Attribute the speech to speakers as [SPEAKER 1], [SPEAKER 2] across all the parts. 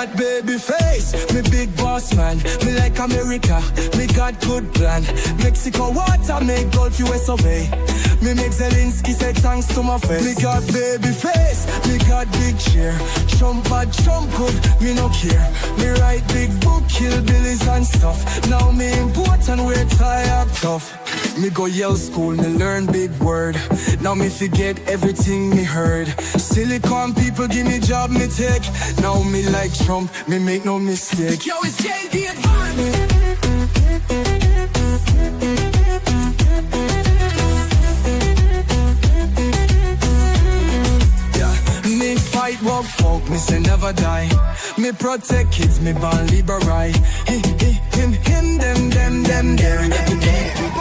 [SPEAKER 1] got baby face, me big boss man. Me like America, me got good plan. Mexico water make Gulf US obey. Me make Zelensky say thanks to my face. Me got baby face, me got big share. Trump bad, Trump good, me no care. Me write big book, kill billies and stuff. Now me important, we're tired tough. Me go Yale school, me learn big word. Now me forget everything me heard. Silicon people give me job, me take. Now me like Trump, me make no mistake. Yo, it's JD Advance. Fight walk folk, me say never die. Me protect kids, me born liberal. Him, them, there.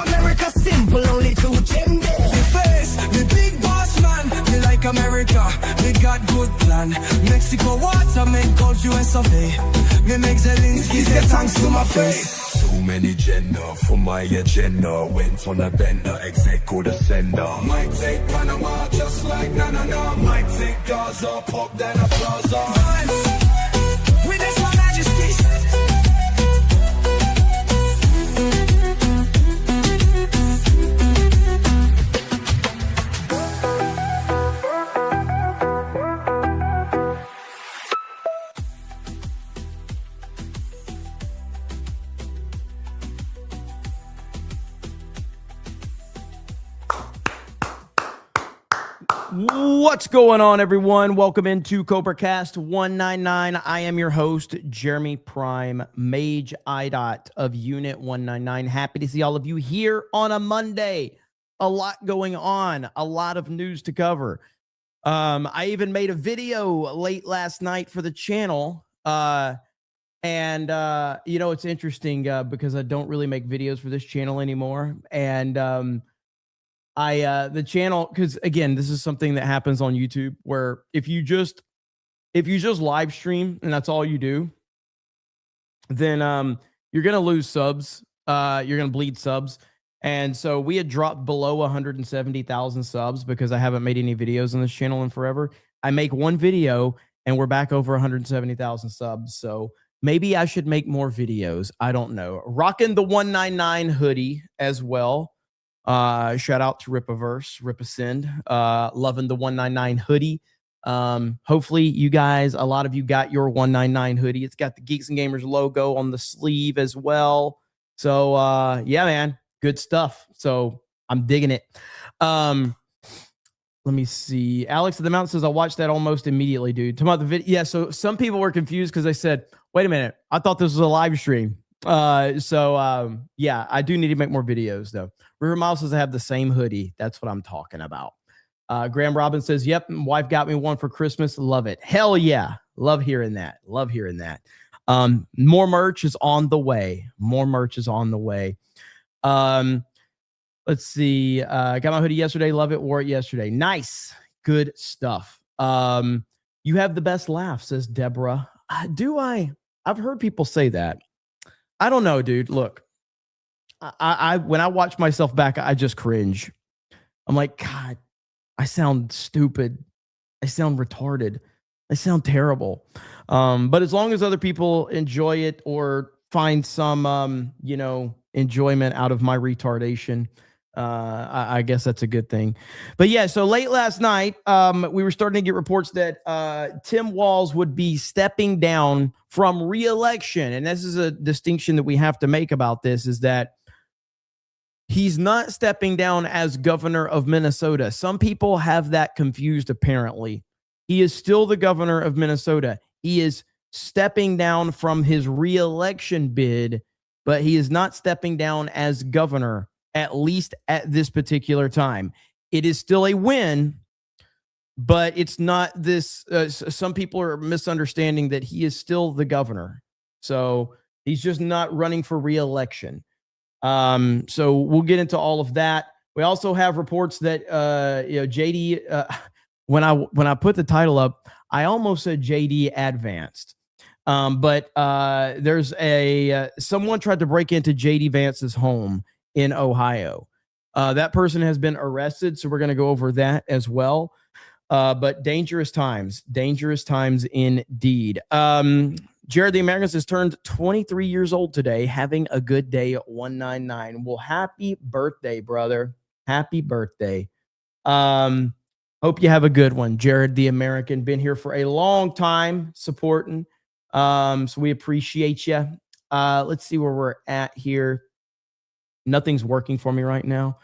[SPEAKER 1] America simple, only two gender. Me face, me big boss man. Me like America, me got good plan. Mexico water make Gulf US survey. Me make Zelensky say thanks to my face. Too many gender for my agenda. Went on a bender, execo the sender. Might take Panama just like na. Might take Gaza, pop then a plaza. Vance, witness my majesty.
[SPEAKER 2] What's going on, everyone? Welcome into CobraCast 199. I am your host, Jeremy Prime, Mage IDOT of Unit 199. Happy to see all of you here on a Monday. A lot going on, a lot of news to cover. I even made a video late last night for the channel. You know, it's interesting because I don't really make videos for this channel anymore. And the channel, because again, this is something that happens on YouTube where if you just live stream and that's all you do, then you're gonna lose subs. You're gonna bleed subs. And so we had dropped below 170,000 subs because I haven't made any videos on this channel in forever. I make one video and we're back over 170,000 subs. So maybe I should make more videos. I don't know. Rocking the 199 hoodie as well. Shout out to Ripaverse, Ripasend, loving the 199 hoodie. Hopefully you guys, a lot of you got your 199 hoodie. It's got the Geeks and Gamers logo on the sleeve as well. So, yeah, man, good stuff. So I'm digging it. Let me see. Alex of the Mountain says, I watched that almost immediately, dude. Talking about the video. Yeah. So some people were confused because they said, wait a minute, I thought this was a live stream. Yeah, I do need to make more videos though. River Miles says I have the same hoodie. That's what I'm talking about. Graham Robbins says, yep, wife got me one for Christmas. Love it. Hell yeah. Love hearing that. Love hearing that. More merch is on the way. More merch is on the way. Let's see. Got my hoodie yesterday. Love it. Wore it yesterday. Nice. Good stuff. You have the best laugh, says Deborah. Do I? I've heard people say that. I don't know, dude. Look, I when I watch myself back, I just cringe. I'm like, God, I sound stupid. I sound retarded. I sound terrible. But as long as other people enjoy it or find some, you know, enjoyment out of my retardation, I guess that's a good thing. But yeah, so late last night, we were starting to get reports that Tim Walz would be stepping down from re-election. And this is a distinction that we have to make about this, is that he's not stepping down as governor of Minnesota. Some people have that confused, apparently. He is still the governor of Minnesota. He is stepping down from his re-election bid, but he is not stepping down as governor, at least at this particular time. It is still a win, but it's not this. Some people are misunderstanding that he is still the governor. So he's just not running for re-election. So we'll get into all of that. We also have reports that, you know, JD, when I put the title up, I almost said JD advanced. But there's someone tried to break into JD Vance's home in Ohio. That person has been arrested, so we're going to go over that as well. But dangerous times indeed. Jared the Americans has turned 23 years old today, having a good day at 199. Well, happy birthday, brother. Happy birthday. Hope you have a good one. Jared the American, been here for a long time supporting. So we appreciate you. Let's see where we're at here. Nothing's working for me right now.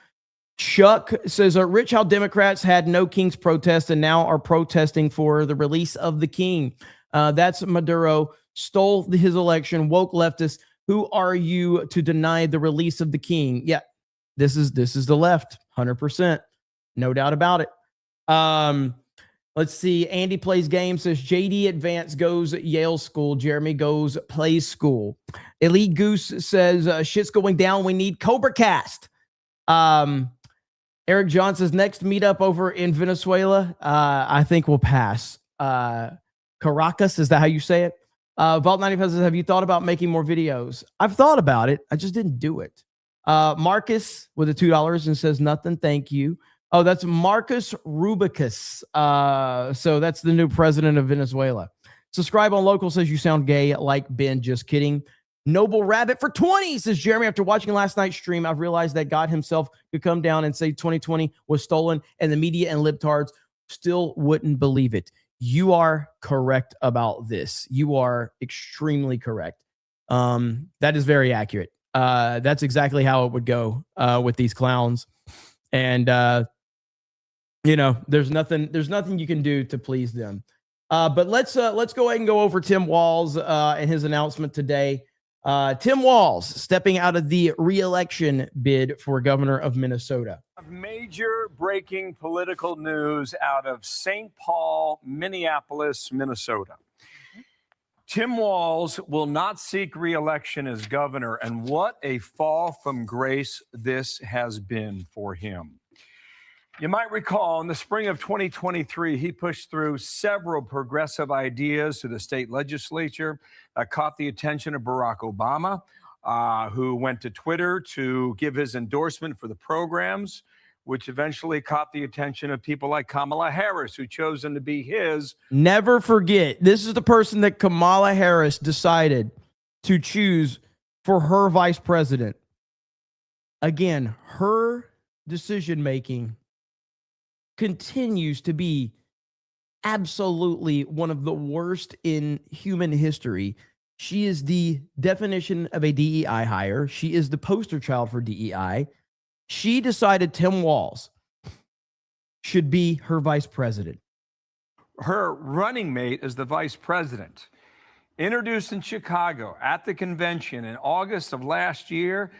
[SPEAKER 2] Chuck says, Rich, how Democrats had no King's protest and now are protesting for the release of the King. That's Maduro, stole his election, woke leftists. Who are you to deny the release of the King? Yeah, this is the left, 100%. No doubt about it. Let's see. Andy plays games, says JD at Vance goes Yale school. Jeremy goes plays school. Elite Goose says, shit's going down. We need Cobra Cast. Eric John says, next meetup over in Venezuela. I think we'll pass. Caracas, is that how you say it? Vault 95 says, have you thought about making more videos? I've thought about it. I just didn't do it. Marcus with the $2 and says, nothing, thank you. Oh, that's Marcus Rubicus. So that's the new president of Venezuela. Subscribe on Local says, you sound gay like Ben. Just kidding. Noble Rabbit for 20 says, Jeremy, after watching last night's stream, I've realized that God himself could come down and say 2020 was stolen and the media and libtards still wouldn't believe it. You are correct about this. You are extremely correct. That is very accurate. That's exactly how it would go with these clowns. And, there's nothing you can do to please them. But let's go ahead and go over Tim Walz and his announcement today. Tim Walz stepping out of the re-election bid for governor of Minnesota.
[SPEAKER 3] Major breaking political news out of St. Paul, Minneapolis, Minnesota. Tim Walz will not seek re-election as governor, and what a fall from grace this has been for him. You might recall in the spring of 2023, he pushed through several progressive ideas to the state legislature that caught the attention of Barack Obama, who went to Twitter to give his endorsement for the programs, which eventually caught the attention of people like Kamala Harris, who chose him to be his.
[SPEAKER 2] Never forget, this is the person that Kamala Harris decided to choose for her vice president. Again, her decision-making continues to be absolutely one of the worst in human history. She is the definition of a DEI hire. She is the poster child for DEI. She decided Tim Walz should be her vice president.
[SPEAKER 3] Her running mate is the vice president. Introduced in Chicago at the convention in August of last year,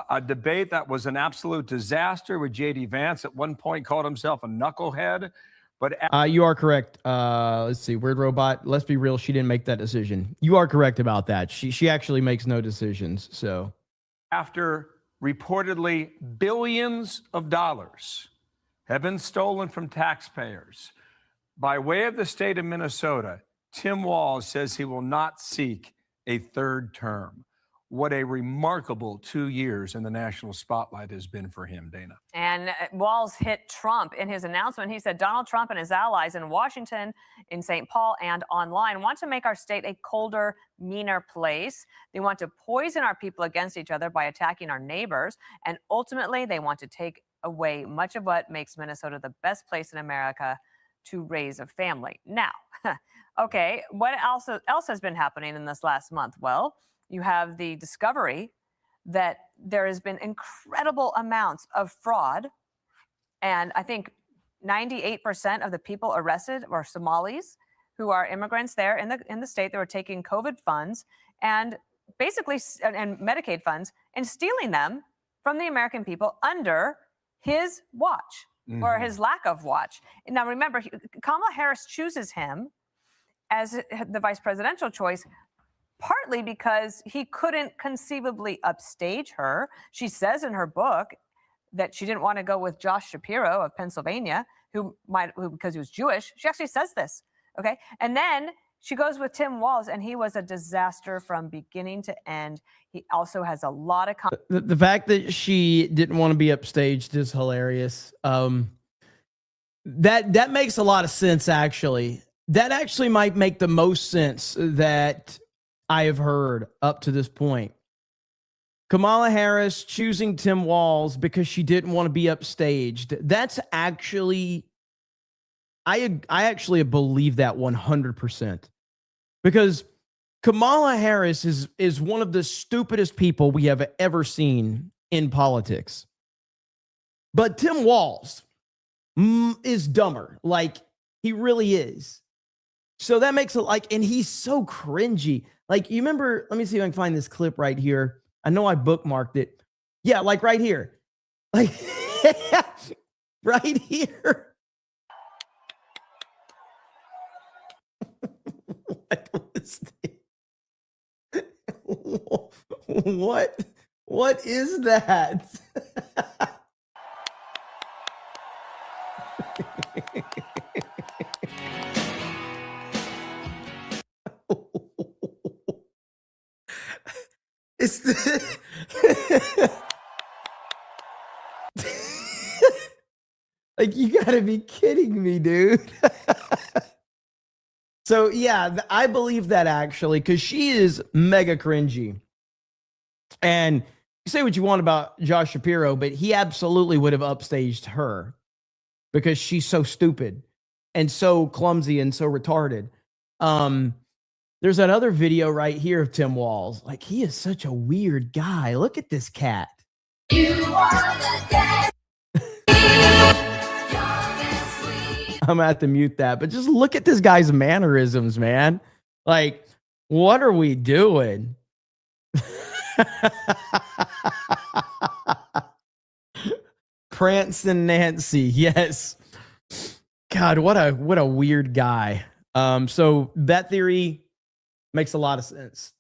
[SPEAKER 3] a debate that was an absolute disaster with JD Vance at one point called himself a knucklehead. But
[SPEAKER 2] you are correct. Let's see. Weird Robot. Let's be real. She didn't make that decision. You are correct about that. She actually makes no decisions. So
[SPEAKER 3] after reportedly billions of dollars have been stolen from taxpayers by way of the state of Minnesota, Tim Walz says he will not seek a third term. What a remarkable 2 years in the national spotlight has been for him, Dana.
[SPEAKER 4] And Walz hit Trump in his announcement. He said Donald Trump and his allies in Washington, in St. Paul, and online want to make our state a colder, meaner place. They want to poison our people against each other by attacking our neighbors. And ultimately, they want to take away much of what makes Minnesota the best place in America to raise a family. Now, okay, what else has been happening in this last month? Well, you have the discovery that there has been incredible amounts of fraud. And I think 98% of the people arrested are Somalis who are immigrants there in the state that were taking COVID funds and basically and Medicaid funds and stealing them from the American people under his watch or his lack of watch. Now, remember, Kamala Harris chooses him as the vice presidential choice partly because he couldn't conceivably upstage her. She says in her book that she didn't want to go with Josh Shapiro of Pennsylvania, who because he was Jewish. She actually says this, okay? And then she goes with Tim Walz, and he was a disaster from beginning to end. He also has a lot of...
[SPEAKER 2] The fact that she didn't want to be upstaged is hilarious. That makes a lot of sense, actually. That actually might make the most sense that I have heard up to this point. Kamala Harris choosing Tim Walz because she didn't want to be upstaged. That's actually, I actually believe that 100%. Because Kamala Harris is one of the stupidest people we have ever seen in politics. But Tim Walz is dumber. Like, he really is. So that makes it like, and he's so cringy. Like, you remember, let me see if I can find this clip right here. I know I bookmarked it. Yeah, like right here. Like, right here. What is that? It's like, you gotta be kidding me, dude. So yeah, I believe that actually, because she is mega cringy. And you say what you want about Josh Shapiro, but he absolutely would have upstaged her because she's so stupid and so clumsy and so retarded. There's that other video right here of Tim Walz. Like, he is such a weird guy. Look at this cat. You are the day. I'm gonna have to mute that, but just look at this guy's mannerisms, man. Like, what are we doing? Prancing Nancy, yes. God, what a weird guy. So that theory makes a lot of sense.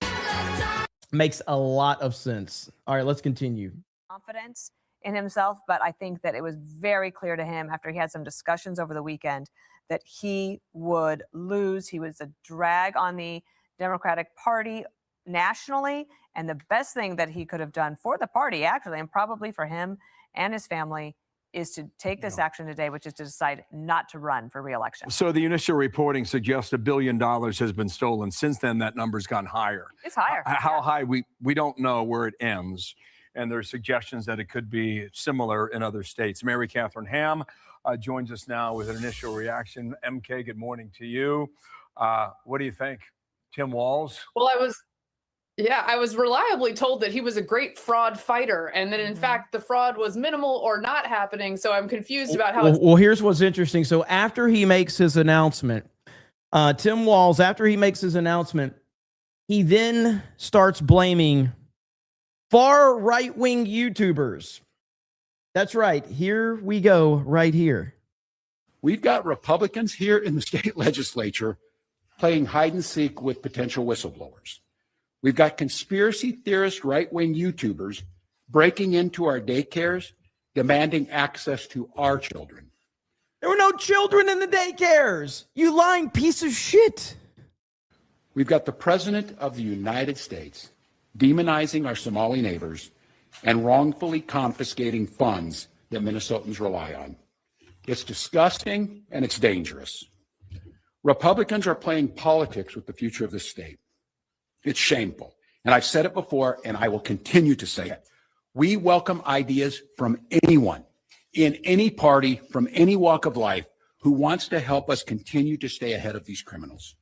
[SPEAKER 2] Makes a lot of sense. All right, let's continue.
[SPEAKER 4] Confidence in himself, but I think that it was very clear to him after he had some discussions over the weekend that he would lose. He was a drag on the Democratic Party nationally, and the best thing that he could have done for the party, actually, and probably for him and his family, is to take this action today, which is to decide not to run for re-election.
[SPEAKER 3] So the initial reporting suggests $1 billion has been stolen. Since then, that number's gone higher.
[SPEAKER 4] It's higher.
[SPEAKER 3] How high, we don't know where it ends. And there are suggestions that it could be similar in other states. Mary Catherine Ham joins us now with an initial reaction. MK, good morning to you. What do you think? Tim Walz?
[SPEAKER 5] Well, I was reliably told that he was a great fraud fighter, and that in fact the fraud was minimal or not happening. So I'm confused about how
[SPEAKER 2] well, here's what's interesting. So after he makes his announcement, Tim Walz, after he makes his announcement, he then starts blaming far right-wing YouTubers. That's right. Here we go right here.
[SPEAKER 6] We've got Republicans here in the state legislature playing hide and seek with potential whistleblowers. We've got conspiracy theorist right-wing YouTubers breaking into our daycares, demanding access to our children.
[SPEAKER 2] There were no children in the daycares. You lying piece of shit.
[SPEAKER 6] We've got the President of the United States demonizing our Somali neighbors and wrongfully confiscating funds that Minnesotans rely on. It's disgusting and it's dangerous. Republicans are playing politics with the future of this state. It's shameful. And I've said it before, and I will continue to say it. We welcome ideas from anyone, in any party, from any walk of life, who wants to help us continue to stay ahead of these criminals.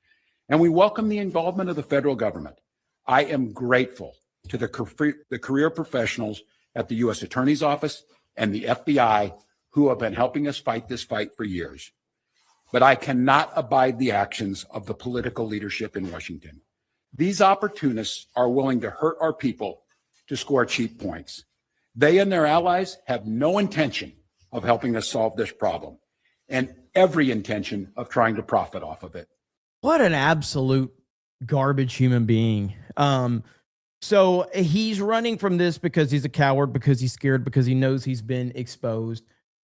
[SPEAKER 6] And we welcome the involvement of the federal government. I am grateful to the career professionals at the U.S. Attorney's Office and the FBI who have been helping us fight this fight for years. But I cannot abide the actions of the political leadership in Washington. These opportunists are willing to hurt our people to score cheap points. They and their allies have no intention of helping us solve this problem, and every intention of trying to profit off of it.
[SPEAKER 2] What an absolute garbage human being. So he's running from this because he's a coward, because he's scared, because he knows he's been exposed.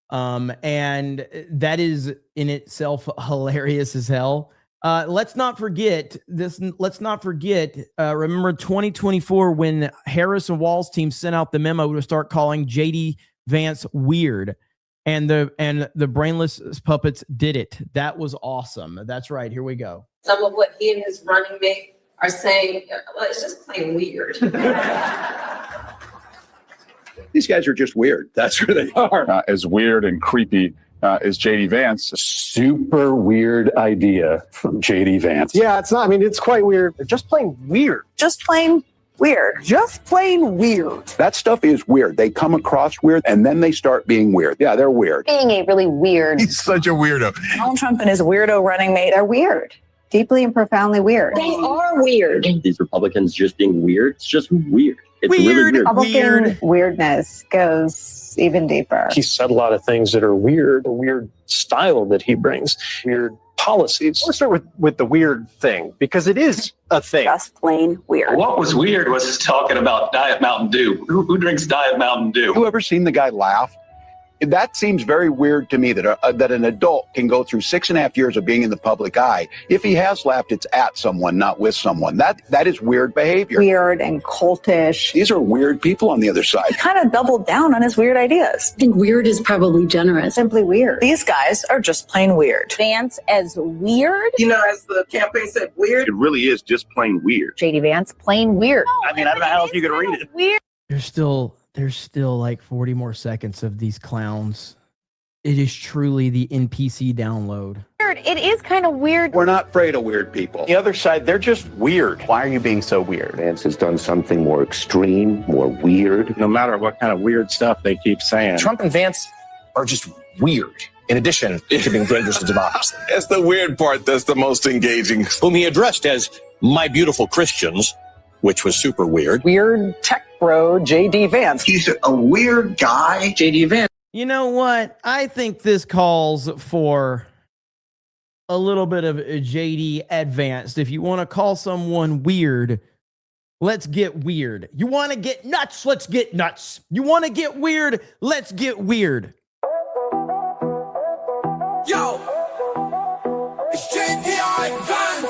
[SPEAKER 2] And that is in itself hilarious as hell. Let's not forget this. Let's not forget, remember 2024 when Harris and Walz team sent out the memo to start calling JD Vance weird. And the brainless puppets did it. That was awesome. That's right. Here we go.
[SPEAKER 7] Some of what he and his running mate are saying, well, it's just plain weird.
[SPEAKER 8] These guys are just weird. That's who they are.
[SPEAKER 9] As weird and creepy as JD Vance. A super weird idea from JD Vance.
[SPEAKER 10] Yeah, it's not. I mean, it's quite weird. Just plain weird.
[SPEAKER 11] Just plain weird.
[SPEAKER 10] Just plain weird.
[SPEAKER 8] That stuff is weird. They come across weird and then they start being weird. Yeah, they're weird.
[SPEAKER 11] Being a really weird.
[SPEAKER 12] He's such a weirdo.
[SPEAKER 11] Donald Trump and his weirdo running mate are weird. Deeply and profoundly weird.
[SPEAKER 7] They are weird.
[SPEAKER 13] These Republicans just being weird. It's just weird. It's
[SPEAKER 2] Weird.
[SPEAKER 13] really weird.
[SPEAKER 11] Republican weirdness goes even deeper.
[SPEAKER 10] He said a lot of things that are weird, a weird style that he brings, weird policies. Let's start with the weird thing, because it is a thing.
[SPEAKER 11] Just plain weird.
[SPEAKER 14] What was weird was his talking about Diet Mountain Dew. Who drinks Diet Mountain Dew?
[SPEAKER 8] You ever seen the guy laugh? That seems very weird to me that that an adult can go through 6.5 years of being in the public eye. If he has laughed, it's at someone, not with someone. That is weird behavior.
[SPEAKER 11] Weird and cultish.
[SPEAKER 8] These are weird people on the other side.
[SPEAKER 11] He kind of doubled down on his weird ideas.
[SPEAKER 7] I think weird is probably generous.
[SPEAKER 11] Simply weird. These guys are just plain weird. Vance as weird.
[SPEAKER 7] You know, as the campaign said, weird.
[SPEAKER 12] It really is just plain weird.
[SPEAKER 11] JD Vance, plain weird.
[SPEAKER 13] I mean, I don't know how else you could read it.
[SPEAKER 11] Weird.
[SPEAKER 2] There's still like 40 more seconds of these clowns. It is truly the NPC download.
[SPEAKER 11] It is kind of weird.
[SPEAKER 8] We're not afraid of weird people.
[SPEAKER 10] The other side, they're just weird.
[SPEAKER 13] Why are you being so weird? Vance has done something more extreme, more weird.
[SPEAKER 9] No matter what kind of weird stuff they keep saying.
[SPEAKER 10] Trump and Vance are just weird, in addition to being dangerous to democracy.
[SPEAKER 12] That's the weird part that's the most engaging.
[SPEAKER 10] Whom he addressed as my beautiful Christians, which was super weird. Weird tech bro, JD Vance.
[SPEAKER 12] He's a weird guy.
[SPEAKER 10] JD Vance.
[SPEAKER 2] You know what? I think this calls for a little bit of a JD advanced. If you want to call someone weird, let's get weird. You want to get nuts? Let's get nuts. You want to get weird? Let's get weird.
[SPEAKER 1] Yo, it's JD Vance.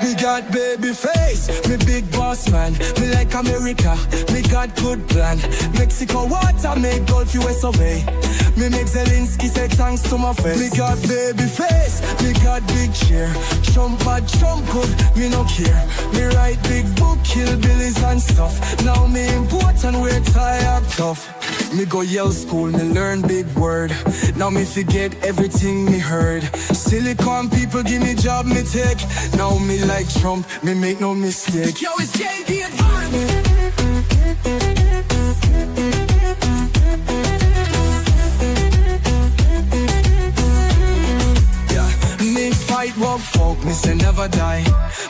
[SPEAKER 1] Me got baby face, me big boss man. Me like America, me got good plan. Mexico water make Gulf US away. Me make Zelensky say thanks to my face. Me got baby face, me got big chair. Trump bad, Trump good, me no care. Me write big book, kill billies and stuff. Now me important, wear tie up tough. Me go Yale school, me learn big word. Now me forget everything me heard. Silicon people give me job, me take. Now me like Trump, me make no mistake. Yo, it's JD Vance. Me fight walk folk, me say never die.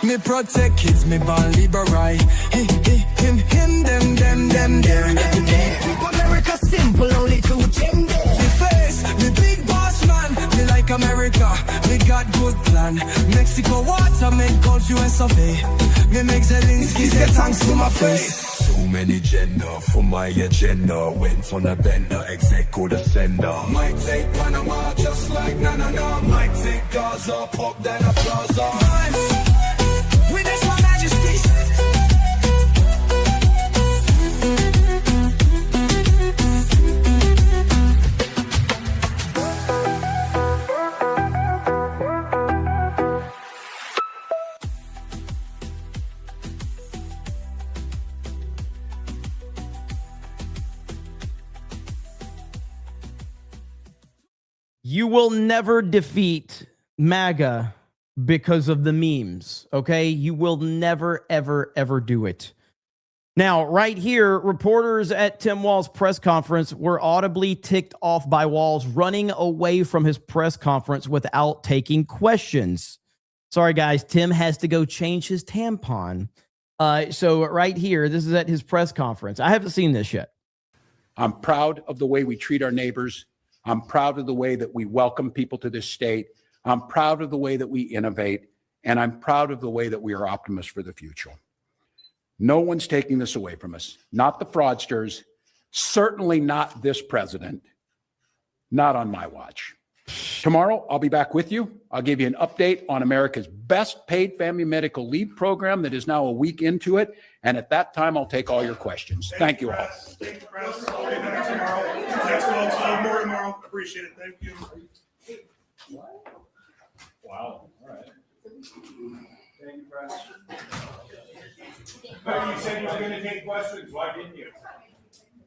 [SPEAKER 1] Me protect kids, me born liberate. Him, them, there. America simple, only two gender. Me face, me big boss man. Me like America, me got good plan. Mexico water make Gulf US of A. Me make Zelensky say thanks to my face. So many gender for my agenda. Went on a bender, executive defender. Might take Panama just like na. Might take Gaza, pop then a plaza. Witness my majesty.
[SPEAKER 2] You will never defeat MAGA because of the memes, okay? You will never, ever do it. Now, right here, reporters at Tim Walz' press conference were audibly ticked off by Walz running away from his press conference without taking questions. Sorry, guys, Tim has to go change his tampon. So right here, this is at his press conference. I haven't seen this yet.
[SPEAKER 6] I'm proud of the way we treat our neighbors. I'm proud of the way that we welcome people to this state. I'm proud of the way that we innovate. And I'm proud of the way that we are optimists for the future. No one's taking this away from us. Not the fraudsters. Certainly not this president. Not on my watch. Tomorrow, I'll be back with you. I'll give you an update on America's best paid family medical leave program that is now a week into it. And at that time, I'll take all your questions. Thank you all.
[SPEAKER 15] Thank you, Press. I'll be back tomorrow. Next call, more tomorrow. Appreciate it. Thank you.
[SPEAKER 3] Wow. All right. Thank you, Press.
[SPEAKER 15] But you said you were going to take questions. Why didn't you?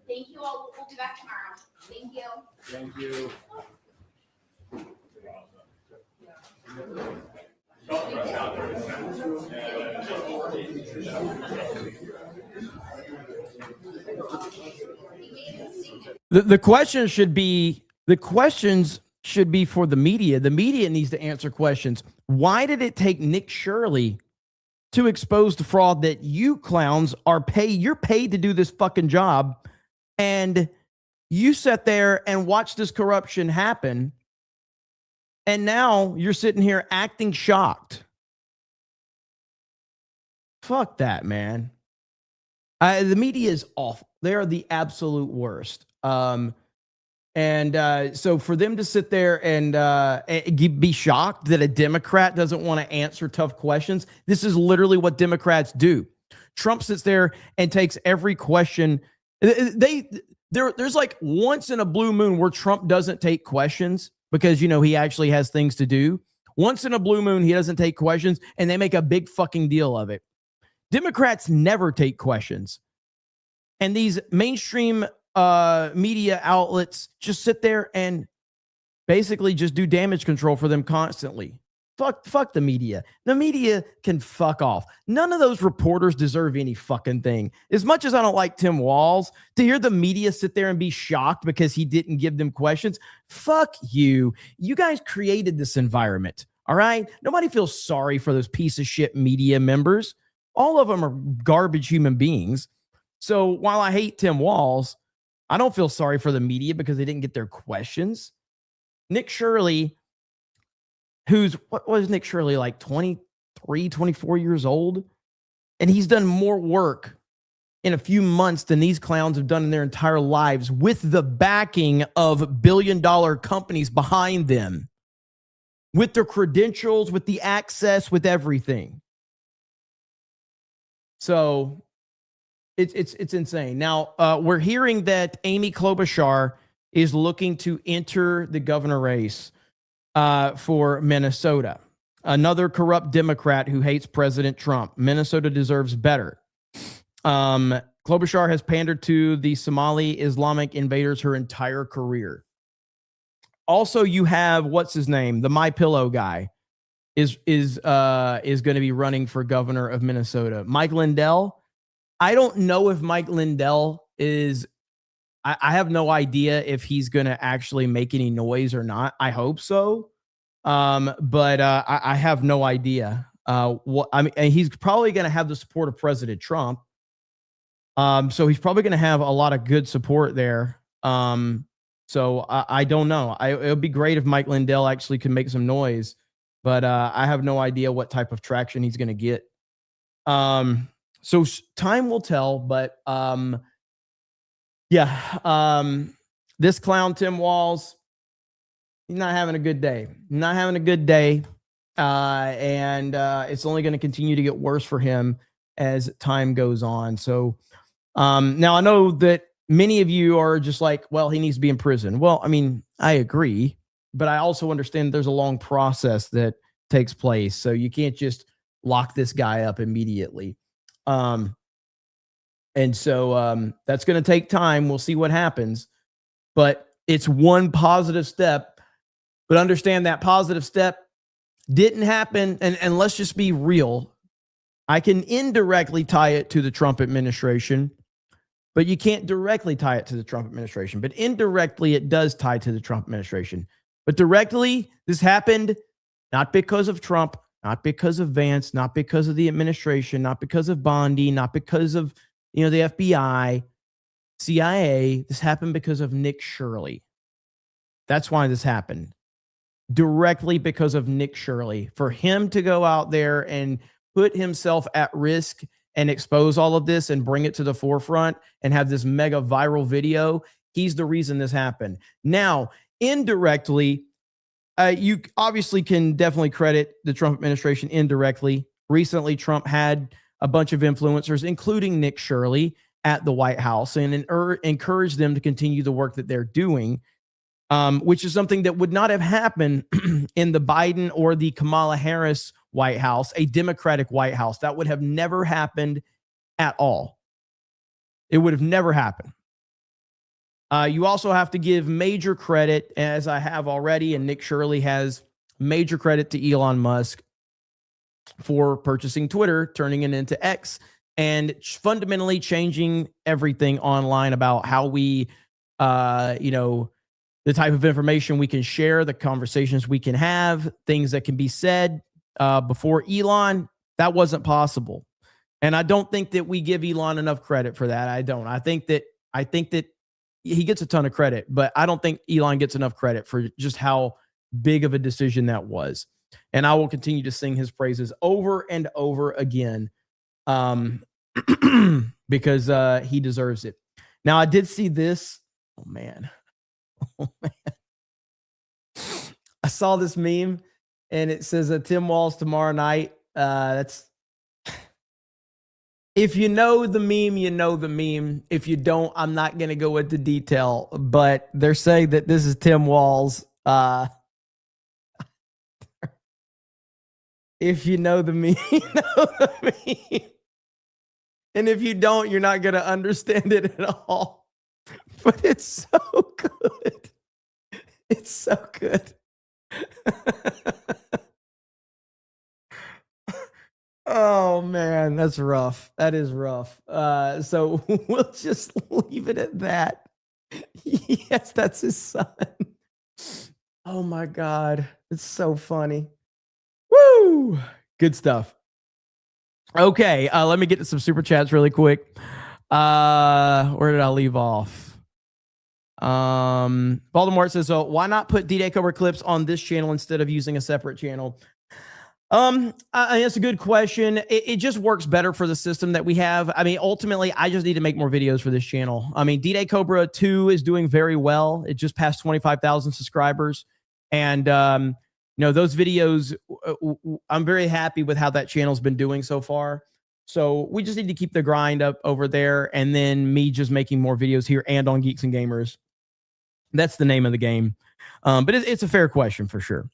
[SPEAKER 16] Thank you all. We'll be back tomorrow. Thank you.
[SPEAKER 3] Thank you.
[SPEAKER 2] The questions should be for the media. The media needs to answer questions. Why did it take Nick Shirley to expose the fraud that you clowns you're paid to do this fucking job, and you sat there and watched this corruption happen, and now you're sitting here acting shocked? Fuck that, man. The media is awful. They are the absolute worst. So for them to sit there and be shocked that a Democrat doesn't want to answer tough questions, this is literally what Democrats do. Trump sits there and takes every question. There's like once in a blue moon where Trump doesn't take questions because, he actually has things to do. Once in a blue moon, he doesn't take questions, and they make a big fucking deal of it. Democrats never take questions. And these mainstream media outlets just sit there and basically just do damage control for them constantly. Fuck the media. The media can fuck off. None of those reporters deserve any fucking thing. As much as I don't like Tim Walz, to hear the media sit there and be shocked because he didn't give them questions, fuck you. You guys created this environment, all right? Nobody feels sorry for those piece of shit media members. All of them are garbage human beings. So while I hate Tim Walz, I don't feel sorry for the media because they didn't get their questions. Nick Shirley, what was Nick Shirley, like 23, 24 years old? And he's done more work in a few months than these clowns have done in their entire lives, with the backing of billion-dollar companies behind them, with their credentials, with the access, with everything. So it's insane. Now, we're hearing that Amy Klobuchar is looking to enter the governor race for Minnesota. Another corrupt Democrat who hates President Trump. Minnesota deserves better. Klobuchar has pandered to the Somali Islamic invaders her entire career. Also, you have, what's his name? The MyPillow guy is going to be running for governor of Minnesota. Mike Lindell. I don't know if Mike Lindell is, I have no idea if he's going to actually make any noise or not. I hope so. But I have no idea. He's probably going to have the support of President Trump. So he's probably going to have a lot of good support there. So I don't know. It would be great if Mike Lindell actually could make some noise, but I have no idea what type of traction he's going to get. So time will tell, but this clown Tim Walz, he's not having a good day. And it's only going to continue to get worse for him as time goes on. So now I know that many of you are just like, well, he needs to be in prison. Well, I mean, I agree, but I also understand there's a long process that takes place. So you can't just lock this guy up immediately. And so that's going to take time. We'll see what happens, but it's one positive step. But understand that positive step didn't happen. And let's just be real. I can indirectly tie it to the Trump administration, but you can't directly tie it to the Trump administration. But indirectly, it does tie to the Trump administration. But directly, this happened not because of Trump, not because of Vance, not because of the administration, not because of Bondi, not because of the FBI, CIA. This happened because of Nick Shirley. That's why this happened. Directly because of Nick Shirley. For him to go out there and put himself at risk and expose all of this and bring it to the forefront and have this mega viral video, he's the reason this happened. Now, indirectly, You obviously can definitely credit the Trump administration indirectly. Recently, Trump had a bunch of influencers, including Nick Shirley, at the White House and encouraged them to continue the work that they're doing, which is something that would not have happened in the Biden or the Kamala Harris White House, a Democratic White House. That would have never happened at all. It would have never happened. You also have to give major credit, as I have already, and Nick Shirley has major credit to Elon Musk for purchasing Twitter, turning it into X, and fundamentally changing everything online about how we, the type of information we can share, the conversations we can have, things that can be said. Before Elon, that wasn't possible. And I don't think that we give Elon enough credit for that. I don't. I think that he gets a ton of credit, but I don't think Elon gets enough credit for just how big of a decision that was. And I will continue to sing his praises over and over again, because he deserves it. Now, I did see this. Oh man. I saw this meme and it says Tim Walz tomorrow night. That's, if you know the meme, you know the meme. If you don't, I'm not going to go into detail, but they're saying that this is Tim Walz. If you know the meme, you know the meme. And if you don't, you're not going to understand it at all. But it's so good. It's so good. Oh man, that's rough. That is rough. So we'll just leave it at that. Yes, that's his son. Oh my God. It's so funny. Woo! Good stuff. Okay, let me get to some super chats really quick. Where did I leave off? Baltimore says, so why not put D-Day Cobra clips on this channel instead of using a separate channel? That's a good question. It just works better for the system that we have. I mean, ultimately, I just need to make more videos for this channel. I mean, D-Day Cobra 2 is doing very well. It just passed 25,000 subscribers. And, those videos, I'm very happy with how that channel's been doing so far. So we just need to keep the grind up over there. And then me just making more videos here and on Geeks and Gamers. That's the name of the game. But it's a fair question for sure.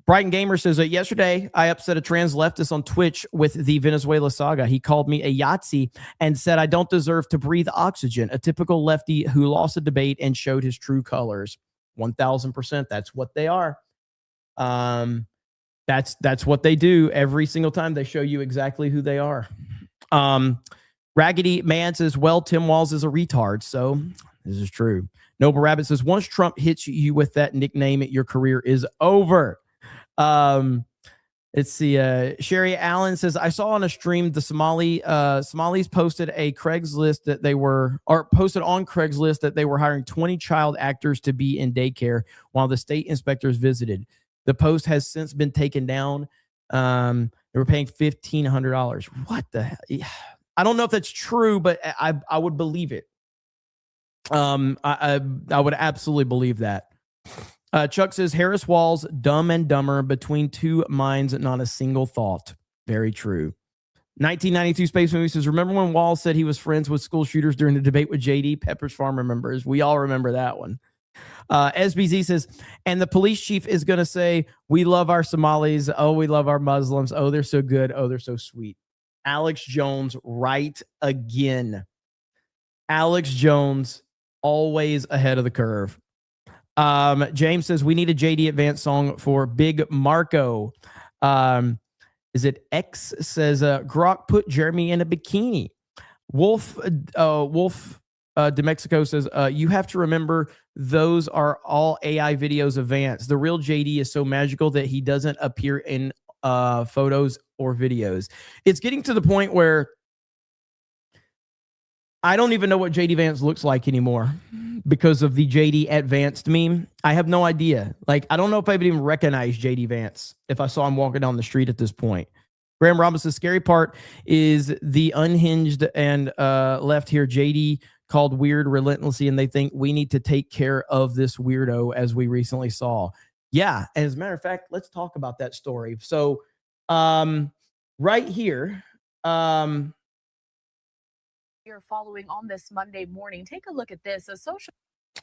[SPEAKER 2] Brighton Gamer says, yesterday I upset a trans leftist on Twitch with the Venezuela saga. He called me a Yahtzee and said I don't deserve to breathe oxygen. A typical lefty who lost a debate and showed his true colors. 1000%. That's what they are. That's what they do every single time. They show you exactly who they are. Raggedy Man says, well, Tim Walz is a retard. So this is true. Noble Rabbit says, once Trump hits you with that nickname, your career is over. Let's see. Sherry Allen says, I saw on a stream the Somalis posted a Craigslist that they were, or posted on Craigslist that they were hiring 20 child actors to be in daycare while the state inspectors visited. The post has since been taken down. They were paying $1,500. What the hell? I don't know if that's true, but I would believe it. I would absolutely believe that. Chuck says, Harris Walz, Dumb and Dumber, between two minds, not a single thought. Very true. 1992 Space Movie says, remember when Walz said he was friends with school shooters during the debate with JD? Pepper's Farm remembers. We all remember that one. SBZ says, and the police chief is going to say, we love our Somalis. Oh, we love our Muslims. Oh, they're so good. Oh, they're so sweet. Alex Jones, right again. Alex Jones, always ahead of the curve. James says, we need a JD Advance song for Big Marco. Is it X says, Grok put Jeremy in a bikini. Wolf De Mexico says, you have to remember those are all AI videos of Vance. The real JD is so magical that he doesn't appear in photos or videos. It's getting to the point where I don't even know what JD Vance looks like anymore because of the JD Advanced meme. I have no idea. Like, I don't know if I would even recognize JD Vance if I saw him walking down the street at this point. Graham Robinson's scary part is the unhinged and left here. JD called weird relentlessly, and they think we need to take care of this weirdo, as we recently saw. Yeah, as a matter of fact, let's talk about that story. So, right here,
[SPEAKER 17] You're following on this Monday morning. Take a look at this. A social.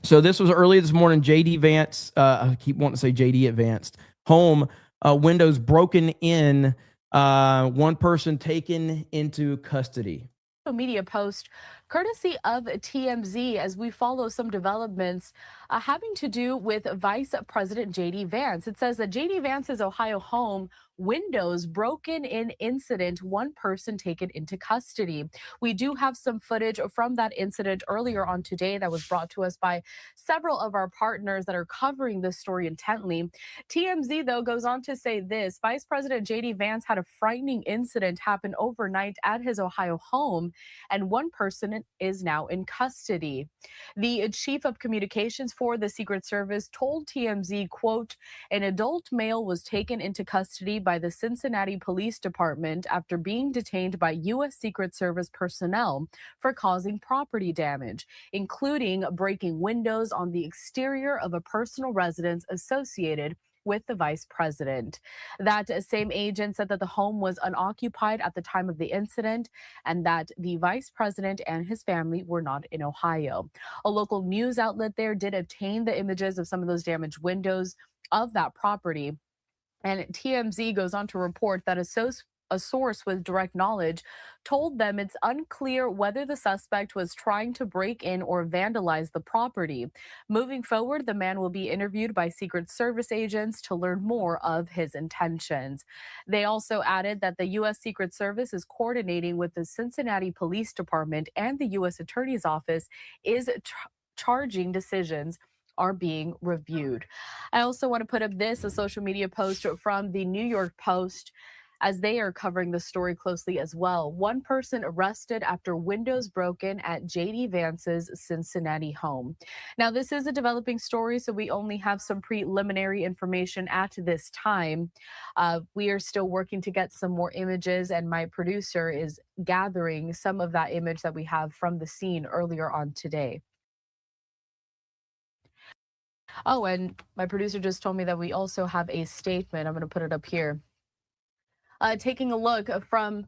[SPEAKER 2] So this was early this morning. JD Vance, I keep wanting to say JD Advanced home, windows broken in, one person taken into custody.
[SPEAKER 17] Media post courtesy of TMZ as we follow some developments having to do with Vice President JD Vance. It says that JD Vance's Ohio home windows broken in incident, one person taken into custody. We do have some footage from that incident earlier on today that was brought to us by several of our partners that are covering this story intently. TMZ, though, goes on to say this: Vice President JD Vance had a frightening incident happen overnight at his Ohio home, and one person is now in custody. The chief of communications for the Secret Service told TMZ, quote, an adult male was taken into custody by the Cincinnati Police Department after being detained by U.S. Secret Service personnel for causing property damage, including breaking windows on the exterior of a personal residence associated with the vice president. That same agent said that the home was unoccupied at the time of the incident and that the vice president and his family were not in Ohio. A local news outlet there did obtain the images of some of those damaged windows of that property. And TMZ goes on to report that a source with direct knowledge told them it's unclear whether the suspect was trying to break in or vandalize the property. Moving forward, the man will be interviewed by Secret Service agents to learn more of his intentions. They also added that the U.S. Secret Service is coordinating with the Cincinnati Police Department and the U.S. Attorney's Office is charging decisions are being reviewed. I also want to put up a social media post from the New York Post as they are covering the story closely as well. One person arrested after windows broken at JD Vance's Cincinnati home. Now, this is a developing story, so we only have some preliminary information at this time. We are still working to get some more images, and my producer is gathering some of that image that we have from the scene earlier on today. Oh, and my producer just told me that we also have a statement. I'm going to put it up here. Taking a look from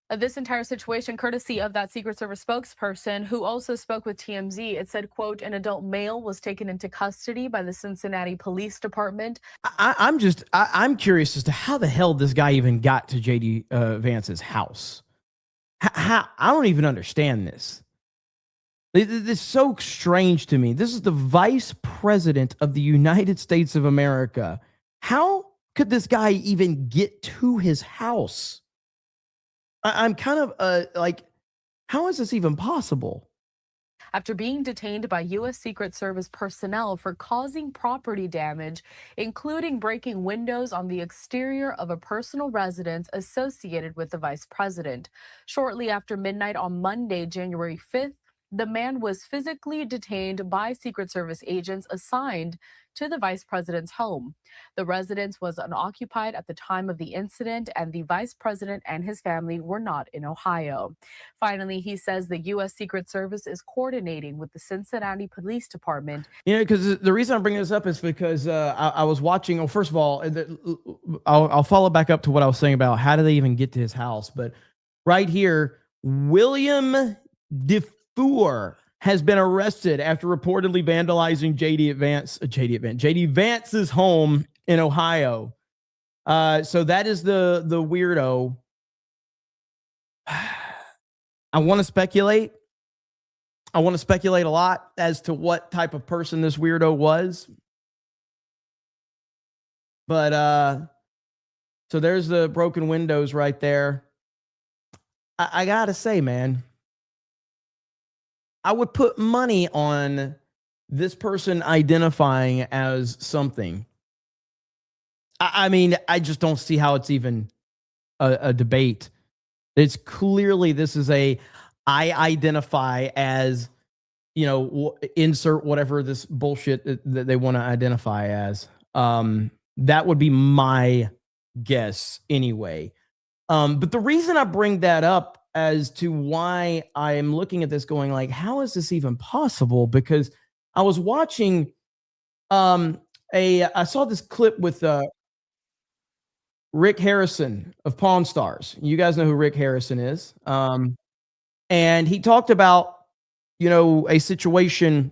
[SPEAKER 17] this entire situation, courtesy of that Secret Service spokesperson who also spoke with TMZ. It said, quote, an adult male was taken into custody by the Cincinnati Police Department.
[SPEAKER 2] I'm curious as to how the hell this guy even got to JD Vance's house. I don't even understand this. It's so strange to me. This is the vice president of the United States of America. How could this guy even get to his house? I'm kind of like, how is this even possible?
[SPEAKER 17] After being detained by U.S. Secret Service personnel for causing property damage, including breaking windows on the exterior of a personal residence associated with the vice president. Shortly after midnight on Monday, January 5th, the man was physically detained by Secret Service agents assigned to the vice president's home. The residence was unoccupied at the time of the incident, and the vice president and his family were not in Ohio. Finally, he says the U.S. Secret Service is coordinating with the Cincinnati Police Department.
[SPEAKER 2] You know, because the reason I'm bringing this up is because I was watching. Well, first of all, I'll follow back up to what I was saying about how do they even get to his house. But right here, William DeFour has been arrested after reportedly vandalizing JD Vance's home in Ohio. So that is the weirdo. I want to speculate. I want to speculate a lot as to what type of person this weirdo was. But so there's the broken windows right there. I gotta say, man, I would put money on this person identifying as something. I mean, I just don't see how it's even a debate. It's clearly this is I identify as, you know, insert whatever this bullshit that they want to identify as. That would be my guess anyway. But the reason I bring that up as to why I'm looking at this going like, how is this even possible? Because I was watching a I saw this clip with Rick Harrison of Pawn Stars. You guys know who Rick Harrison is. And he talked about, a situation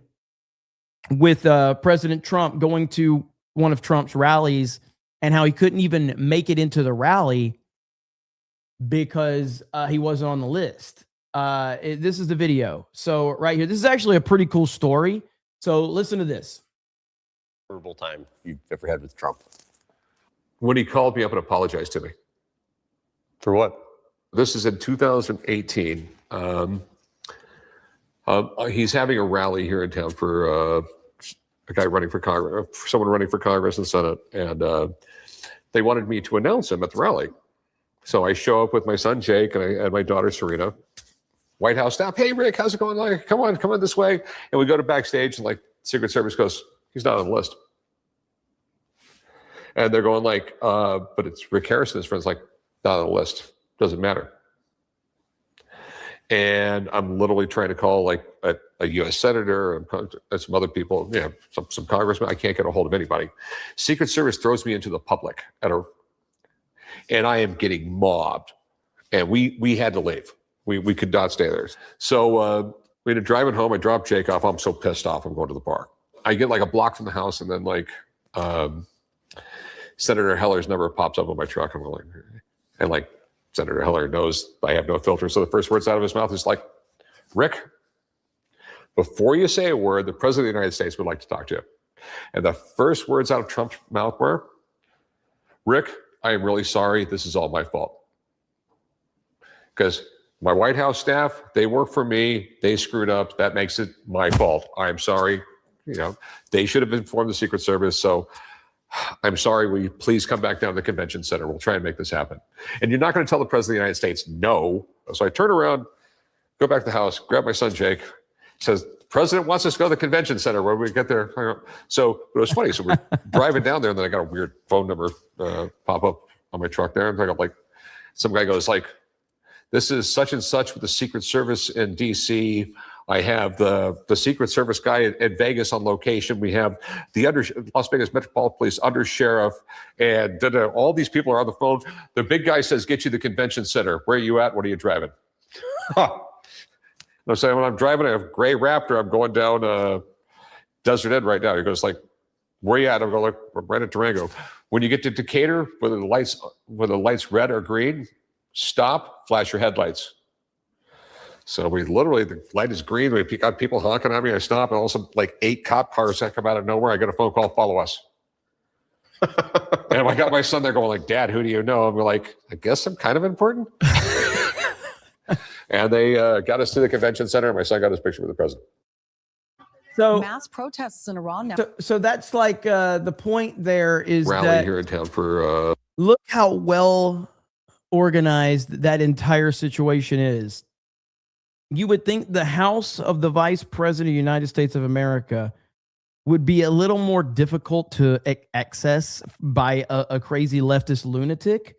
[SPEAKER 2] with President Trump going to one of Trump's rallies and how he couldn't even make it into the rally because he wasn't on the list. This is the video. So right here, this is actually a pretty cool story. So listen to this.
[SPEAKER 18] Horrible time you've ever had with Trump.
[SPEAKER 19] When he called me up and apologized to me.
[SPEAKER 18] For what?
[SPEAKER 19] This is in 2018. He's having a rally here in town for a guy running for Congress, someone running for Congress and Senate, and they wanted me to announce him at the rally. So I show up with my son Jake and my daughter Serena. White House staff, hey Rick, how's it going? Like, come on this way. And we go to backstage, and like Secret Service goes, he's not on the list. And they're going like, but it's Rick Harrison. His friend's like, not on the list. Doesn't matter. And I'm literally trying to call like a U.S. senator and some other people, some congressmen. I can't get a hold of anybody. Secret Service throws me into the public and I am getting mobbed. And we had to leave. We could not stay there. So we ended up driving home. I dropped Jake off. I'm so pissed off. I'm going to the bar. I get like a block from the house, and then like Senator Heller's number pops up on my truck. I'm going, and like Senator Heller knows I have no filter. So the first words out of his mouth is like, Rick, before you say a word, the President of the United States would like to talk to you. And the first words out of Trump's mouth were, Rick, I am really sorry. This is all my fault. Because my White House staff, they work for me. They screwed up. That makes it my fault. I'm sorry. They should have informed the Secret Service. So I'm sorry. Will you please come back down to the convention center? We'll try and make this happen. And you're not going to tell the President of the United States no. So I turn around, go back to the house, grab my son Jake. Says, the President wants us to go to the convention center. When we get there, so it was funny. So we're driving down there, and then I got a weird phone number pop up on my truck there. And I got like, some guy goes like, this is such and such with the Secret Service in D.C. I have the Secret Service guy at Vegas on location. We have the Las Vegas Metropolitan Police under sheriff, and all these people are on the phone. The big guy says, get you to the convention center. Where are you at? What are you driving? I'm saying, when I'm driving a gray Raptor, I'm going down Desert Ed right now. He goes like, where are you at? I'm going like, I'm right at Durango. When you get to Decatur, whether the lights red or green, stop, flash your headlights. So we literally, the light is green. We got people honking at me. I stop, and also like 8 cop cars that come out of nowhere. I get a phone call, follow us. And I got my son there going like, Dad, who do you know? And we're like, I guess I'm kind of important. And they got us to the convention center. And my son got his picture with the president.
[SPEAKER 2] So
[SPEAKER 11] mass protests in Iran now.
[SPEAKER 2] So that's like the point there is
[SPEAKER 19] rally
[SPEAKER 2] that
[SPEAKER 19] here in town for
[SPEAKER 2] look how well organized that entire situation is. You would think the house of the Vice President of the United States of America would be a little more difficult to access by a crazy leftist lunatic.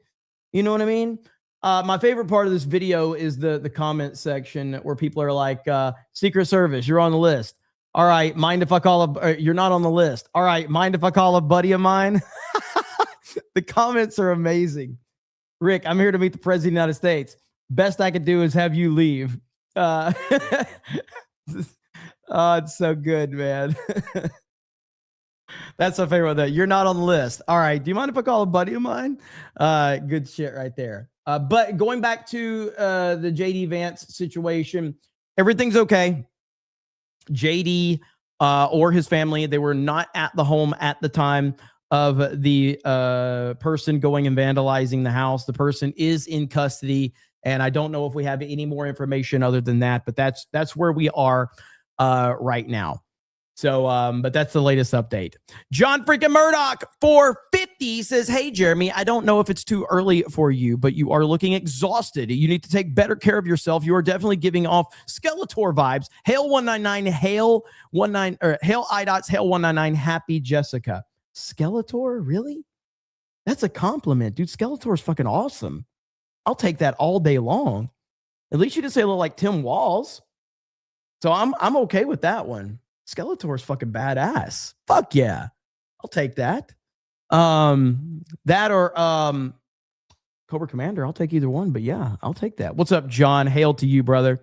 [SPEAKER 2] You know what I mean? My favorite part of this video is the comment section where people are like, Secret Service, you're on the list. All right, mind if I call you're not on the list. All right, mind if I call a buddy of mine? The comments are amazing. Rick, I'm here to meet the President of the United States. Best I could do is have you leave. Oh, it's so good, man. That's my favorite. That you're not on the list. All right. Do you mind if I call a buddy of mine? Good shit right there. But going back to the JD Vance situation, everything's okay. JD or his family, they were not at the home at the time of the person going and vandalizing the house. The person is in custody, and I don't know if we have any more information other than that, but that's where we are right now. So, but that's the latest update. John freaking Murdoch 450 says, hey, Jeremy, I don't know if it's too early for you, but you are looking exhausted. You need to take better care of yourself. You are definitely giving off Skeletor vibes. Hail 199, Hail 19, or Hail IDOTS, Hail 199, happy Jessica. Skeletor? Really? That's a compliment, dude. Skeletor is fucking awesome. I'll take that all day long. At least you didn't say a little like Tim Walz. So I'm okay with that one. Skeletor is fucking badass. Fuck yeah. I'll take that. That or Cobra Commander. I'll take either one, but yeah, I'll take that. What's up, John? Hail to you, brother.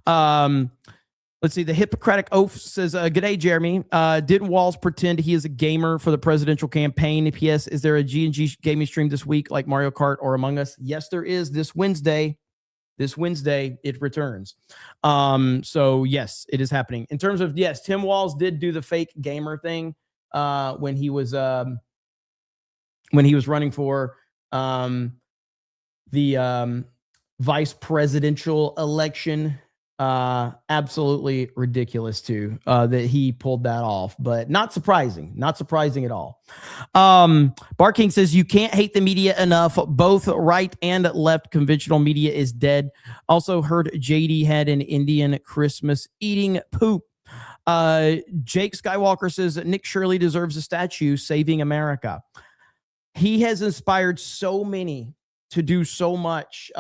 [SPEAKER 2] Let's see. The Hippocratic Oath says, good day, Jeremy. Didn't Walz pretend he is a gamer for the presidential campaign? P.S. Is there a G&G gaming stream this week like Mario Kart or Among Us? Yes, there is this Wednesday. This Wednesday, it returns. So, yes, it is happening. In terms of, yes, Tim Walz did do the fake gamer thing when he was running for the vice presidential election. Absolutely ridiculous too that he pulled that off, but not surprising at all. Barking says you can't hate the media enough. Both right and left conventional media is dead. Also heard JD had an Indian Christmas eating poop. Jake Skywalker says Nick Shirley deserves a statue saving America. He has inspired so many to do so much.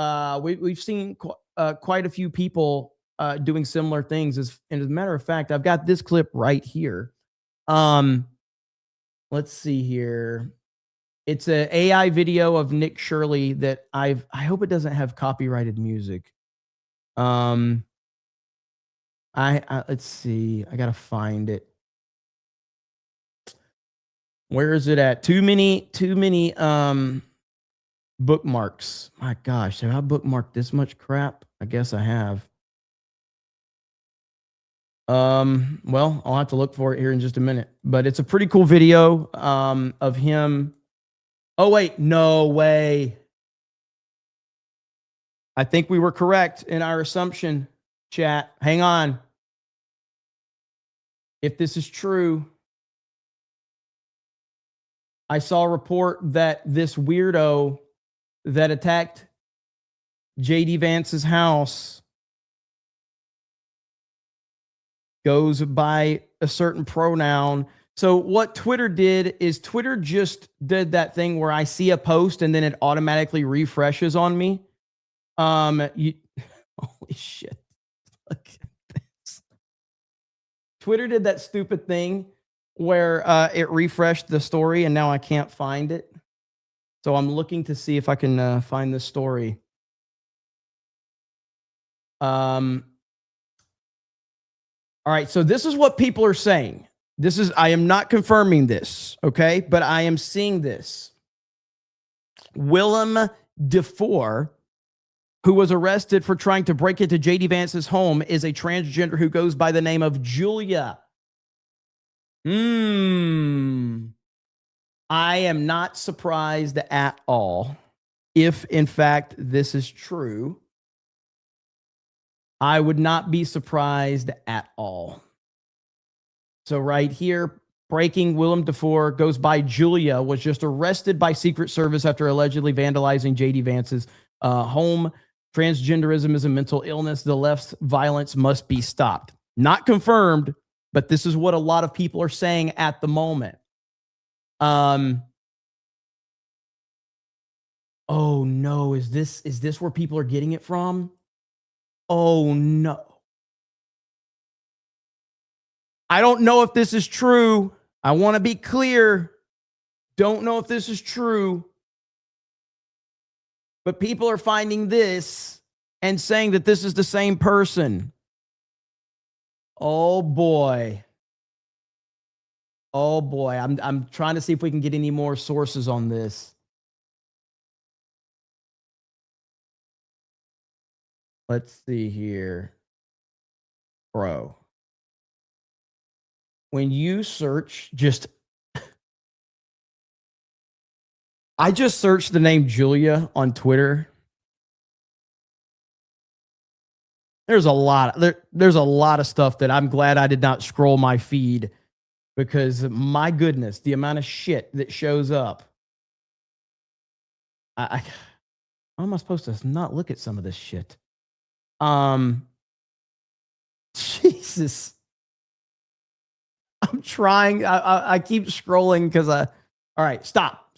[SPEAKER 2] We've seen quite a few people doing similar things. And as a matter of fact, I've got this clip right here. Let's see here. It's an AI video of Nick Shirley that I hope it doesn't have copyrighted music. Let's see. I gotta find it. Where is it at? Too many bookmarks. My gosh, have I bookmarked this much crap? I guess I have. Well, I'll have to look for it here in just a minute. But it's a pretty cool video of him. Oh, wait, no way. I think we were correct in our assumption, chat. Hang on. If this is true, I saw a report that this weirdo that attacked JD Vance's house goes by a certain pronoun. So what Twitter did is Twitter just did that thing where I see a post and then it automatically refreshes on me. Holy shit. Look at this. Twitter did that stupid thing where it refreshed the story and now I can't find it. So I'm looking to see if I can find this story. All right, so this is what people are saying. I am not confirming this, okay? But I am seeing this. Willem Defoe, who was arrested for trying to break into JD Vance's home, is a transgender who goes by the name of Julia. I am not surprised at all if, in fact, this is true. I would not be surprised at all. So right here, breaking, Willem Defoe goes by Julia, was just arrested by Secret Service after allegedly vandalizing JD Vance's home. Transgenderism is a mental illness. The left's violence must be stopped. Not confirmed, but this is what a lot of people are saying at the moment. Oh no, is this where people are getting it from? Oh no. I don't know if this is true. I want to be clear. Don't know if this is true. But people are finding this and saying that this is the same person. Oh boy. Oh boy. I'm trying to see if we can get any more sources on this. Let's see here. Bro. When you search I just searched the name Julia on Twitter. There's a lot of stuff that I'm glad I did not scroll my feed, because my goodness, the amount of shit that shows up. How am I supposed to not look at some of this shit? Jesus. I'm trying. I keep scrolling because all right, stop.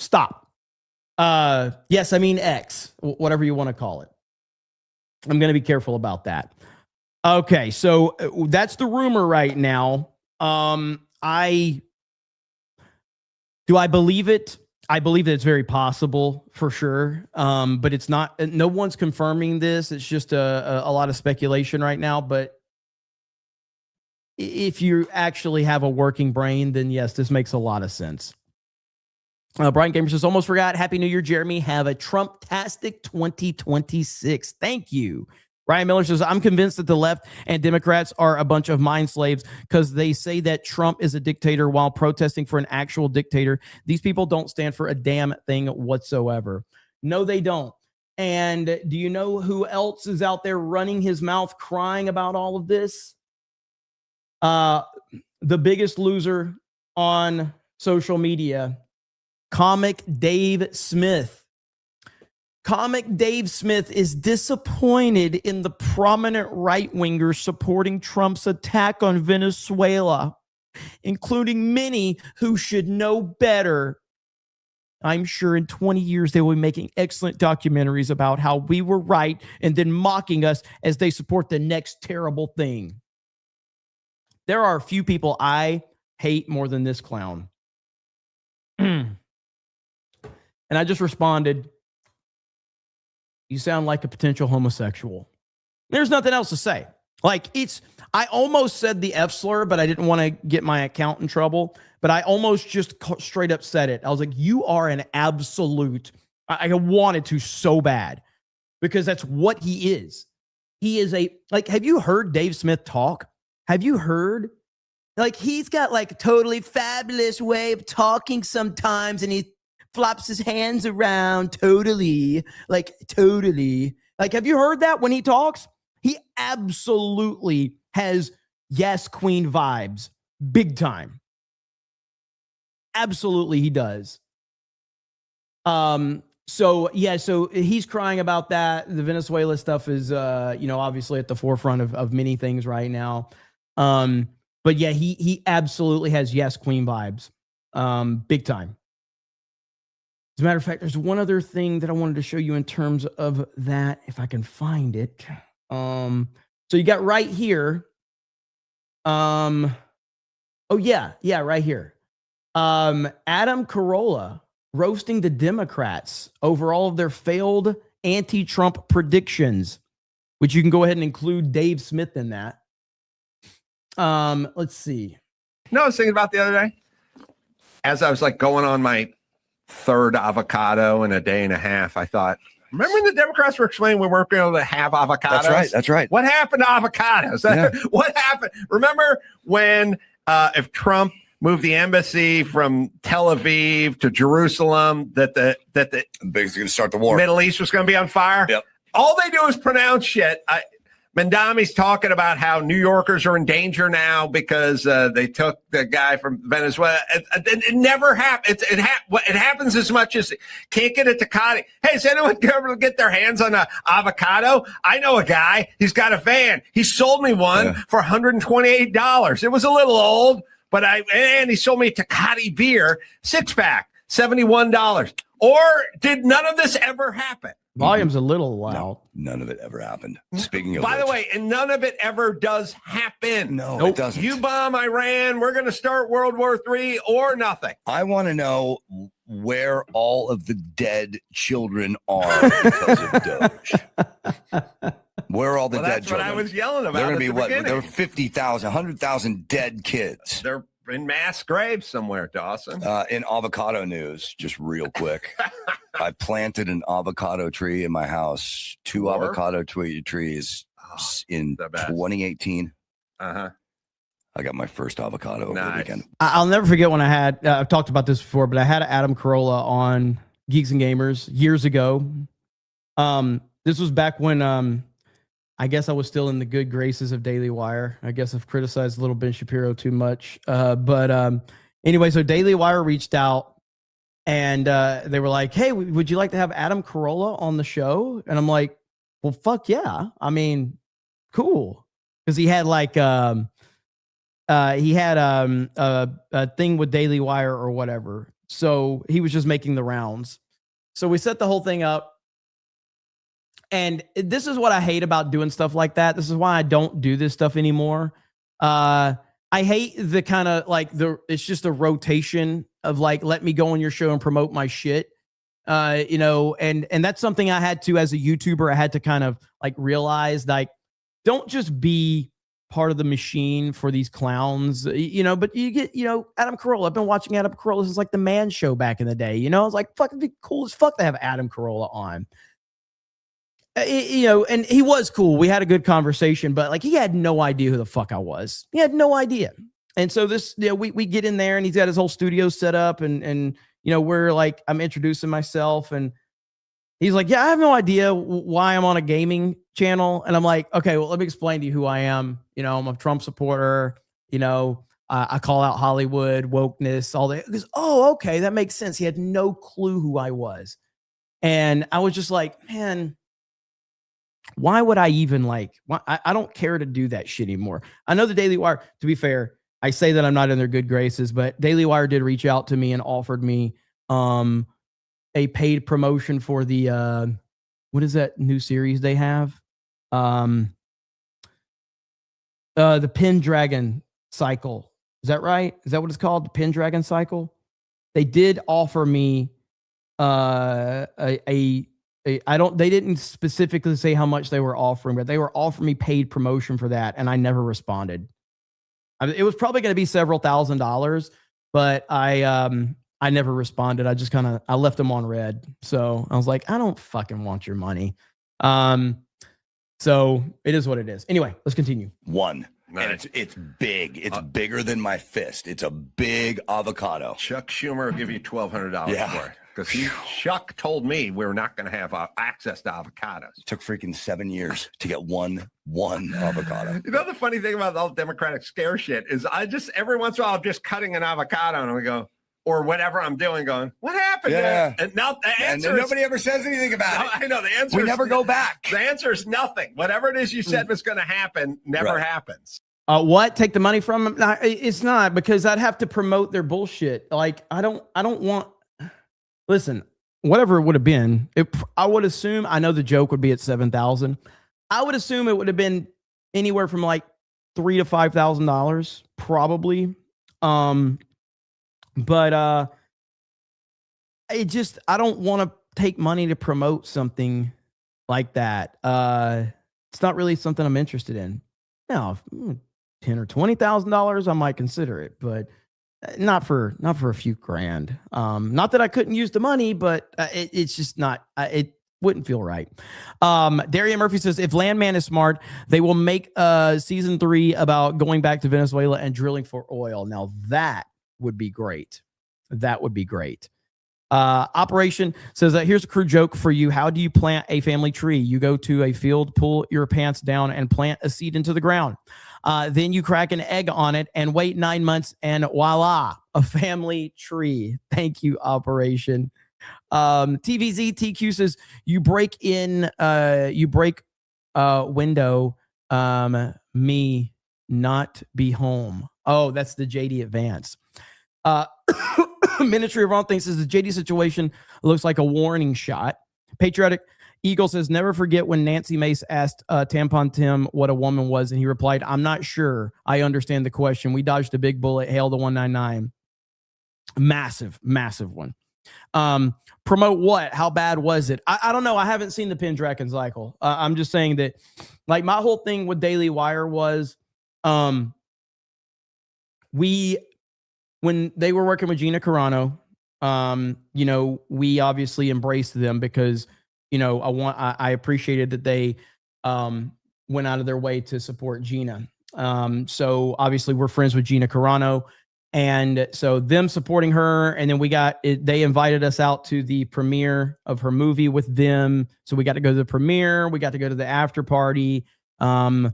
[SPEAKER 2] Yes, I mean X, whatever you want to call it. I'm going to be careful about that. Okay, so that's the rumor right now. Do I believe it? I believe that it's very possible for sure. But it's not, no one's confirming this. It's just a lot of speculation right now. But if you actually have a working brain, then yes, this makes a lot of sense. Brian Gamer says, almost forgot. Happy New Year, Jeremy. Have a Trump-tastic 2026. Thank you. Ryan Miller says, I'm convinced that the left and Democrats are a bunch of mind slaves because they say that Trump is a dictator while protesting for an actual dictator. These people don't stand for a damn thing whatsoever. No, they don't. And do you know who else is out there running his mouth crying about all of this? The biggest loser on social media, Comic Dave Smith. Comic Dave Smith is disappointed in the prominent right-wingers supporting Trump's attack on Venezuela, including many who should know better. I'm sure in 20 years they will be making excellent documentaries about how we were right and then mocking us as they support the next terrible thing. There are a few people I hate more than this clown. And I just responded, you sound like a potential homosexual. There's nothing else to say. Like, I almost said the F slur, but I didn't want to get my account in trouble. But I almost just straight up said it. I was like, you are an absolute, I wanted to so bad because that's what he is. He is have you heard Dave Smith talk? Have you heard? Like, he's got like a totally fabulous way of talking sometimes, and he flops his hands around totally. Like, have you heard that when he talks? He absolutely has Yes Queen vibes, big time. Absolutely, he does. So he's crying about that. The Venezuela stuff is, obviously at the forefront of many things right now. But yeah, he absolutely has Yes Queen vibes, big time. As a matter of fact, there's one other thing that I wanted to show you in terms of that, if I can find it. So you got right here. Right here. Adam Carolla roasting the Democrats over all of their failed anti-Trump predictions, which you can go ahead and include Dave Smith in that. Let's see.
[SPEAKER 20] I was thinking about the other day, as I was like going on my third avocado in a day and a half, I thought, remember when the Democrats were explaining we weren't able to have avocados?
[SPEAKER 12] That's right.
[SPEAKER 20] What happened to avocados? Yeah. What happened? Remember when if Trump moved the embassy from Tel Aviv to Jerusalem, that the
[SPEAKER 12] Big's going to start the war.
[SPEAKER 20] Middle East was going to be on fire? Yep. All they do is pronounce shit. Mandami's talking about how New Yorkers are in danger now because they took the guy from Venezuela. It never happens. It happens as much as can't get a Tecate. Hey, has anyone ever to get their hands on an avocado? I know a guy. He's got a van. He sold me one for $128. It was a little old, but and he sold me a Tecate beer, 6-pack, $71. Or did none of this ever happen?
[SPEAKER 2] Volume's a little loud.
[SPEAKER 12] No, none of it ever happened. Speaking of
[SPEAKER 20] By the way, and none of it ever does happen.
[SPEAKER 12] No, it doesn't.
[SPEAKER 20] You bomb Iran, we're going to start World War III or nothing.
[SPEAKER 12] I want to know where all of the dead children are because of Doge. Where are all the dead
[SPEAKER 20] that's
[SPEAKER 12] children?
[SPEAKER 20] What I was yelling about.
[SPEAKER 12] They're going to be what?
[SPEAKER 20] Beginning.
[SPEAKER 12] There were 50,000, 100,000 dead kids.
[SPEAKER 20] They're in mass graves somewhere, Dawson.
[SPEAKER 12] In avocado news, just real quick. I planted an avocado tree in my house, 2 avocado trees in 2018.
[SPEAKER 20] Uh-huh.
[SPEAKER 12] I got my first avocado over the weekend.
[SPEAKER 2] I'll never forget when I've talked about this before, but I had Adam Carolla on Geeks and Gamers years ago. This was back when I guess I was still in the good graces of Daily Wire. I guess I've criticized little Ben Shapiro too much. But anyway, so Daily Wire reached out and they were like, hey, would you like to have Adam Carolla on the show? And I'm like, well, fuck yeah. I mean, cool. Because he had like a thing with Daily Wire or whatever. So he was just making the rounds. So we set the whole thing up. And this is what I hate about doing stuff like that. This is why I don't do this stuff anymore. I hate the kind of like it's just a rotation of like, let me go on your show and promote my shit. You know, and that's something I had to, as a YouTuber, I had to kind of like realize, like, don't just be part of the machine for these clowns, you know, but you get, you know, Adam Carolla. I've been watching Adam Carolla since like the Man Show back in the day. You know, I was like, fucking be cool as fuck to have Adam Carolla on. You know, and he was cool. We had a good conversation, but like he had no idea who the fuck I was. He had no idea. And so this, you know, we get in there and he's got his whole studio set up and you know, we're like, I'm introducing myself and he's like, yeah, I have no idea why I'm on a gaming channel. And I'm like, okay, well, let me explain to you who I am. You know, I'm a Trump supporter. You know, I call out Hollywood, wokeness, all that. He goes, oh, okay, that makes sense. He had no clue who I was. And I was just like, man, why would I even like, I don't care to do that shit anymore. I know the Daily Wire, to be fair, I say that I'm not in their good graces, but Daily Wire did reach out to me and offered me a paid promotion for the what is that new series they have? The Pendragon Cycle. Is that right? Is that what it's called? The Pendragon Cycle? They did offer me they didn't specifically say how much they were offering, but they were offering me paid promotion for that, and I never responded. I mean, it was probably going to be several $1,000s, but I never responded. I just I left them on red. So I was like, I don't fucking want your money. So it is what it is. Anyway, let's continue.
[SPEAKER 12] One. And it's big. It's bigger than my fist. It's a big avocado.
[SPEAKER 20] Chuck Schumer will give you $1,200
[SPEAKER 12] Yeah.
[SPEAKER 20] for it. Because Chuck told me we're not going to have access to avocados.
[SPEAKER 12] It took freaking 7 years to get one avocado.
[SPEAKER 20] You know, the funny thing about the whole Democratic scare shit is every once in a while, I'm just cutting an avocado and we go, or whatever I'm doing, going, what happened?
[SPEAKER 12] Yeah.
[SPEAKER 20] And now the answer
[SPEAKER 12] and nobody ever says anything about it.
[SPEAKER 20] I know the answer.
[SPEAKER 12] We never go back.
[SPEAKER 20] The answer is nothing. Whatever it is you said was going to happen never happens.
[SPEAKER 2] What? Take the money from them? No, it's not, because I'd have to promote their bullshit. Like, I don't want. Listen, whatever it would have been, I would assume, I know the joke would be at 7,000. I would assume it would have been anywhere from like $3,000 to $5,000, probably. But it just, I don't want to take money to promote something like that. It's not really something I'm interested in. Now, $10,000 or $20,000, I might consider it, but not for a few grand. Not that I couldn't use the money, but it's just not. It wouldn't feel right. Darian Murphy says, if Landman is smart, they will make season 3 about going back to Venezuela and drilling for oil. Now that would be great. That would be great. Operation says that here's a crew joke for you. How do you plant a family tree? You go to a field, pull your pants down, and plant a seed into the ground. Then you crack an egg on it and wait 9 months, and voila, a family tree. Thank you, Operation. TVZ TQ says you break window, me not be home. Oh, that's the JD at Vance. Ministry of Wrong Things says the JD situation looks like a warning shot. Patriotic Eagle says, never forget when Nancy Mace asked Tampon Tim what a woman was, and he replied, I'm not sure. I understand the question. We dodged a big bullet. Hail the 199. Massive one. Promote what? How bad was it? I don't know. I haven't seen the Pendragon Cycle. I'm just saying that, like, my whole thing with Daily Wire was when they were working with Gina Carano, you know, we obviously embraced them because, you know, I appreciated that they went out of their way to support Gina. So obviously we're friends with Gina Carano, and so them supporting her, and then they invited us out to the premiere of her movie with them. So we got to go to the premiere, we got to go to the after party, and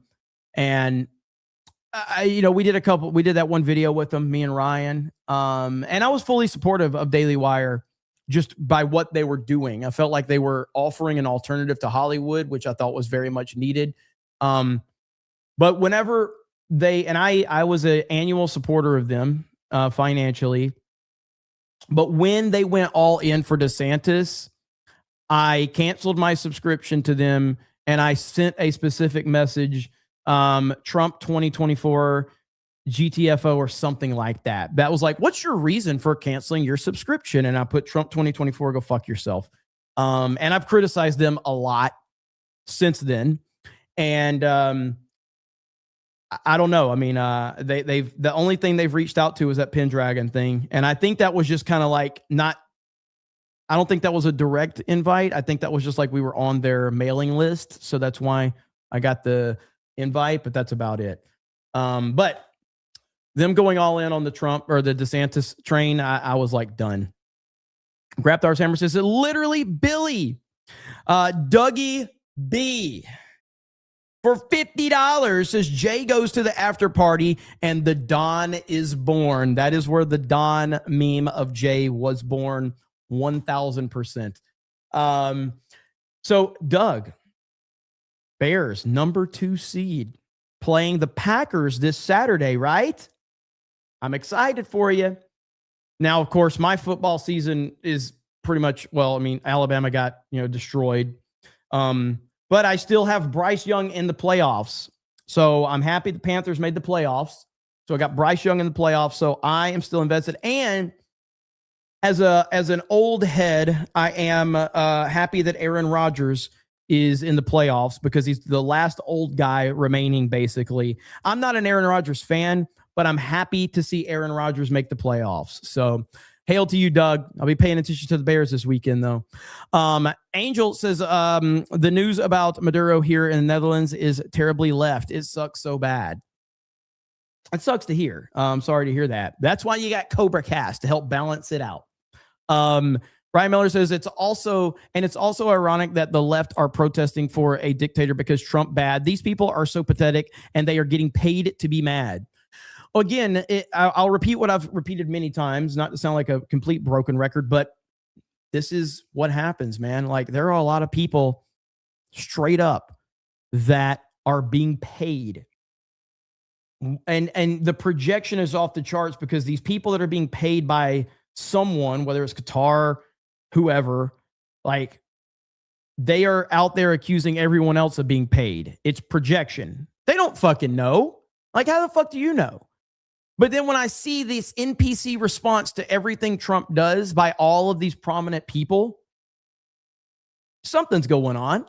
[SPEAKER 2] you know, we did that one video with them, me and Ryan, and I was fully supportive of Daily Wire just by what they were doing. I felt like they were offering an alternative to Hollywood, which I thought was very much needed. But whenever I was an annual supporter of them financially, but when they went all in for DeSantis, I canceled my subscription to them, and I sent a specific message. Trump 2024, GTFO or something like that. That was like, what's your reason for canceling your subscription? And I put Trump 2024, go fuck yourself. And I've criticized them a lot since then. And I don't know. I mean, they've the only thing they've reached out to is that Pendragon thing. And I think that was just kind of like I don't think that was a direct invite. I think that was just like we were on their mailing list. So that's why I got the invite, but that's about it. But them going all in on the Trump or the DeSantis train, I was like done. Graptar's Hammer says it literally Billy. Dougie B for $50 says Jay goes to the after party and the Don is born. That is where the Don meme of Jay was born. 1000%. So Doug, Bears number 2 seed playing the Packers this Saturday, right? I'm excited for you. Now, of course, my football season is pretty much, well, I mean, Alabama got, destroyed. But I still have Bryce Young in the playoffs. So I'm happy the Panthers made the playoffs. So I got Bryce Young in the playoffs. So I am still invested. And as an old head, I am happy that Aaron Rodgers is in the playoffs because he's the last old guy remaining, basically. I'm not an Aaron Rodgers fan, but I'm happy to see Aaron Rodgers make the playoffs. So hail to you, Doug. I'll be paying attention to the Bears this weekend, though. Angel says the news about Maduro here in the Netherlands is terribly left. It sucks so bad. It sucks to hear. I'm sorry to hear that. That's why you got Cobra Cast to help balance it out. Brian Miller says it's also ironic that the left are protesting for a dictator because Trump bad. These people are so pathetic and they are getting paid to be mad. Again, I'll repeat what I've repeated many times, not to sound like a complete broken record, but this is what happens, man. Like there are a lot of people straight up that are being paid. And the projection is off the charts because these people that are being paid by someone, whether it's Qatar, whoever, like they are out there accusing everyone else of being paid. It's projection. They don't fucking know. Like, how the fuck do you know? But then when I see this NPC response to everything Trump does by all of these prominent people, something's going on.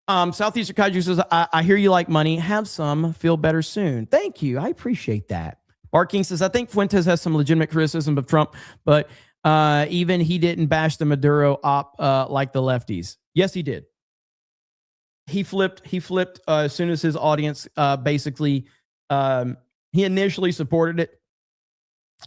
[SPEAKER 2] Southeastern Kaiju says, I hear you like money. Have some. Feel better soon. Thank you. I appreciate that. Bart King says, I think Fuentes has some legitimate criticism of Trump, but even he didn't bash the Maduro op like the lefties. Yes, he did. He flipped as soon as his audience basically he initially supported it,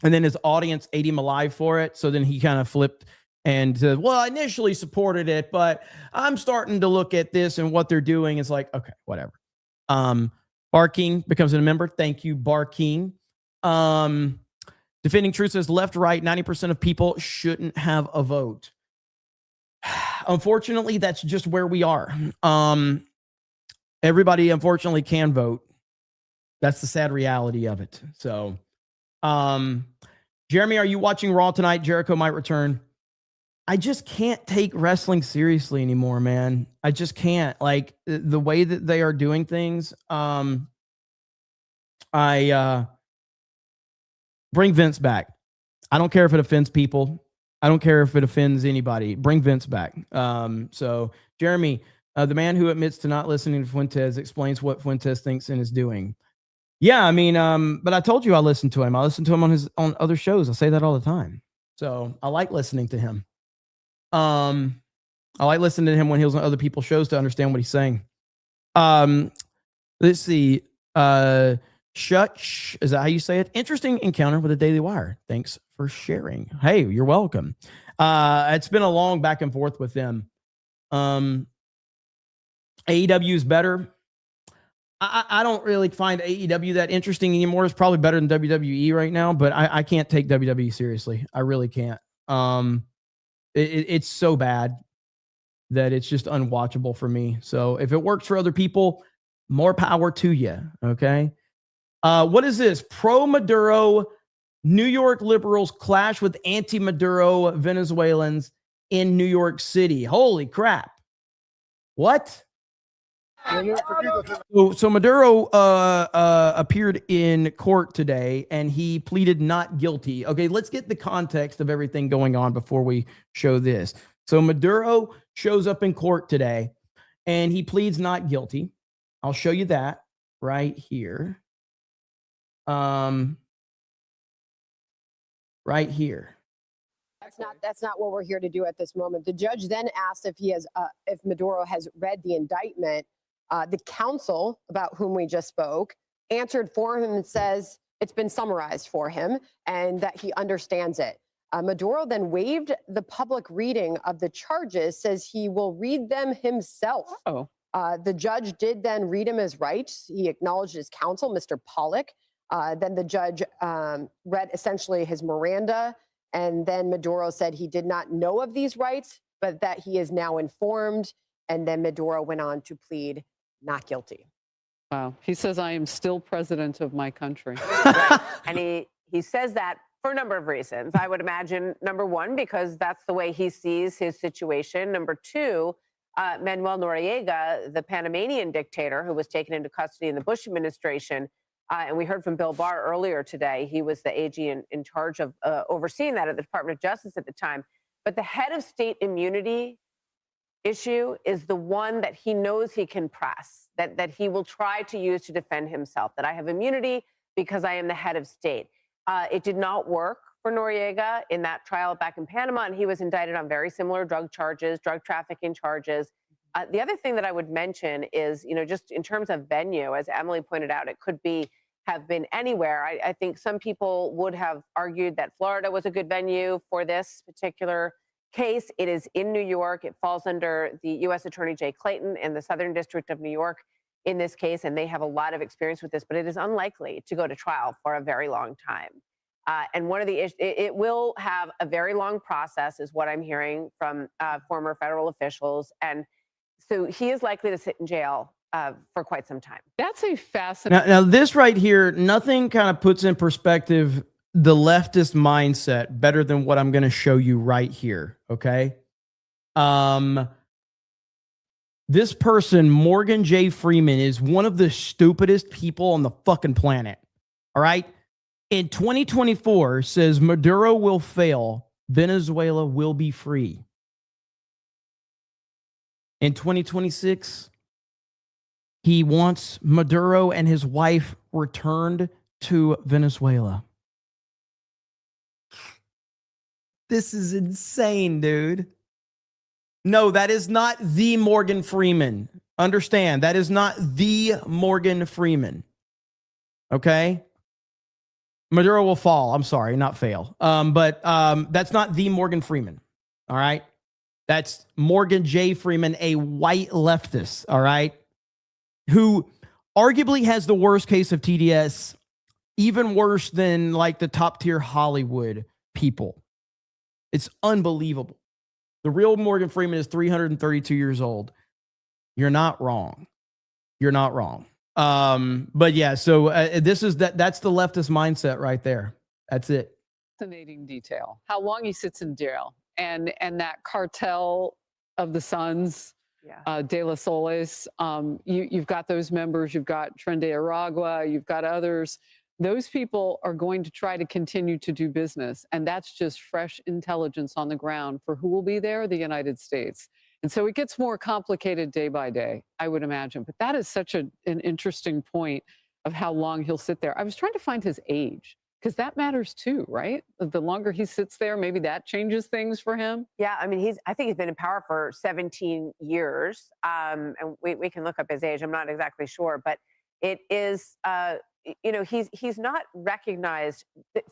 [SPEAKER 2] and then his audience ate him alive for it. So then he kind of flipped and said, well, I initially supported it, but I'm starting to look at this and what they're doing. It's like, okay, whatever. Barking becomes a member. Thank you, Barking. Defending Truth says left, right, 90% of people shouldn't have a vote. Unfortunately, that's just where we are. Everybody, unfortunately, can vote. That's the sad reality of it. So, Jeremy, are you watching Raw tonight? Jericho might return. I just can't take wrestling seriously anymore, man. I just can't. Like the way that they are doing things. Bring Vince back. I don't care if it offends people. I don't care if it offends anybody. Bring Vince back. So, Jeremy, the man who admits to not listening to Fuentes explains what Fuentes thinks and is doing. Yeah, I mean, but I told you I listened to him. I listened to him on other shows. I say that all the time. So I like listening to him. I like listening to him when he was on other people's shows to understand what he's saying. Let's see. Shutch, is that how you say it? Interesting encounter with the Daily Wire. Thanks for sharing. Hey, you're welcome. It's been a long back and forth with them. AEW is better. I don't really find AEW that interesting anymore. It's probably better than WWE right now, but I can't take WWE seriously. I really can't. It's so bad that it's just unwatchable for me. So if it works for other people, more power to you. Okay. What is this? Pro-Maduro New York liberals clash with anti-Maduro Venezuelans in New York City. Holy crap. What? So Maduro appeared in court today, and he pleaded not guilty. Okay, let's get the context of everything going on before we show this. So Maduro shows up in court today, and he pleads not guilty. I'll show you that right here. Right here.
[SPEAKER 21] That's not what we're here to do at this moment. The judge then asked if Maduro has read the indictment. The counsel, about whom we just spoke, answered for him and says it's been summarized for him and that he understands it. Maduro then waived the public reading of the charges, says he will read them himself. The judge did then read him his rights. He acknowledged his counsel, Mr. Pollack. Then the judge read essentially his Miranda, and then Maduro said he did not know of these rights, but that he is now informed. And then Maduro went on to plead not guilty.
[SPEAKER 22] Wow. He says, I am still president of my country.
[SPEAKER 23] Right. And he says that for a number of reasons. I would imagine, number one, because that's the way he sees his situation. Number two, Manuel Noriega, the Panamanian dictator who was taken into custody in the Bush administration, and we heard from Bill Barr earlier today. He was the AG in charge of overseeing that at the Department of Justice at the time. But the head of state immunity issue is the one that he knows he can press, that he will try to use to defend himself, that I have immunity because I am the head of state. It did not work for Noriega in that trial back in Panama, and he was indicted on very similar drug charges, drug trafficking charges. The other thing that I would mention is, just in terms of venue, as Emily pointed out, it could have been anywhere. I think some people would have argued that Florida was a good venue for this particular case. It is in New York. It falls under the U.S. Attorney Jay Clayton in the Southern District of New York in this case, and they have a lot of experience with this, but it is unlikely to go to trial for a very long time. And one of the issues, it will have a very long process, is what I'm hearing from former federal officials. And so he is likely to sit in jail for quite some time.
[SPEAKER 22] That's a fascinating.
[SPEAKER 2] Now this right here, nothing kind of puts in perspective the leftist mindset better than what I'm going to show you right here. Okay. This person, Morgan J. Freeman, is one of the stupidest people on the fucking planet. All right. In 2024 says Maduro will fail. Venezuela will be free. In 2026, he wants Maduro and his wife returned to Venezuela. This is insane, dude. No, that is not the Morgan Freeman. Understand, that is not the Morgan Freeman. Okay? Maduro will fall. I'm sorry, not fail. But that's not the Morgan Freeman. All right? That's Morgan J. Freeman, a white leftist, all right? Who arguably has the worst case of TDS, even worse than like the top tier Hollywood people. It's unbelievable. The real Morgan Freeman is 332 years old. You're not wrong. You're not wrong. But yeah, so that's the leftist mindset right there. That's it.
[SPEAKER 22] Fascinating detail. How long he sits in jail, and that cartel of the Sons, De La Solis. You've got those members. You've got Tren de Aragua. You've got others. Those people are going to try to continue to do business. And that's just fresh intelligence on the ground for who will be there, the United States. And so it gets more complicated day by day, I would imagine. But that is such an interesting point of how long he'll sit there. I was trying to find his age, because that matters too, right? The longer he sits there, maybe that changes things for him.
[SPEAKER 23] Yeah, I mean, I think he's been in power for 17 years. And we can look up his age. I'm not exactly sure, but it is, he's not recognized.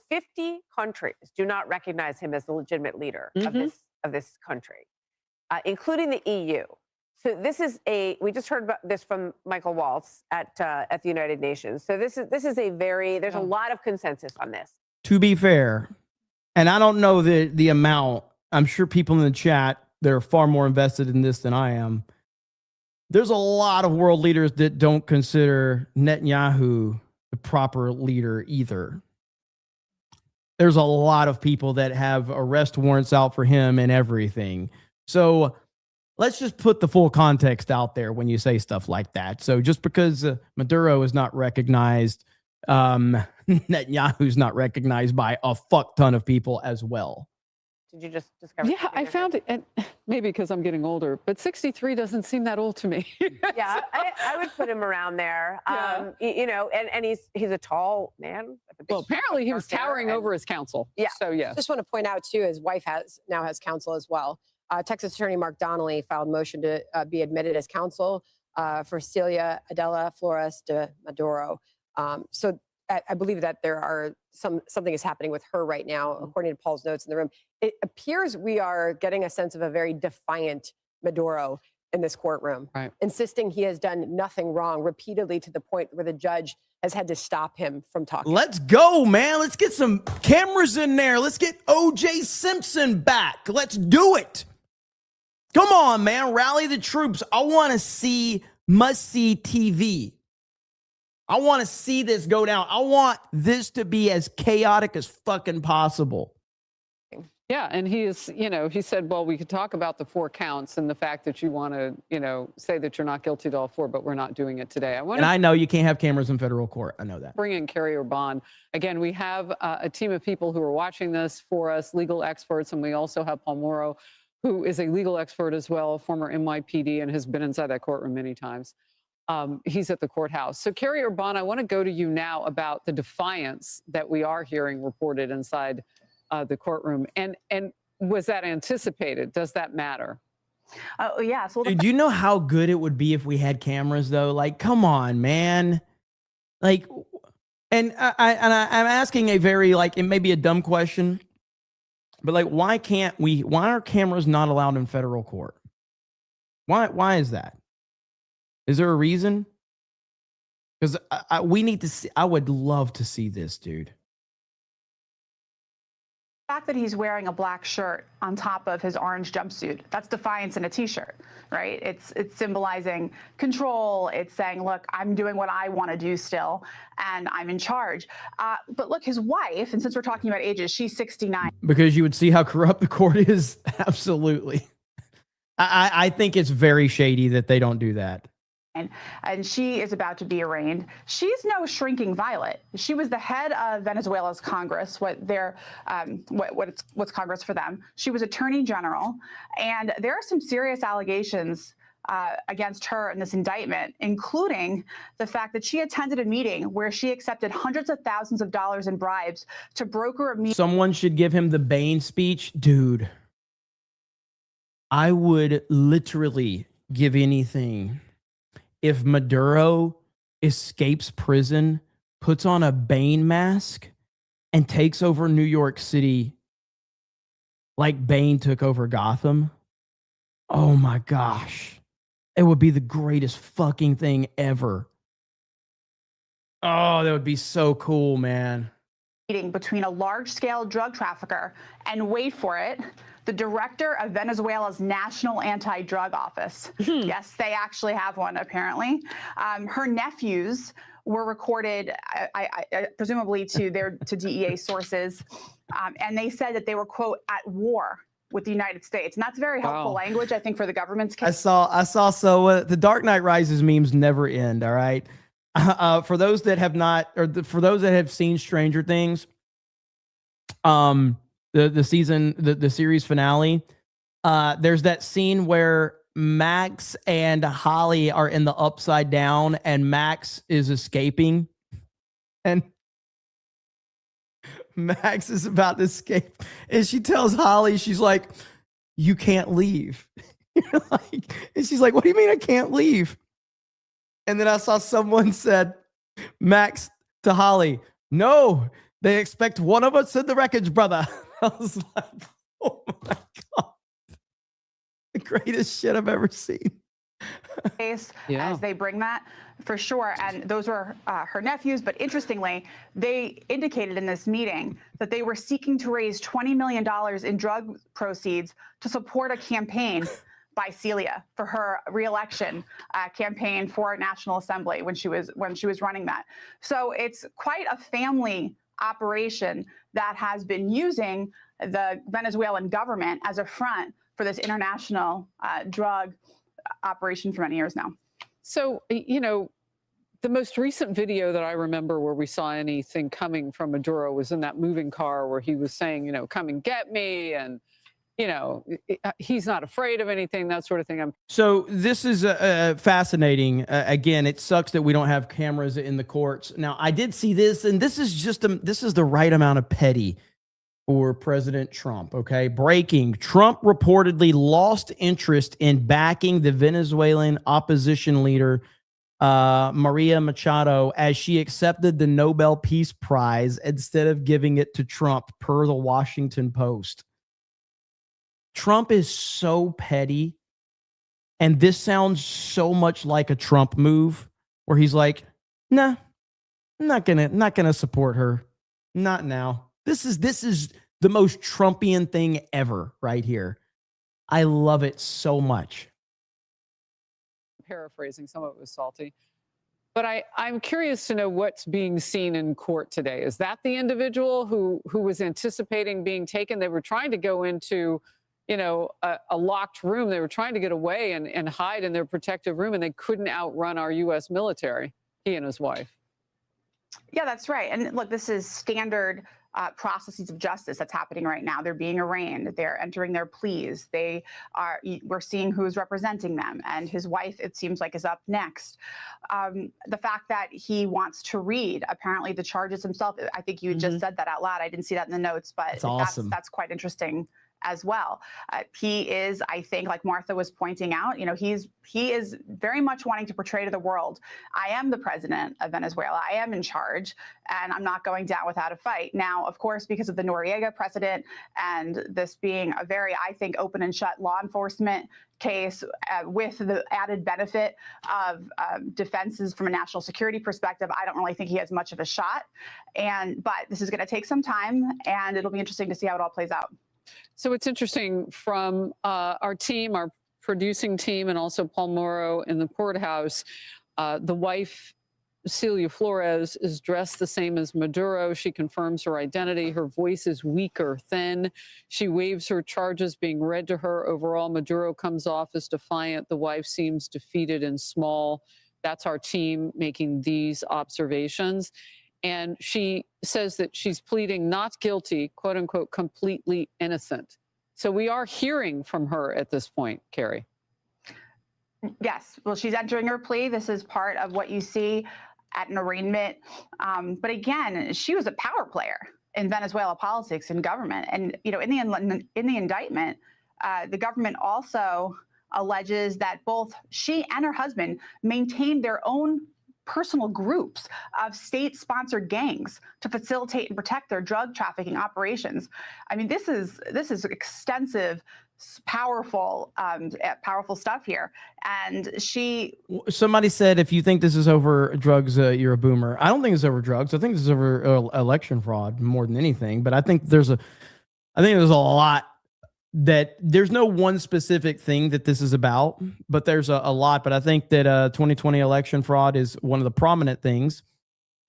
[SPEAKER 23] 50 countries do not recognize him as the legitimate leader of this country, including the EU. So this is we just heard about this from Michael Walz at the United Nations. So this is there's a lot of consensus on this.
[SPEAKER 2] To be fair, and I don't know the amount, I'm sure people in the chat, they're far more invested in this than I am. There's a lot of world leaders that don't consider Netanyahu the proper leader either. There's a lot of people that have arrest warrants out for him and everything. So let's just put the full context out there when you say stuff like that. So just because Maduro is not recognized, Netanyahu's not recognized by a fuck ton of people as well.
[SPEAKER 23] Did you just discover?
[SPEAKER 22] Yeah, I found it, and maybe because I'm getting older, but 63 doesn't seem that old to me.
[SPEAKER 23] Yeah, I would put him around there.
[SPEAKER 22] Yeah.
[SPEAKER 23] You know, and he's a tall man.
[SPEAKER 22] Well, apparently he was towering over his counsel.
[SPEAKER 23] Yeah.
[SPEAKER 22] So yeah.
[SPEAKER 21] Just want to point out too, his wife now has counsel as well. Texas Attorney Mark Donnelly filed motion to be admitted as counsel for Celia Adela Flores de Maduro. So I believe that there are something is happening with her right now, according to Paul's notes in the room. It appears we are getting a sense of a very defiant Maduro in this courtroom, insisting he has done nothing wrong repeatedly to the point where the judge has had to stop him from talking.
[SPEAKER 2] Let's go, man. Let's get some cameras in there. Let's get O.J. Simpson back. Let's do it. Come on, man. Rally the troops. I want to see must-see TV. I want to see this go down. I want this to be as chaotic as fucking possible.
[SPEAKER 22] Yeah, and he is, you know, he said, well, we could talk about the 4 counts and the fact that you want to, you know, say that you're not guilty to all 4, but we're not doing it today.
[SPEAKER 2] And I know you can't have cameras in federal court. I know that.
[SPEAKER 22] Bring in Carrie Bond. Again, we have a team of people who are watching this for us, legal experts, and we also have Paul Morrow, who is a legal expert as well, former NYPD, and has been inside that courtroom many times. He's at the courthouse. So Carrie Bond, I want to go to you now about the defiance that we are hearing reported inside the courtroom. And was that anticipated? Does that matter?
[SPEAKER 4] Yeah. So
[SPEAKER 2] do you know how good it would be if we had cameras though? Like, come on, man. Like, and I'm asking a very, like, it may be a dumb question, but like, why are cameras not allowed in federal court? Why is that? Is there a reason? Because we need to see, I would love to see this, dude.
[SPEAKER 4] The fact that he's wearing a black shirt on top of his orange jumpsuit, that's defiance in a t-shirt, right? It's symbolizing control. It's saying, look, I'm doing what I want to do still, and I'm in charge. But look, his wife, and since we're talking about ages, she's 69.
[SPEAKER 2] Because you would see how corrupt the court is. Absolutely. I think it's very shady that they don't do that.
[SPEAKER 4] And she is about to be arraigned. She's no shrinking violet. She was the head of Venezuela's Congress, what's Congress for them. She was Attorney General, and there are some serious allegations against her in this indictment, including the fact that she attended a meeting where she accepted hundreds of thousands of dollars in bribes to broker a meeting.
[SPEAKER 2] Someone should give him the Bane speech, dude. I would literally give anything if Maduro escapes prison, puts on a Bane mask, and takes over New York City like Bane took over Gotham. Oh my gosh. It would be the greatest fucking thing ever. Oh, that would be so cool, man.
[SPEAKER 4] Meeting between a large-scale drug trafficker and, wait for it, the director of Venezuela's National Anti-Drug Office. Yes, they actually have one, apparently. Her nephews were recorded, presumably to DEA sources, and they said that they were, quote, at war with the United States. And that's very helpful language, I think, for the government's case.
[SPEAKER 2] I saw so the Dark Knight Rises memes never end, all right? For those that have not, or for those that have seen Stranger Things, the series finale, there's that scene where Max and Holly are in the Upside Down and Max is escaping and Max is about to escape and she tells Holly, she's like, you can't leave. And she's like, what do you mean I can't leave? And then I saw someone said, Max to Holly, no, they expect one of us in the wreckage, brother. I was like, oh my God. The greatest shit I've ever seen.
[SPEAKER 4] As they bring that, for sure. And those were her nephews. But interestingly, they indicated in this meeting that they were seeking to raise $20 million in drug proceeds to support a campaign by Celia for her reelection campaign for National Assembly when she was running that. So it's quite a family operation that has been using the Venezuelan government as a front for this international drug operation for many years now.
[SPEAKER 22] So, the most recent video that I remember where we saw anything coming from Maduro was in that moving car where he was saying, come and get me. And, he's not afraid of anything, that sort of thing.
[SPEAKER 2] So this is fascinating. Again, it sucks that we don't have cameras in the courts. Now, I did see this, and this is just this is the right amount of petty for President Trump. Okay, breaking: Trump reportedly lost interest in backing the Venezuelan opposition leader Maria Machado as she accepted the Nobel Peace Prize instead of giving it to Trump, per the Washington Post. Trump is so petty, and this sounds so much like a Trump move where he's like, nah, I'm not gonna support her. Not now. This is the most Trumpian thing ever right here. I love it so much.
[SPEAKER 22] Paraphrasing, some of it was salty. But I'm curious to know what's being seen in court today. Is that the individual who was anticipating being taken? They were trying to go into a locked room. They were trying to get away and hide in their protective room, and they couldn't outrun our U.S. military, he and his wife.
[SPEAKER 4] Yeah, that's right. And look, this is standard processes of justice that's happening right now. They're being arraigned. They're entering their pleas. We're seeing who's representing them. And his wife, it seems like, is up next. The fact that he wants to read, apparently, the charges himself, I think you just said that out loud. I didn't see that in the notes, but
[SPEAKER 2] that's awesome.
[SPEAKER 4] That's quite interesting as well. He is, I think, like Martha was pointing out, he is very much wanting to portray to the world, I am the president of Venezuela, I am in charge, and I'm not going down without a fight. Now, of course, because of the Noriega precedent and this being a very, I think, open and shut law enforcement case with the added benefit of defenses from a national security perspective, I don't really think he has much of a shot. But this is going to take some time, and it'll be interesting to see how it all plays out.
[SPEAKER 22] So it's interesting from our team, our producing team, and also Paul Morrow in the courthouse. The wife, Celia Flores, is dressed the same as Maduro. She confirms her identity. Her voice is weak or thin. She waives her charges being read to her. Overall, Maduro comes off as defiant. The wife seems defeated and small. That's our team making these observations. And she says that she's pleading not guilty, quote unquote, completely innocent. So we are hearing from her at this point, Carrie.
[SPEAKER 4] Yes. Well, she's entering her plea. This is part of what you see at an arraignment. But again, she was a power player in Venezuela politics and government. And, in the indictment, the government also alleges that both she and her husband maintained their own personal groups of state-sponsored gangs to facilitate and protect their drug trafficking operations. I mean, this is extensive, powerful stuff here. And
[SPEAKER 2] somebody said, if you think this is over drugs, you're a boomer. I don't think it's over drugs. I think this is over election fraud more than anything. But I think there's a lot. That there's no one specific thing that this is about, but there's a lot. But I think that 2020 election fraud is one of the prominent things.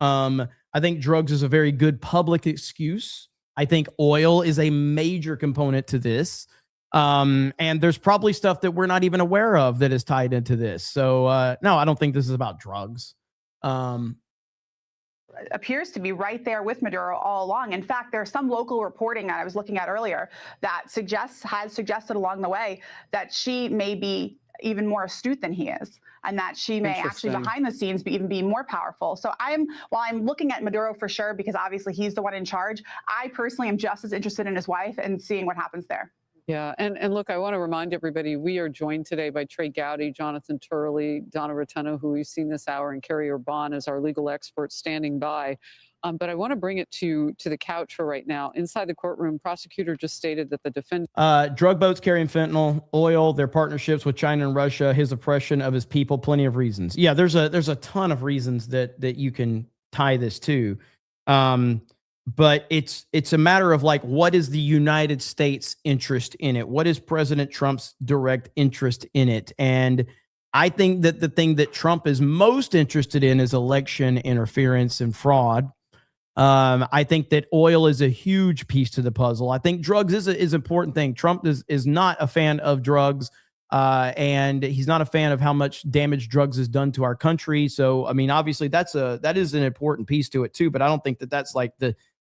[SPEAKER 2] I think drugs is a very good public excuse. I think oil is a major component to this. And there's probably stuff that we're not even aware of that is tied into this. So no, I don't think this is about drugs.
[SPEAKER 4] Appears to be right there with Maduro all along. In fact, there's some local reporting that I was looking at earlier that has suggested along the way that she may be even more astute than he is, and that she may actually behind the scenes even be more powerful. So while I'm looking at Maduro for sure, because obviously he's the one in charge, I personally am just as interested in his wife and seeing what happens there.
[SPEAKER 22] Yeah, and look, I want to remind everybody, we are joined today by Trey Gowdy, Jonathan Turley, Donna Roteno, who we've seen this hour, and Carrie Urban as our legal expert standing by. But I want to bring it to the couch for right now. Inside the courtroom, prosecutor just stated that the defendant...
[SPEAKER 2] drug boats carrying fentanyl, oil, their partnerships with China and Russia, his oppression of his people, plenty of reasons. Yeah, there's a ton of reasons that you can tie this to. But it's a matter of like, what is the United States interest in it? What is President Trump's direct interest in it? And I think that the thing that Trump is most interested in is election interference and fraud. I think that oil is a huge piece to the puzzle. I think drugs is an important thing. Trump is not a fan of drugs, and he's not a fan of how much damage drugs has done to our country. So, I mean, obviously that is an important piece to it too, but I don't think that that's like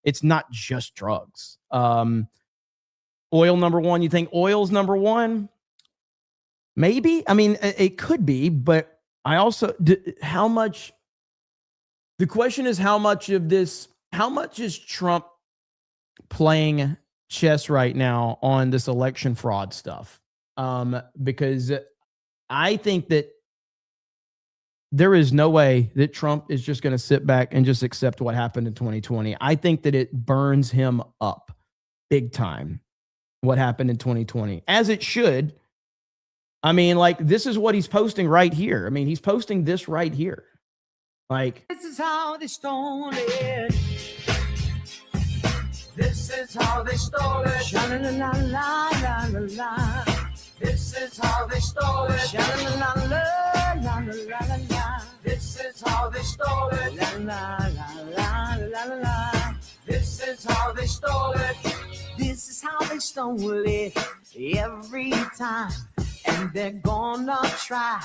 [SPEAKER 2] it's not just drugs. Oil number one. You think oil's number one? Maybe. I mean, it could be, but I also, how much, the question is how much is Trump playing chess right now on this election fraud stuff? Because I think that there is no way that Trump is just going to sit back and just accept what happened in 2020. I think that it burns him up big time, what happened in 2020, as it should. I mean, like, this is what he's posting right here. I mean, he's posting this right here. Like,
[SPEAKER 1] This is how they stole it. This is how they stole it. Sha-la-la-la-la-la-la. This is how they stole it. Sha-la-la-la-la-la-la-la. This is how they stole it. La-la-la-la-la-la. This is how they stole it. This is how they stole it every time. And they're gonna try.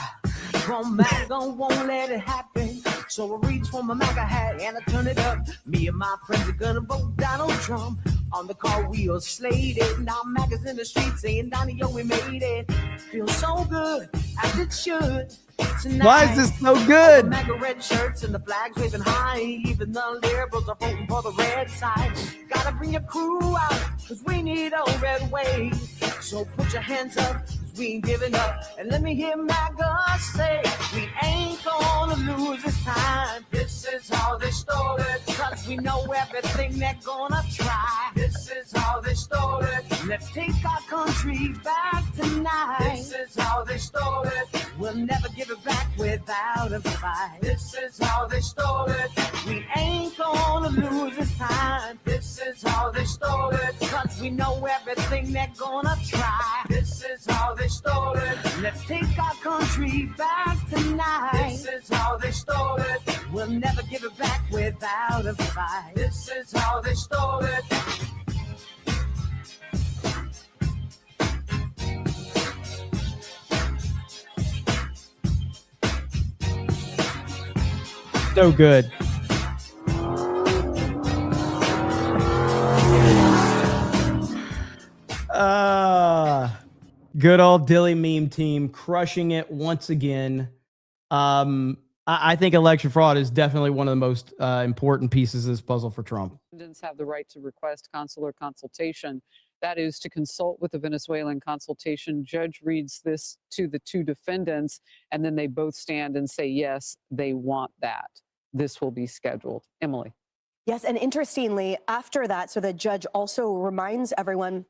[SPEAKER 1] From MAGA won't let it happen. So I reach for my MAGA hat and I turn it up. Me and my friends are gonna vote Donald Trump. On the car we are slated. Now MAGA's in the street saying, Donnie, yo, we made it. Feels so good, as it should. Tonight,
[SPEAKER 2] why is this so good?
[SPEAKER 1] all the MAGA red shirts and the flags waving high. Even the liberals are voting for the red side. Gotta bring your crew out, cause we need a red wave. So put your hands up, cause we ain't giving up. And let me hear MAGA say, we ain't gonna lose this time. This is how they stole it. Cause we know everything they're gonna try. This is how they stole it. Let's take our country back tonight. This is how they stole it. We'll never give it back without a fight. This is how they stole it. We ain't gonna lose this time. This is how they stole it. Cause we know everything they're gonna try. This is how they stole it. Let's take our country back tonight. This is how they stole it. We'll never give it back without a fight. This is how they stole it.
[SPEAKER 2] So good. Good old Dilly meme team crushing it once again. I think election fraud is definitely one of the most important pieces of this puzzle for Trump.
[SPEAKER 22] Defendants have the right to request consular consultation. That is to consult with the Venezuelan consultation. Judge reads this to the two defendants, and then they both stand and say, yes, they want that. This will be scheduled. Emily.
[SPEAKER 5] Yes, and interestingly, after that, so the judge also reminds everyone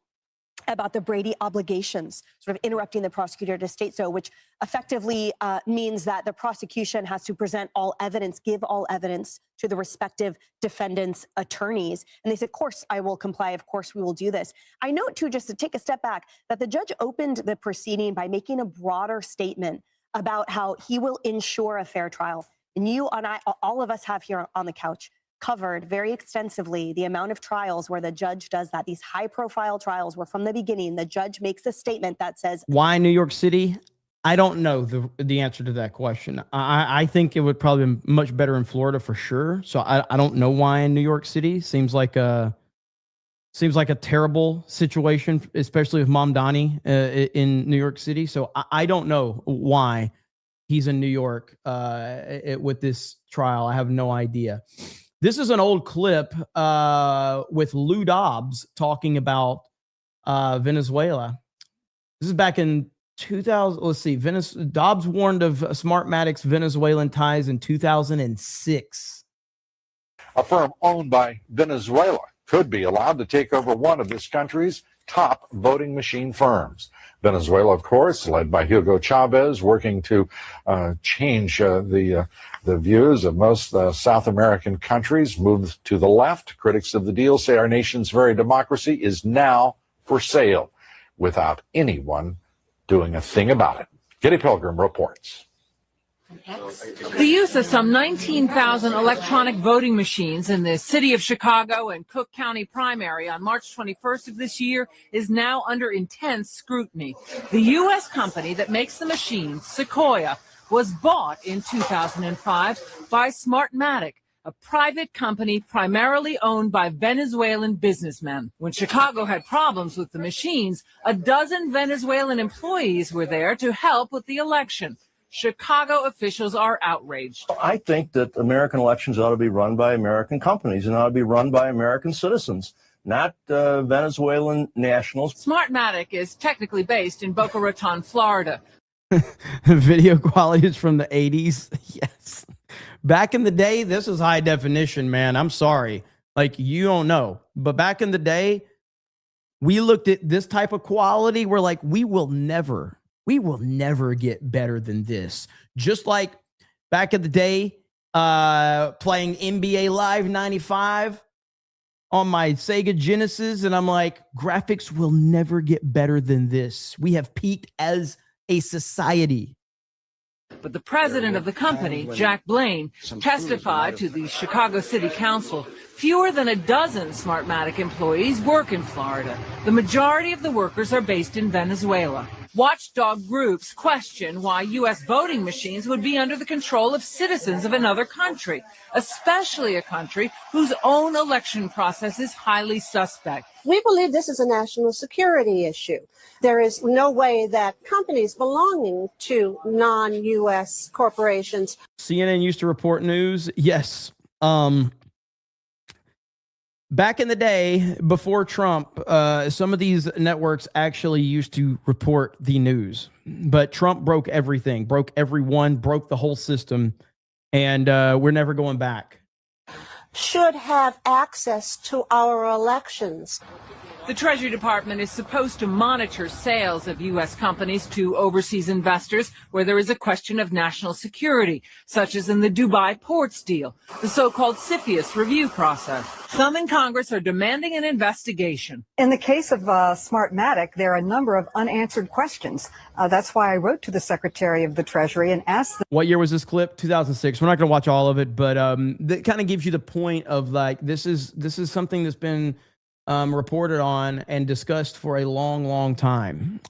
[SPEAKER 5] about the Brady obligations, sort of interrupting the prosecutor to state so, which effectively means that the prosecution has to present all evidence, give all evidence to the respective defendants' attorneys. And they said, of course, I will comply. Of course, we will do this. I note, too, just to take a step back, that the judge opened the proceeding by making a broader statement about how he will ensure a fair trial. And you and I, all of us have here on the couch, covered very extensively the amount of trials where the judge does that. These high-profile trials where from the beginning, the judge makes a statement that says,
[SPEAKER 2] why New York City? I don't know the answer to that question. I think it would probably be much better in Florida for sure. So I don't know why in New York City. Seems like a terrible situation, especially with Mom Donnie in New York City. So I don't know why he's in New York with this trial. I have no idea. This is an old clip with Lou Dobbs talking about Venezuela. This is back in 2000. Let's see. Dobbs warned of Smartmatic's Venezuelan ties in 2006.
[SPEAKER 7] A firm owned by Venezuela could be allowed to take over one of this country's top voting machine firms. Venezuela, of course, led by Hugo Chavez, working to change the views of most South American countries, move to the left. Critics of the deal say our nation's very democracy is now for sale without anyone doing a thing about it. Kitty Pilgrim reports.
[SPEAKER 8] The use of some 19,000 electronic voting machines in the city of Chicago and Cook County primary on March 21st of this year is now under intense scrutiny. The U.S. company that makes the machines, Sequoia, was bought in 2005 by Smartmatic, a private company primarily owned by Venezuelan businessmen. When Chicago had problems with the machines, a dozen Venezuelan employees were there to help with the election. Chicago officials are outraged.
[SPEAKER 13] I think that American elections ought to be run by American companies and ought to be run by American citizens, not Venezuelan nationals.
[SPEAKER 8] Smartmatic is technically based in Boca Raton, Florida.
[SPEAKER 2] Video quality is from the 80s. Yes. Back in the day, this is high definition, man. I'm sorry. Like, you don't know. But back in the day, we looked at this type of quality. We're like, we will never get better than this. Just like back in the day, playing NBA Live 95 on my Sega Genesis. And I'm like, graphics will never get better than this. We have peaked as a society.
[SPEAKER 8] But the president of the company, Jack Blaine, testified to the Chicago City Council. Fewer than a dozen Smartmatic employees work in Florida. The majority of the workers are based in Venezuela. Watchdog groups question why U.S. voting machines would be under the control of citizens of another country, especially a country whose own election process is highly suspect.
[SPEAKER 14] We believe this is a national security issue. There is no way that companies belonging to non-U.S. corporations.
[SPEAKER 2] CNN used to report news. Yes. Back in the day, before Trump, some of these networks actually used to report the news. But Trump broke everything, broke everyone, broke the whole system, and we're never going back.
[SPEAKER 14] Should have access to our elections.
[SPEAKER 8] The Treasury Department is supposed to monitor sales of U.S. companies to overseas investors where there is a question of national security, such as in the Dubai ports deal, the so-called CFIUS review process. Some in Congress are demanding an investigation.
[SPEAKER 24] In the case of Smartmatic, there are a number of unanswered questions. That's why I wrote to the Secretary of the Treasury and asked them.
[SPEAKER 2] What year was this clip? 2006. We're not going to watch all of it, but that kind of gives you the point of, like, this is something that's been reported on and discussed for a long time.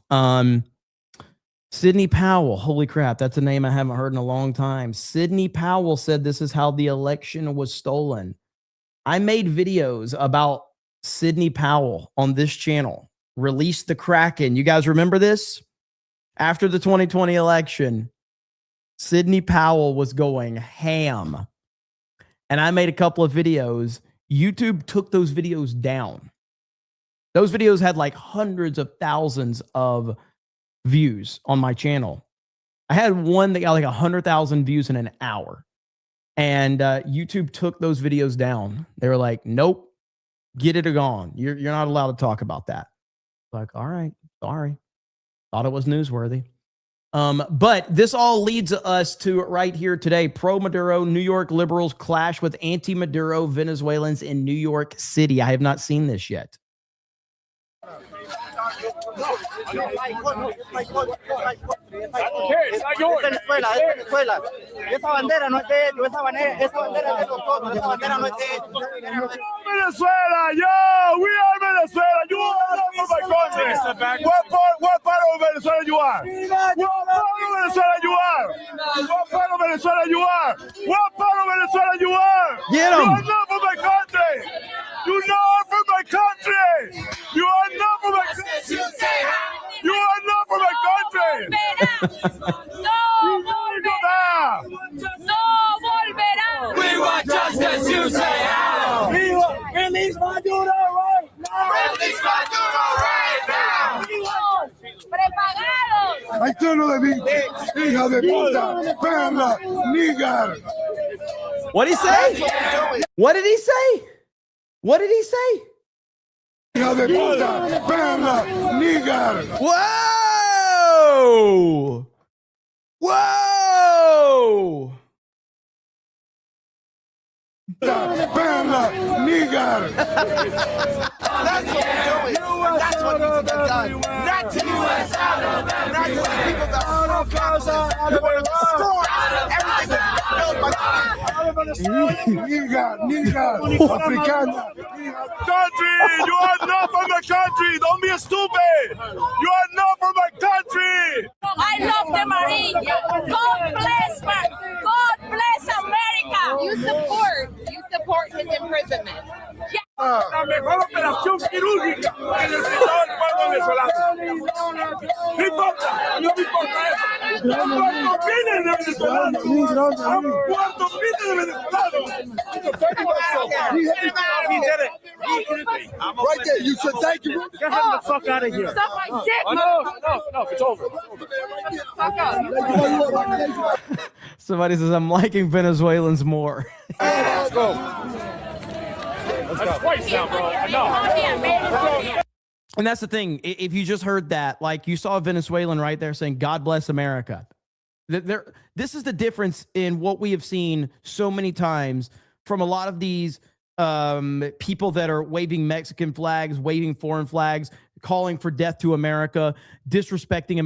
[SPEAKER 2] Sidney Powell, holy crap, that's a name I haven't heard in a long time. Sidney Powell said this is how the election was stolen. I made videos about Sidney Powell on this channel. Release the Kraken. You guys remember this? After the 2020 election, Sidney Powell was going ham. And I made a couple of videos. YouTube took those videos down. Those videos had like hundreds of thousands of views on my channel. I had one that got like 100,000 views in an hour. And YouTube took those videos down. They were like, nope, get it gone. You're not allowed to talk about that. Like, all right, sorry. Thought it was newsworthy. But this all leads us to right here today. Pro-Maduro New York liberals clash with anti-Maduro Venezuelans in New York City. I have not seen this yet.
[SPEAKER 25] Venezuela, yo, we are Venezuela. You are not my country. What part of Venezuela you are? What part of Venezuela you are? What part of Venezuela you are? What part of Venezuela you are?
[SPEAKER 2] Get him.
[SPEAKER 25] You are not from my country. You are not from my country. You are not from my country. You are not from my country.
[SPEAKER 26] No volverá.
[SPEAKER 25] We want justice, you say how.
[SPEAKER 26] Release Maduro right now.
[SPEAKER 25] Release Maduro right now.
[SPEAKER 26] Prepagados.
[SPEAKER 25] Hay turno de mí, hija de puta, perra, nigger.
[SPEAKER 2] What did he say? What did he say? What did he say?
[SPEAKER 25] Hija de puta, perra, nigger.
[SPEAKER 2] Whoa! Whoa!
[SPEAKER 25] Perla, nigger.
[SPEAKER 1] That's what we're doing. That's what needs to be done. Not to the US, not to the people that are capitalists. They want to destroy everything that's built by
[SPEAKER 25] Nigger, Africana. Country, you are not from the country. Don't be stupid. You are not from my country.
[SPEAKER 26] I love the Marine. God bless America. You support his imprisonment.
[SPEAKER 25] La mejor operación quirúrgica que necesitaba el pueblo venezolano. No importa, no me importa eso. Han muerto miles de venezolanos. Han muerto miles de venezolanos. He did it. Right there, you said thank you. Get him the fuck out of here.
[SPEAKER 26] Suck my dick.
[SPEAKER 25] No, it's over.
[SPEAKER 26] Fuck up.
[SPEAKER 2] Somebody says, I'm liking Venezuelans more.
[SPEAKER 25] Let's go. That's twice now, bro. No.
[SPEAKER 2] And that's the thing. If you just heard that, like you saw a Venezuelan right there saying, God bless America. This is the difference in what we have seen so many times from a lot of these people that are waving Mexican flags, waving foreign flags, calling for death to America, disrespecting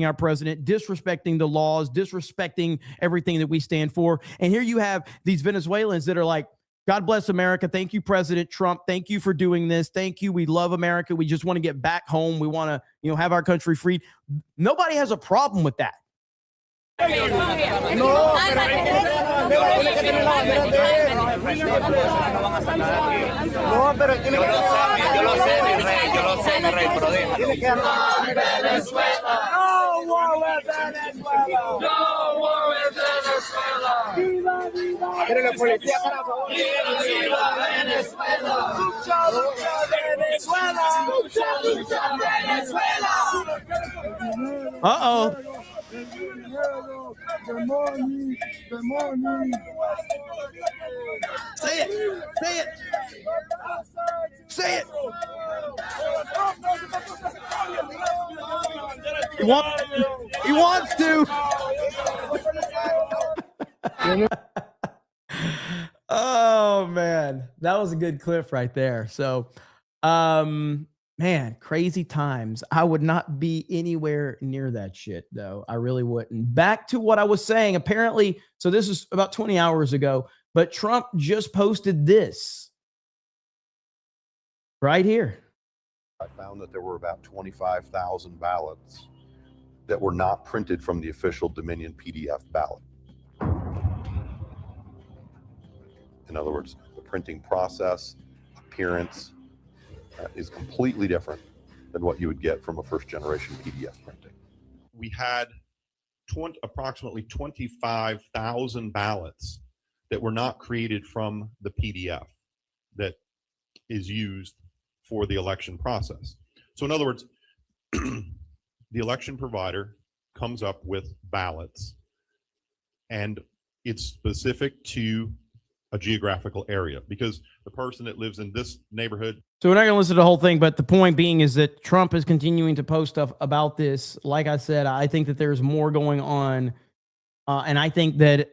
[SPEAKER 2] our president, disrespecting the laws, disrespecting everything that we stand for. And here you have these Venezuelans that are like, God bless America. Thank you, President Trump. Thank you for doing this. Thank you. We love America. We just want to get back home. We want to, have our country free. Nobody has a problem with that. Uh-oh.
[SPEAKER 25] The money.
[SPEAKER 2] Say it. He wants to. Oh, man. That was a good clip right there. So, man, crazy times. I would not be anywhere near that shit, though. I really wouldn't. Back to what I was saying. Apparently, so this is about 20 hours ago, but Trump just posted this right here.
[SPEAKER 3] I found that there were about 25,000 ballots that were not printed from the official Dominion PDF ballot. In other words, the printing process, appearance, is completely different than what you would get from a first generation PDF printing. We had approximately 25,000 ballots that were not created from the PDF that is used for the election process. So in other words, the election provider comes up with ballots and it's specific to a geographical area because the person that lives in this neighborhood.
[SPEAKER 2] So we're not going to listen to the whole thing, but the point being is that Trump is continuing to post stuff about this. Like I said, I think that there's more going on. And I think that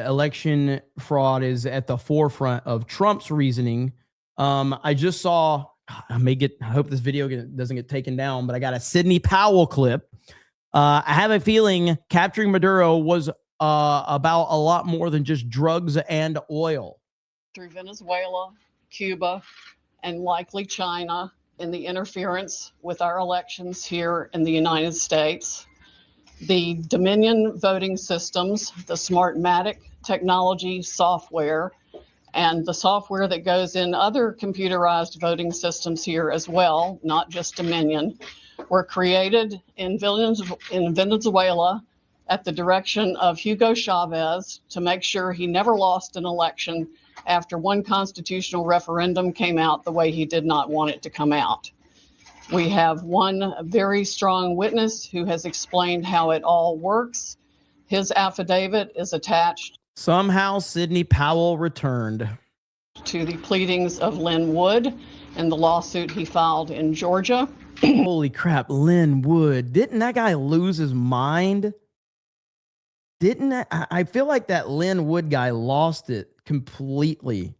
[SPEAKER 2] election fraud is at the forefront of Trump's reasoning. I just saw, I hope this video doesn't get taken down, but I got a Sidney Powell clip. I have a feeling capturing Maduro was about a lot more than just drugs and oil.
[SPEAKER 6] Through Venezuela, Cuba, and likely China in the interference with our elections here in the United States. The Dominion voting systems, the Smartmatic technology software, and the software that goes in other computerized voting systems here as well, not just Dominion, were created in Venezuela at the direction of Hugo Chavez to make sure he never lost an election after one constitutional referendum came out the way he did not want it to come out. We have one very strong witness who has explained how it all works. His affidavit is attached.
[SPEAKER 2] Somehow Sidney Powell returned
[SPEAKER 6] to the pleadings of Lynn Wood in the lawsuit he filed in Georgia.
[SPEAKER 2] Holy crap, Lynn Wood. Didn't that guy lose his mind? I feel like that Lynn Wood guy lost it completely.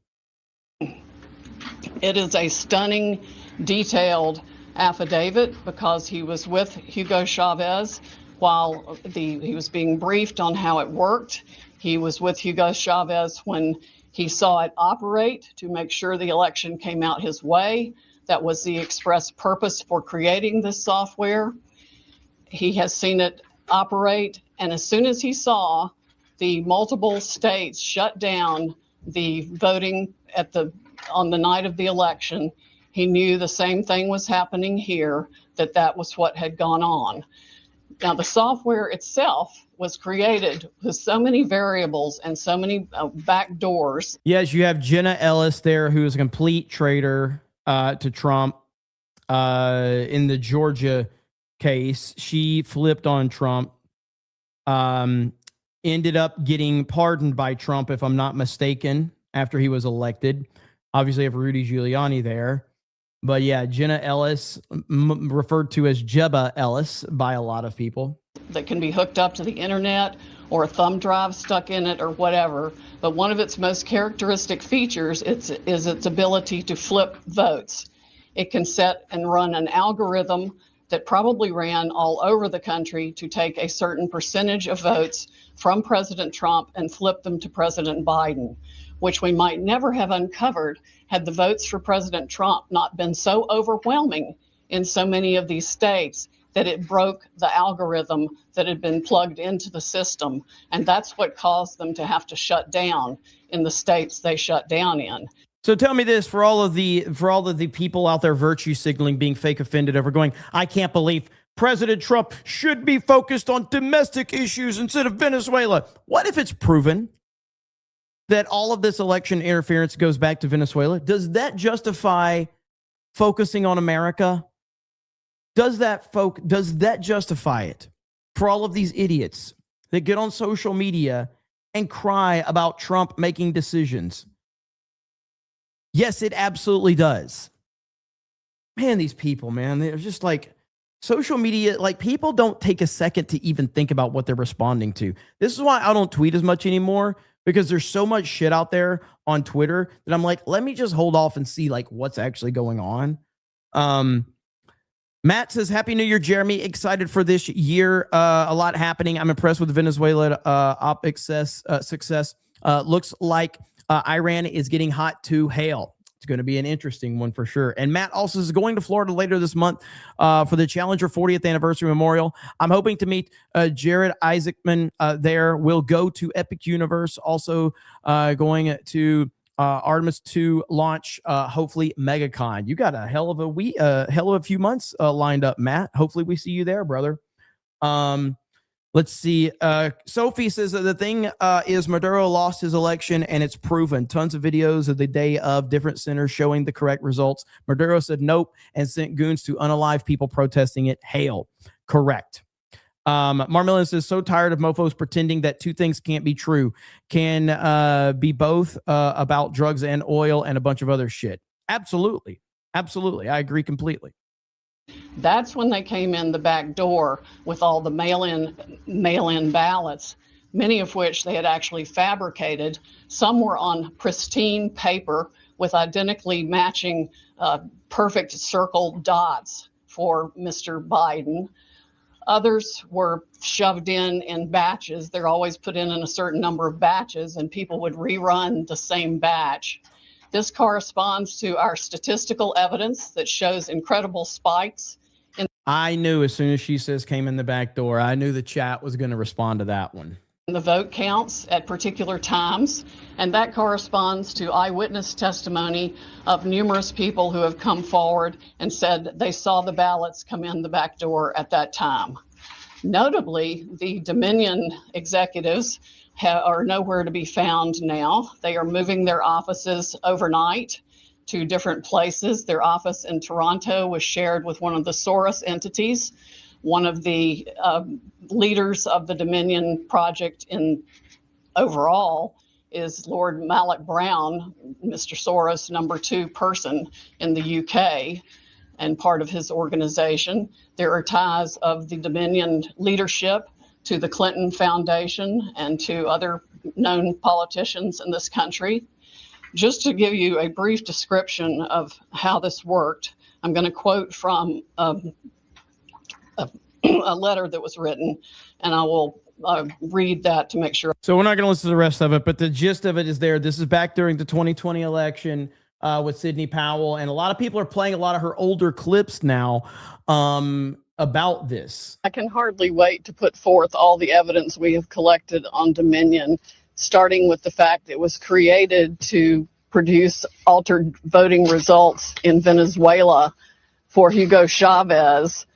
[SPEAKER 6] It is a stunning, detailed affidavit because he was with Hugo Chavez while he was being briefed on how it worked. He was with Hugo Chavez when he saw it operate to make sure the election came out his way. That was the express purpose for creating this software. He has seen it operate, and as soon as he saw the multiple states shut down the voting on the night of the election, he knew the same thing was happening here, that was what had gone on. Now, the software itself was created with so many variables and so many back doors.
[SPEAKER 2] Yes, you have Jenna Ellis there, who is a complete traitor to Trump in the Georgia case. She flipped on Trump, ended up getting pardoned by Trump, if I'm not mistaken, after he was elected. Obviously, you have Rudy Giuliani there. But yeah, Jenna Ellis, referred to as Jebba Ellis by a lot of people.
[SPEAKER 6] That can be hooked up to the internet or a thumb drive stuck in it or whatever. But one of its most characteristic features is its ability to flip votes. It can set and run an algorithm that probably ran all over the country to take a certain percentage of votes from President Trump and flip them to President Biden, which we might never have uncovered had the votes for President Trump not been so overwhelming in so many of these states that it broke the algorithm that had been plugged into the system. And that's what caused them to have to shut down in the states they shut down in.
[SPEAKER 2] So tell me this, for all of the people out there virtue signaling, being fake offended over going, I can't believe President Trump should be focused on domestic issues instead of Venezuela. What if it's proven that all of this election interference goes back to Venezuela? Does that justify focusing on America? Does that justify it for all of these idiots that get on social media and cry about Trump making decisions? Yes, it absolutely does. Man, these people, man, they're just like social media. Like, people don't take a second to even think about what they're responding to. This is why I don't tweet as much anymore, because there's so much shit out there on Twitter that I'm like, let me just hold off and see like what's actually going on. Matt says, Happy New Year, Jeremy. Excited for this year. A lot happening. I'm impressed with Venezuela success. Looks like Iran is getting hot to hell. It's going to be an interesting one for sure. And Matt also is going to Florida later this month for the Challenger 40th anniversary memorial. I'm hoping to meet Jared Isaacman there. We'll go to Epic Universe, also going to Artemis 2 launch, hopefully MegaCon. You got a hell of a few months lined up, Matt. Hopefully we see you there, brother. Let's see. Sophie says that the thing is Maduro lost his election, and it's proven. Tons of videos of the day of different centers showing the correct results. Maduro said nope and sent goons to unalive people protesting it. Hail. Correct. Marmillion says, so tired of mofos pretending that two things can't be true. Can be both about drugs and oil and a bunch of other shit. Absolutely. Absolutely. I agree completely.
[SPEAKER 6] That's when they came in the back door with all the mail-in ballots, many of which they had actually fabricated. Some were on pristine paper with identically matching perfect circle dots for Mr. Biden. Others were shoved in batches. They're always put in a certain number of batches, and people would rerun the same batch. This corresponds to our statistical evidence that shows incredible spikes.
[SPEAKER 2] I knew as soon as she says came in the back door, I knew the chat was going to respond to that one.
[SPEAKER 6] The vote counts at particular times, and that corresponds to eyewitness testimony of numerous people who have come forward and said they saw the ballots come in the back door at that time. Notably, the Dominion executives are nowhere to be found now. They are moving their offices overnight to different places. Their office in Toronto was shared with one of the Soros entities. One of the leaders of the Dominion project in overall is Lord Malloch Brown, Mr. Soros' number 2 person in the UK and part of his organization. There are ties of the Dominion leadership to the Clinton Foundation and to other known politicians in this country. Just to give you a brief description of how this worked, I'm going to quote from a letter that was written, and I will read that to make sure.
[SPEAKER 2] So we're not going to listen to the rest of it, but the gist of it is there. This is back during the 2020 election with Sidney Powell, and a lot of people are playing a lot of her older clips now about this.
[SPEAKER 6] I can hardly wait to put forth all the evidence we have collected on Dominion, starting with the fact it was created to produce altered voting results in Venezuela for Hugo Chavez,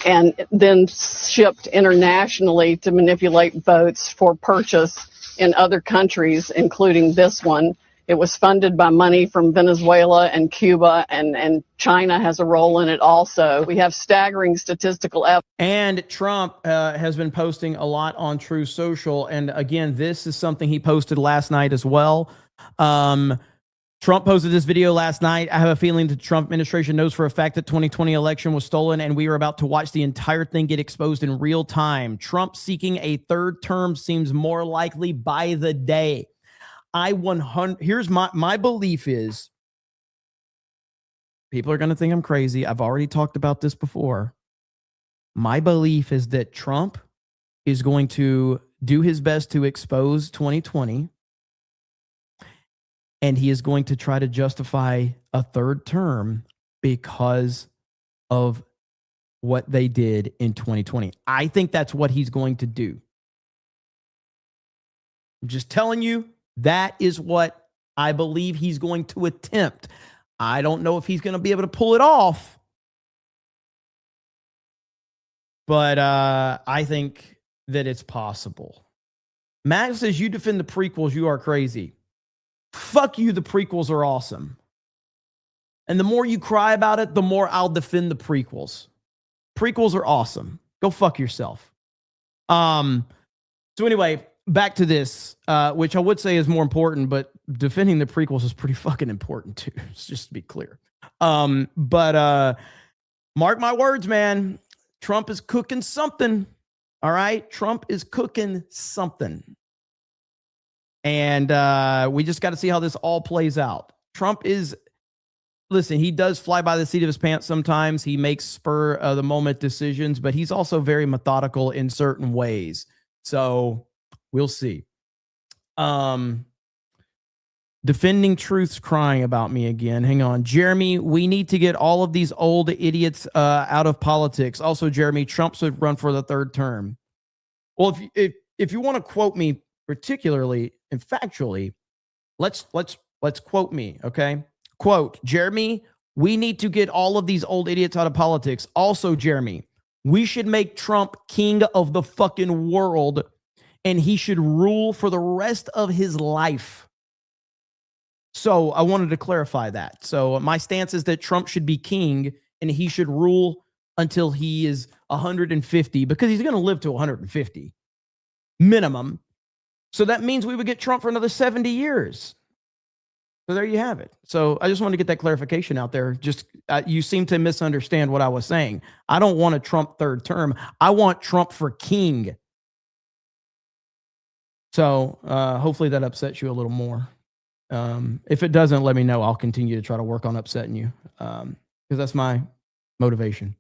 [SPEAKER 6] and then shipped internationally to manipulate votes for purchase in other countries, including this one. It was funded by money from Venezuela and Cuba, and China has a role in it also. We have staggering statistical evidence.
[SPEAKER 2] And Trump has been posting a lot on True Social. And again, this is something he posted last night as well. Trump posted this video last night. I have a feeling the Trump administration knows for a fact that 2020 election was stolen, and we are about to watch the entire thing get exposed in real time. Trump seeking a third term seems more likely by the day. Here's my belief is, people are going to think I'm crazy. I've already talked about this before. My belief is that Trump is going to do his best to expose 2020, and he is going to try to justify a third term because of what they did in 2020. I think that's what he's going to do. I'm just telling you, that is what I believe he's going to attempt. I don't know if he's going to be able to pull it off, but I think that it's possible. Matt says, you defend the prequels, you are crazy. Fuck you, the prequels are awesome. And the more you cry about it, the more I'll defend the prequels. Prequels are awesome. Go fuck yourself. So anyway, back to this, which I would say is more important, but defending the prequels is pretty fucking important too. Just to be clear. But mark my words, man. Trump is cooking something. All right. Trump is cooking something. And we just got to see how this all plays out. Trump is, listen, he does fly by the seat of his pants sometimes. He makes spur of the moment decisions, but he's also very methodical in certain ways. So we'll see. Defending Truth's crying about me again. Hang on. Jeremy, we need to get all of these old idiots out of politics. Also, Jeremy, Trump should run for the third term. Well, if you want to quote me particularly and factually, let's quote me, okay? Quote, Jeremy, we need to get all of these old idiots out of politics. Also, Jeremy, we should make Trump king of the fucking world, and he should rule for the rest of his life. So I wanted to clarify that. So my stance is that Trump should be king and he should rule until he is 150, because he's going to live to 150 minimum. So that means we would get Trump for another 70 years. So there you have it. So I just wanted to get that clarification out there. Just you seem to misunderstand what I was saying. I don't want a Trump third term. I want Trump for king. So hopefully that upsets you a little more. If it doesn't, let me know. I'll continue to try to work on upsetting you, because that's my motivation.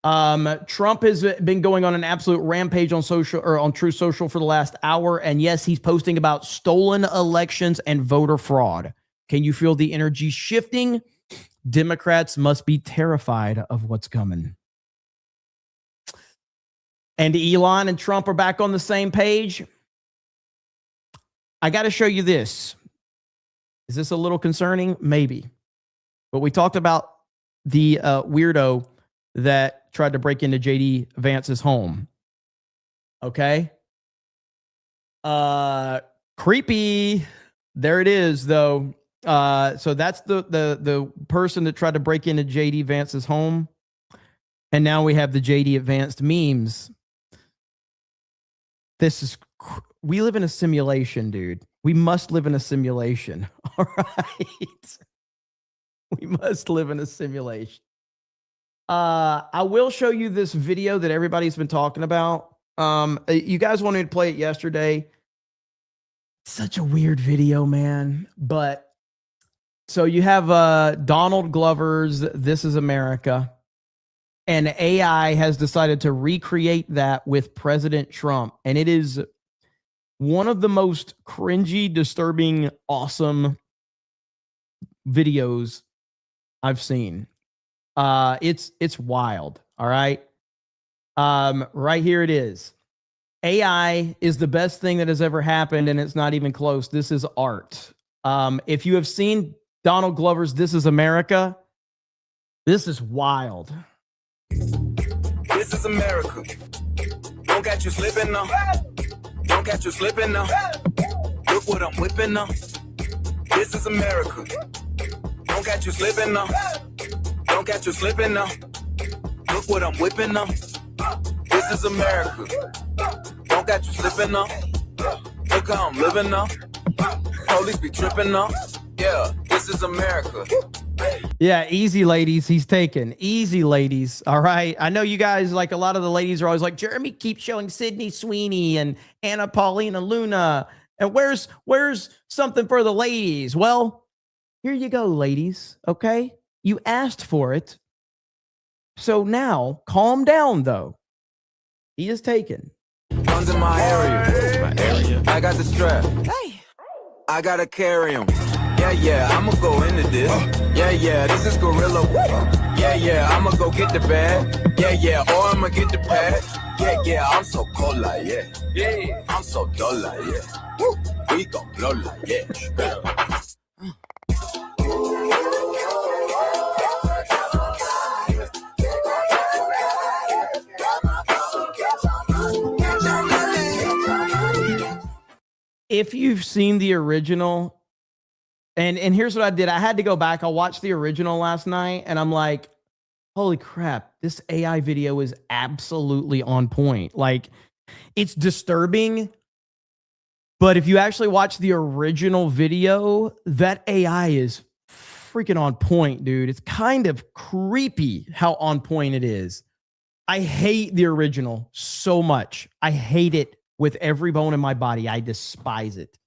[SPEAKER 2] Trump has been going on an absolute rampage on social, or on True Social, for the last hour. And yes, he's posting about stolen elections and voter fraud. Can you feel the energy shifting? Democrats must be terrified of what's coming. And Elon and Trump are back on the same page. I got to show you this. Is this a little concerning? Maybe. But we talked about the weirdo that tried to break into JD Vance's home. Okay. Creepy. There it is, though. So that's the person that tried to break into JD Vance's home. And now we have the JD Advanced memes. We live in a simulation, dude. We must live in a simulation. All right. We must live in a simulation. I will show you this video that everybody's been talking about. You guys wanted to play it yesterday. Such a weird video, man. But so you have Donald Glover's This Is America, and AI has decided to recreate that with President Trump. And it is one of the most cringy, disturbing, awesome videos I've seen. It's wild. All right. Right here it is. AI is the best thing that has ever happened, and it's not even close. This is art. If you have seen Donald Glover's This Is America, this is wild.
[SPEAKER 1] This is America. Don't catch you slipping now. Don't catch you slipping now. Look what I'm whipping now. This is America. Don't catch you slipping now. Don't catch you slipping now. Look what I'm whipping now. This is America. Don't catch you slipping now. Look how I'm living now. Police be tripping now. Yeah, this is America.
[SPEAKER 2] Yeah, easy, ladies. He's taken. Easy, ladies. All right. I know you guys, like a lot of the ladies are always like, Jeremy keeps showing Sydney Sweeney and Anna Paulina Luna. And where's something for the ladies? Well, here you go, ladies. Okay. You asked for it. So now calm down, though. He is taken.
[SPEAKER 1] Guns in my area. I got the strap. Hey. I gotta carry him. Yeah, I'ma go into this. Yeah, this is gorilla. Yeah, I'ma go get the bag. Yeah, or I'ma get the pad. Yeah, I'm so cold like yeah. I'm so dull like yeah. We gon' blow like yeah.
[SPEAKER 2] If you've seen the original, and here's what I did. I had to go back. I watched the original last night, and I'm like, holy crap, this AI video is absolutely on point. Like, it's disturbing, but if you actually watch the original video, that AI is freaking on point, dude. It's kind of creepy how on point it is. I hate the original so much. I hate it with every bone in my body. I despise it.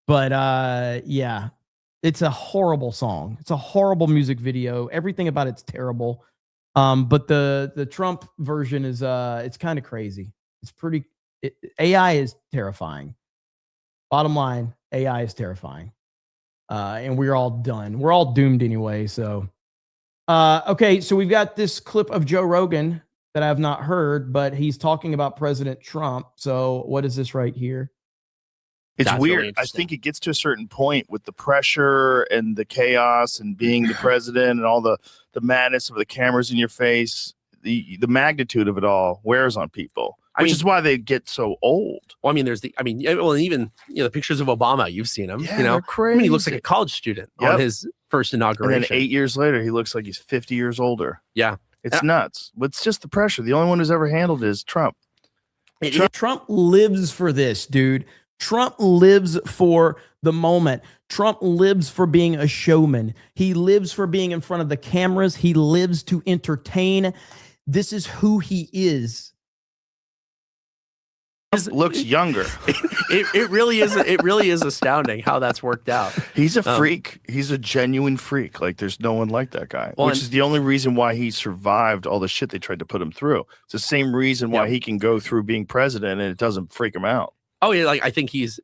[SPEAKER 2] But yeah, it's a horrible song. It's a horrible music video. Everything about it's terrible. But the Trump version is it's kind of crazy. It's AI is terrifying. Bottom line, AI is terrifying. And we're all done. We're all doomed anyway. So okay, so we've got this clip of Joe Rogan that I have not heard, but he's talking about President Trump. So what is this right here?
[SPEAKER 9] It's
[SPEAKER 2] That's
[SPEAKER 9] weird.
[SPEAKER 2] really
[SPEAKER 9] I think it gets to a certain point with the pressure and the chaos and being the president and all the madness of the cameras in your face. The magnitude of it all wears on people, which is why they get so old.
[SPEAKER 10] Well, I mean, even the pictures of Obama, you've seen him.
[SPEAKER 9] Yeah,
[SPEAKER 10] you know,
[SPEAKER 9] they're crazy.
[SPEAKER 10] I mean, he looks like a college student on his first inauguration.
[SPEAKER 9] And then 8 years later, he looks like he's 50 years older.
[SPEAKER 10] Yeah.
[SPEAKER 9] It's nuts. It's just the pressure. The only one who's ever handled it is Trump.
[SPEAKER 2] Trump lives for this, dude. Trump lives for the moment. Trump lives for being a showman. He lives for being in front of the cameras. He lives to entertain. This is who he is.
[SPEAKER 9] Looks younger.
[SPEAKER 10] It really is. It really is astounding how that's worked out.
[SPEAKER 9] He's a freak. He's a genuine freak. Like there's no one like that guy.
[SPEAKER 10] Well,
[SPEAKER 9] which is the only reason why he survived all the shit they tried to put him through. It's the same reason why he can go through being president and it doesn't freak him out.
[SPEAKER 10] Oh yeah, like I think it's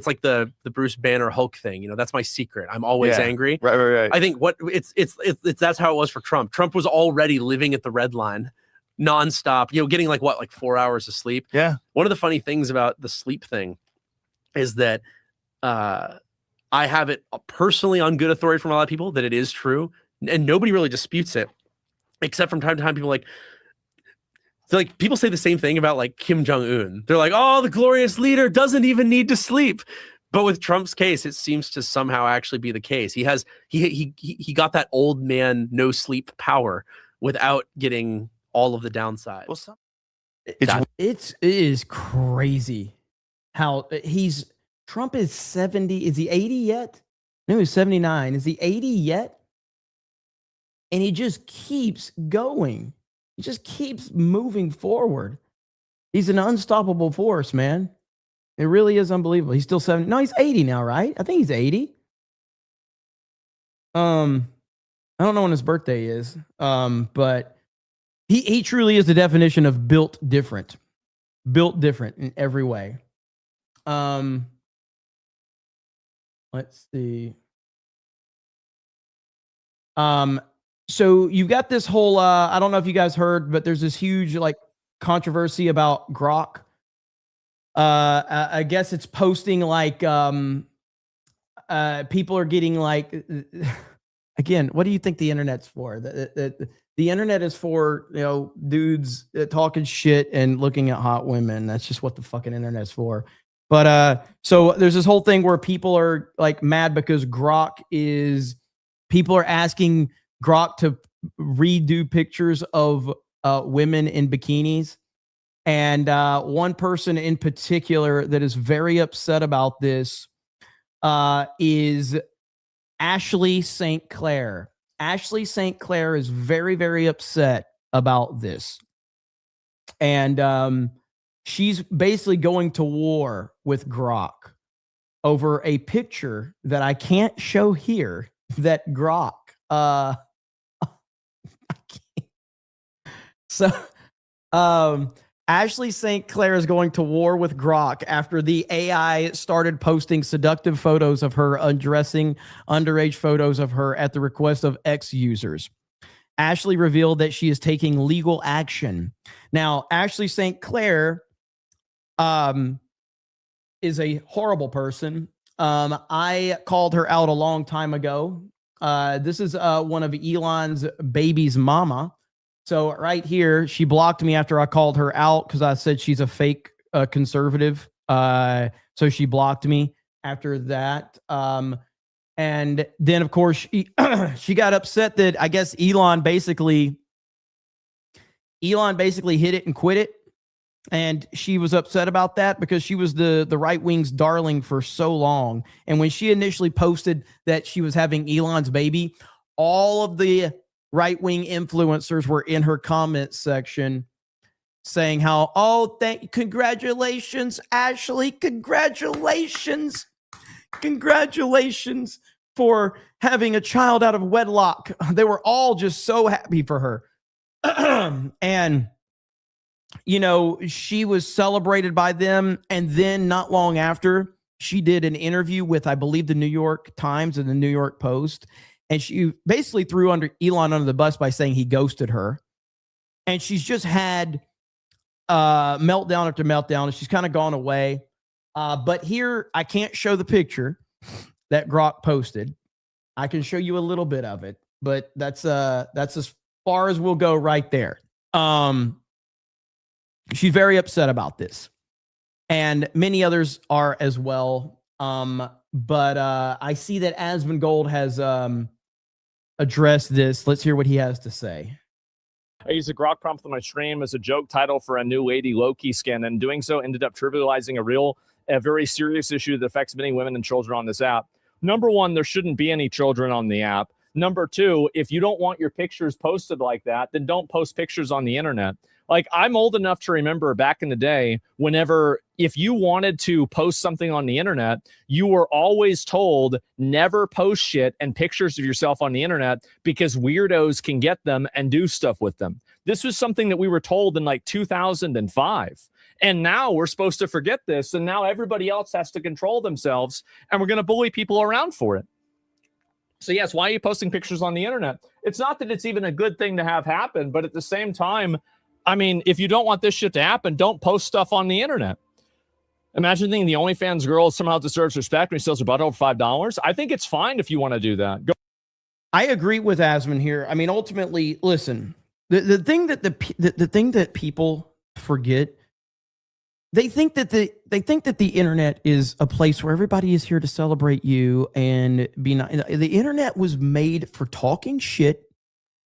[SPEAKER 10] like the Bruce Banner Hulk thing. You know, that's my secret. I'm always angry.
[SPEAKER 9] Right.
[SPEAKER 10] I think it's that's how it was for Trump. Trump was already living at the red line, nonstop. You know, getting like 4 hours of sleep.
[SPEAKER 9] Yeah.
[SPEAKER 10] One of the funny things about the sleep thing is that I have it personally on good authority from a lot of people that it is true, and nobody really disputes it, except from time to time people people say the same thing about like Kim Jong-un. They're like, oh, the glorious leader doesn't even need to sleep. But with Trump's case, it seems to somehow actually be the case. He got that old man no sleep power without getting all of the downside.
[SPEAKER 2] It is crazy how Trump is 70. Is he 80 yet? No, he's 79. Is he 80 yet? And he just keeps going. He just keeps moving forward. He's an unstoppable force, man. It really is unbelievable. He's still 70. No, he's 80 now, right? I think he's 80. I don't know when his birthday is. But he truly is the definition of built different. Built different in every way. Let's see. So you've got this whole I don't know if you guys heard, but there's this huge like controversy about Grok. I guess it's posting like people are getting like again, what do you think the internet's for? The internet is for, you know, dudes talking shit and looking at hot women. That's just what the fucking internet's for. But so there's this whole thing where people are like mad because people are asking Grok to redo pictures of women in bikinis. And one person in particular that is very upset about this is Ashley St. Clair. Ashley St. Clair is very, very upset about this. And she's basically going to war with Grok over a picture that I can't show here that Grok Ashley St. Clair is going to war with Grok after the AI started posting seductive photos of her undressing, underage photos of her at the request of ex users. Ashley revealed that she is taking legal action. Now, Ashley St. Clair is a horrible person. I called her out a long time ago. This is one of Elon's baby's mama. So right here, she blocked me after I called her out because I said she's a fake conservative. So she blocked me after that. And then, of course, she got upset that I guess Elon basically hit it and quit it. And she was upset about that because she was the right wing's darling for so long. And when she initially posted that she was having Elon's baby, all of the right wing influencers were in her comment section saying how, congratulations, Ashley, congratulations for having a child out of wedlock. They were all just so happy for her. And you know, she was celebrated by them. And then not long after, she did an interview with, I believe, the New York Times and the New York Post. And she basically threw Elon under the bus by saying he ghosted her. And she's just had meltdown after meltdown. And she's kind of gone away. But here, I can't show the picture that Grok posted. I can show you a little bit of it. But that's as far as we'll go right there. She's very upset about this. And many others are as well. But I see that Asmongold has addressed this. Let's hear what he has to say.
[SPEAKER 11] I used a Grok prompt on my stream as a joke title for a new Lady Loki skin, and doing so ended up trivializing a very serious issue that affects many women and children on this app. Number one, there shouldn't be any children on the app. Number two, if you don't want your pictures posted like that, then don't post pictures on the internet. Like, I'm old enough to remember back in the day, if you wanted to post something on the internet, you were always told never post shit and pictures of yourself on the internet because weirdos can get them and do stuff with them. This was something that we were told in like 2005. And now we're supposed to forget this. And now everybody else has to control themselves. And we're going to bully people around for it. So yes, why are you posting pictures on the internet? It's not that it's even a good thing to have happen, but at the same time, I mean, if you don't want this shit to happen, don't post stuff on the internet. Imagine thinking the OnlyFans girl somehow deserves respect when he sells her butt over $5. I think it's fine if you want to do that.
[SPEAKER 2] I agree with Asmon here. I mean, ultimately, listen, the thing that the thing that people forget, they think that the internet is a place where everybody is here to celebrate you and be nice. The internet was made for talking shit,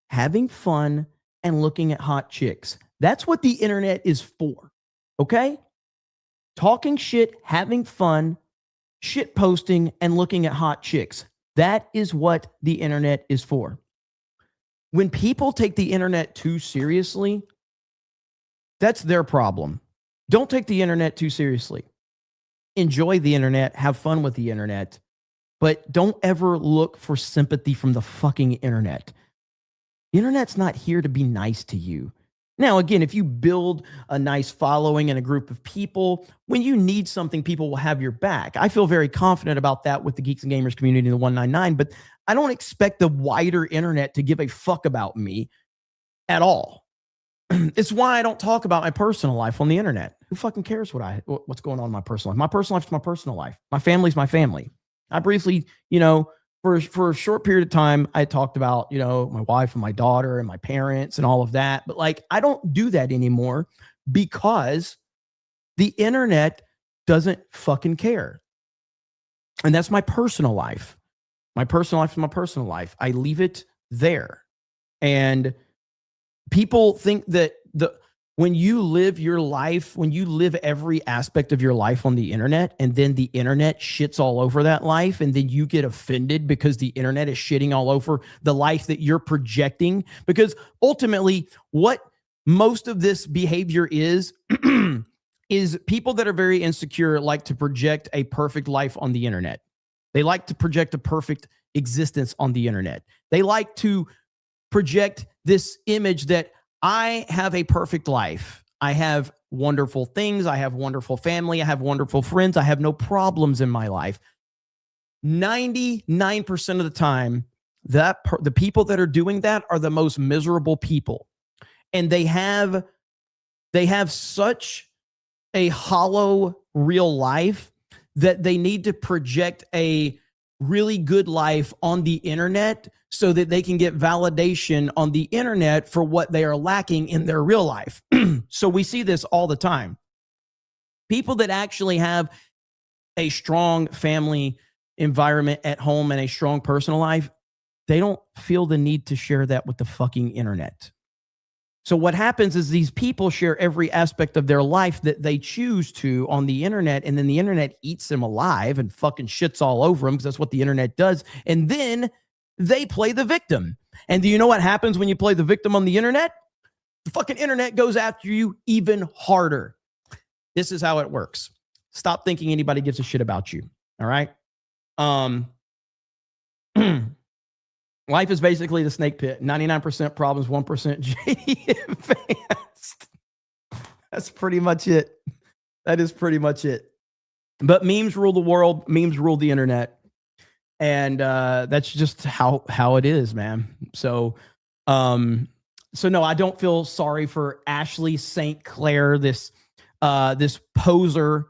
[SPEAKER 2] having fun, and looking at hot chicks. That's what the internet is for. Okay? Talking shit, having fun, shit posting, and looking at hot chicks. That is what the internet is for. When people take the internet too seriously, that's their problem. don't take the internet too seriously. Enjoy the internet, have fun with the internet, but don't ever look for sympathy from the fucking internet. The internet's not here to be nice to you. Now, again, if you build a nice following and a group of people, when you need something, people will have your back. I feel very confident about that with the Geeks and Gamers community in the 199, but I don't expect the wider internet to give a fuck about me at all. It's why I don't talk about my personal life on the internet. Who fucking cares what's going on in my personal life? My personal life is my personal life. My family's my family. I briefly, for a short period of time, I talked about, my wife and my daughter and my parents and all of that. But like, I don't do that anymore because the internet doesn't fucking care. And that's my personal life. My personal life is my personal life. I leave it there. And people think that when you live your life, when you live every aspect of your life on the internet, and then the internet shits all over that life, and then you get offended because the internet is shitting all over the life that you're projecting, because ultimately what most of this behavior is people that are very insecure like to project a perfect life on the internet. They like to project a perfect existence on the internet. They like to project this image that I have a perfect life. I have wonderful things. I have wonderful family. I have wonderful friends. I have no problems in my life. 99% of the time, the people that are doing that are the most miserable people. And they have such a hollow real life that they need to project a really good life on the internet so that they can get validation on the internet for what they are lacking in their real life. So we see this all the time. People that actually have a strong family environment at home and a strong personal life, they don't feel the need to share that with the fucking internet. So what happens is these people share every aspect of their life that they choose to on the internet, and then the internet eats them alive and fucking shits all over them because that's what the internet does. And then they play the victim. And do you know what happens when you play the victim on the internet? The fucking internet goes after you even harder. This is how it works. Stop thinking anybody gives a shit about you. All right? Life is basically the snake pit. 99% problems, 1% JD advanced. That's pretty much it. That is pretty much it. But memes rule the world. Memes rule the internet. And that's just how it is, man. So no, I don't feel sorry for Ashley St. Clair, this poser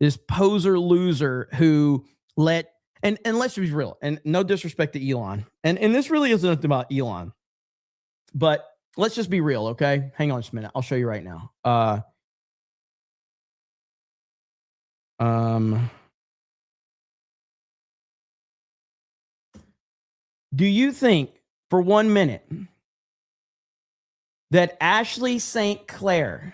[SPEAKER 2] loser who let. And let's be real, and no disrespect to Elon. And this really isn't about Elon. But let's just be real, okay? Hang on just a minute. I'll show you right now. Do you think for 1 minute that Ashley St. Clair,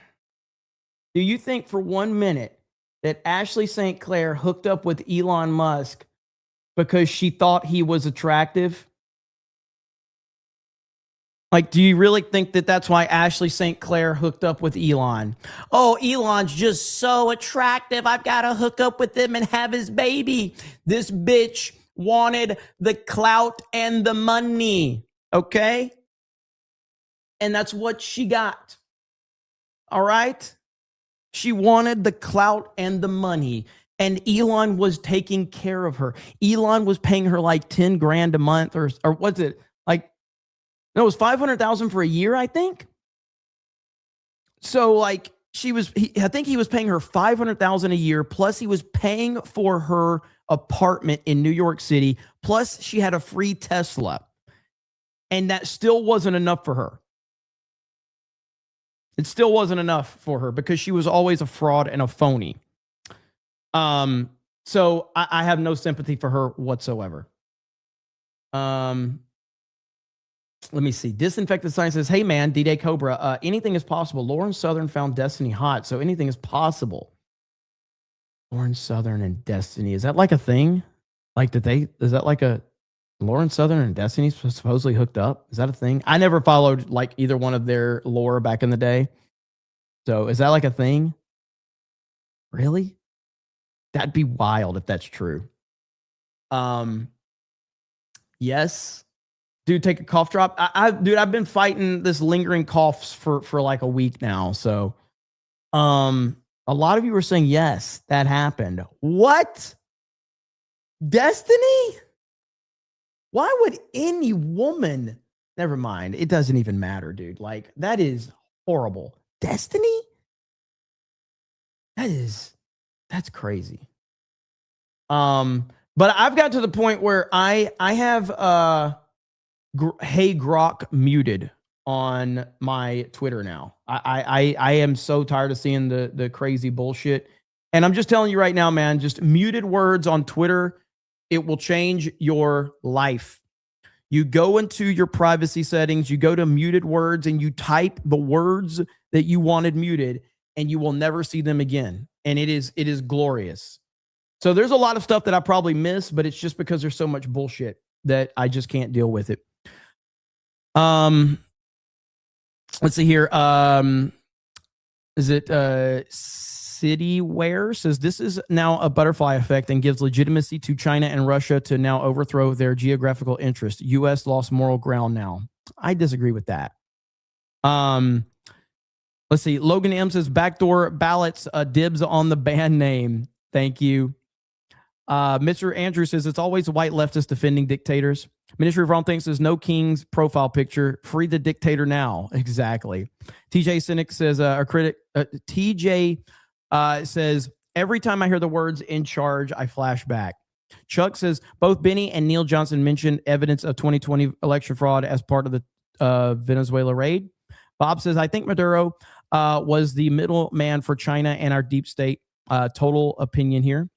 [SPEAKER 2] hooked up with Elon Musk because she thought he was attractive? Like, do you really think that that's why Ashley St. Clair hooked up with Elon? Oh, Elon's just so attractive. I've got to hook up with him and have his baby. This bitch wanted the clout and the money, okay? And that's what she got. All right? She wanted the clout and the money. And Elon was taking care of her. Elon was paying her like 10 grand a month or what's it? Like, no, it was 500,000 for a year, I think. So like I think he was paying her 500,000 a year. Plus he was paying for her apartment in New York City. Plus she had a free Tesla. And that still wasn't enough for her. It still wasn't enough for her because she was always a fraud and a phony. So I have no sympathy for her whatsoever. Let me see. Disinfected Science says, hey man, D-Day Cobra, anything is possible. Lauren Southern found Destiny hot, so anything is possible. Lauren Southern and Destiny, is that like a thing? Like is that like a Lauren Southern and Destiny supposedly hooked up? Is that a thing? I never followed like either one of their lore back in the day. So is that like a thing? Really? That'd be wild if that's true. Yes. Dude, take a cough drop. Dude, I've been fighting this lingering coughs for like a week now. So, a lot of you were saying, yes, that happened. What? Destiny? Why would any woman? Never mind. It doesn't even matter, dude. Like, that is horrible. Destiny? That's crazy. But I've got to the point where I have Hey Grok muted on my Twitter now. I am so tired of seeing the crazy bullshit. And I'm just telling you right now, man, just muted words on Twitter, it will change your life. You go into your privacy settings, you go to muted words, and you type the words that you wanted muted, and you will never see them again. And it is glorious. So there's a lot of stuff that I probably miss, but it's just because there's so much bullshit that I just can't deal with it. Let's see here. Is it Cityware says this is now a butterfly effect and gives legitimacy to China and Russia to now overthrow their geographical interest. U.S. lost moral ground now. I disagree with that. Let's see. Logan M says backdoor ballots, dibs on the band name. Thank you. Mr. Andrew says it's always white leftists defending dictators. Ministry of Wrong Things says no king's profile picture. Free the dictator now. Exactly. TJ Cynic says our critic. TJ says every time I hear the words "in charge," I flash back. Chuck says both Benny and Neil Johnson mentioned evidence of 2020 election fraud as part of the Venezuela raid. Bob says I think Maduro was the middleman for China and our deep state. Total opinion here.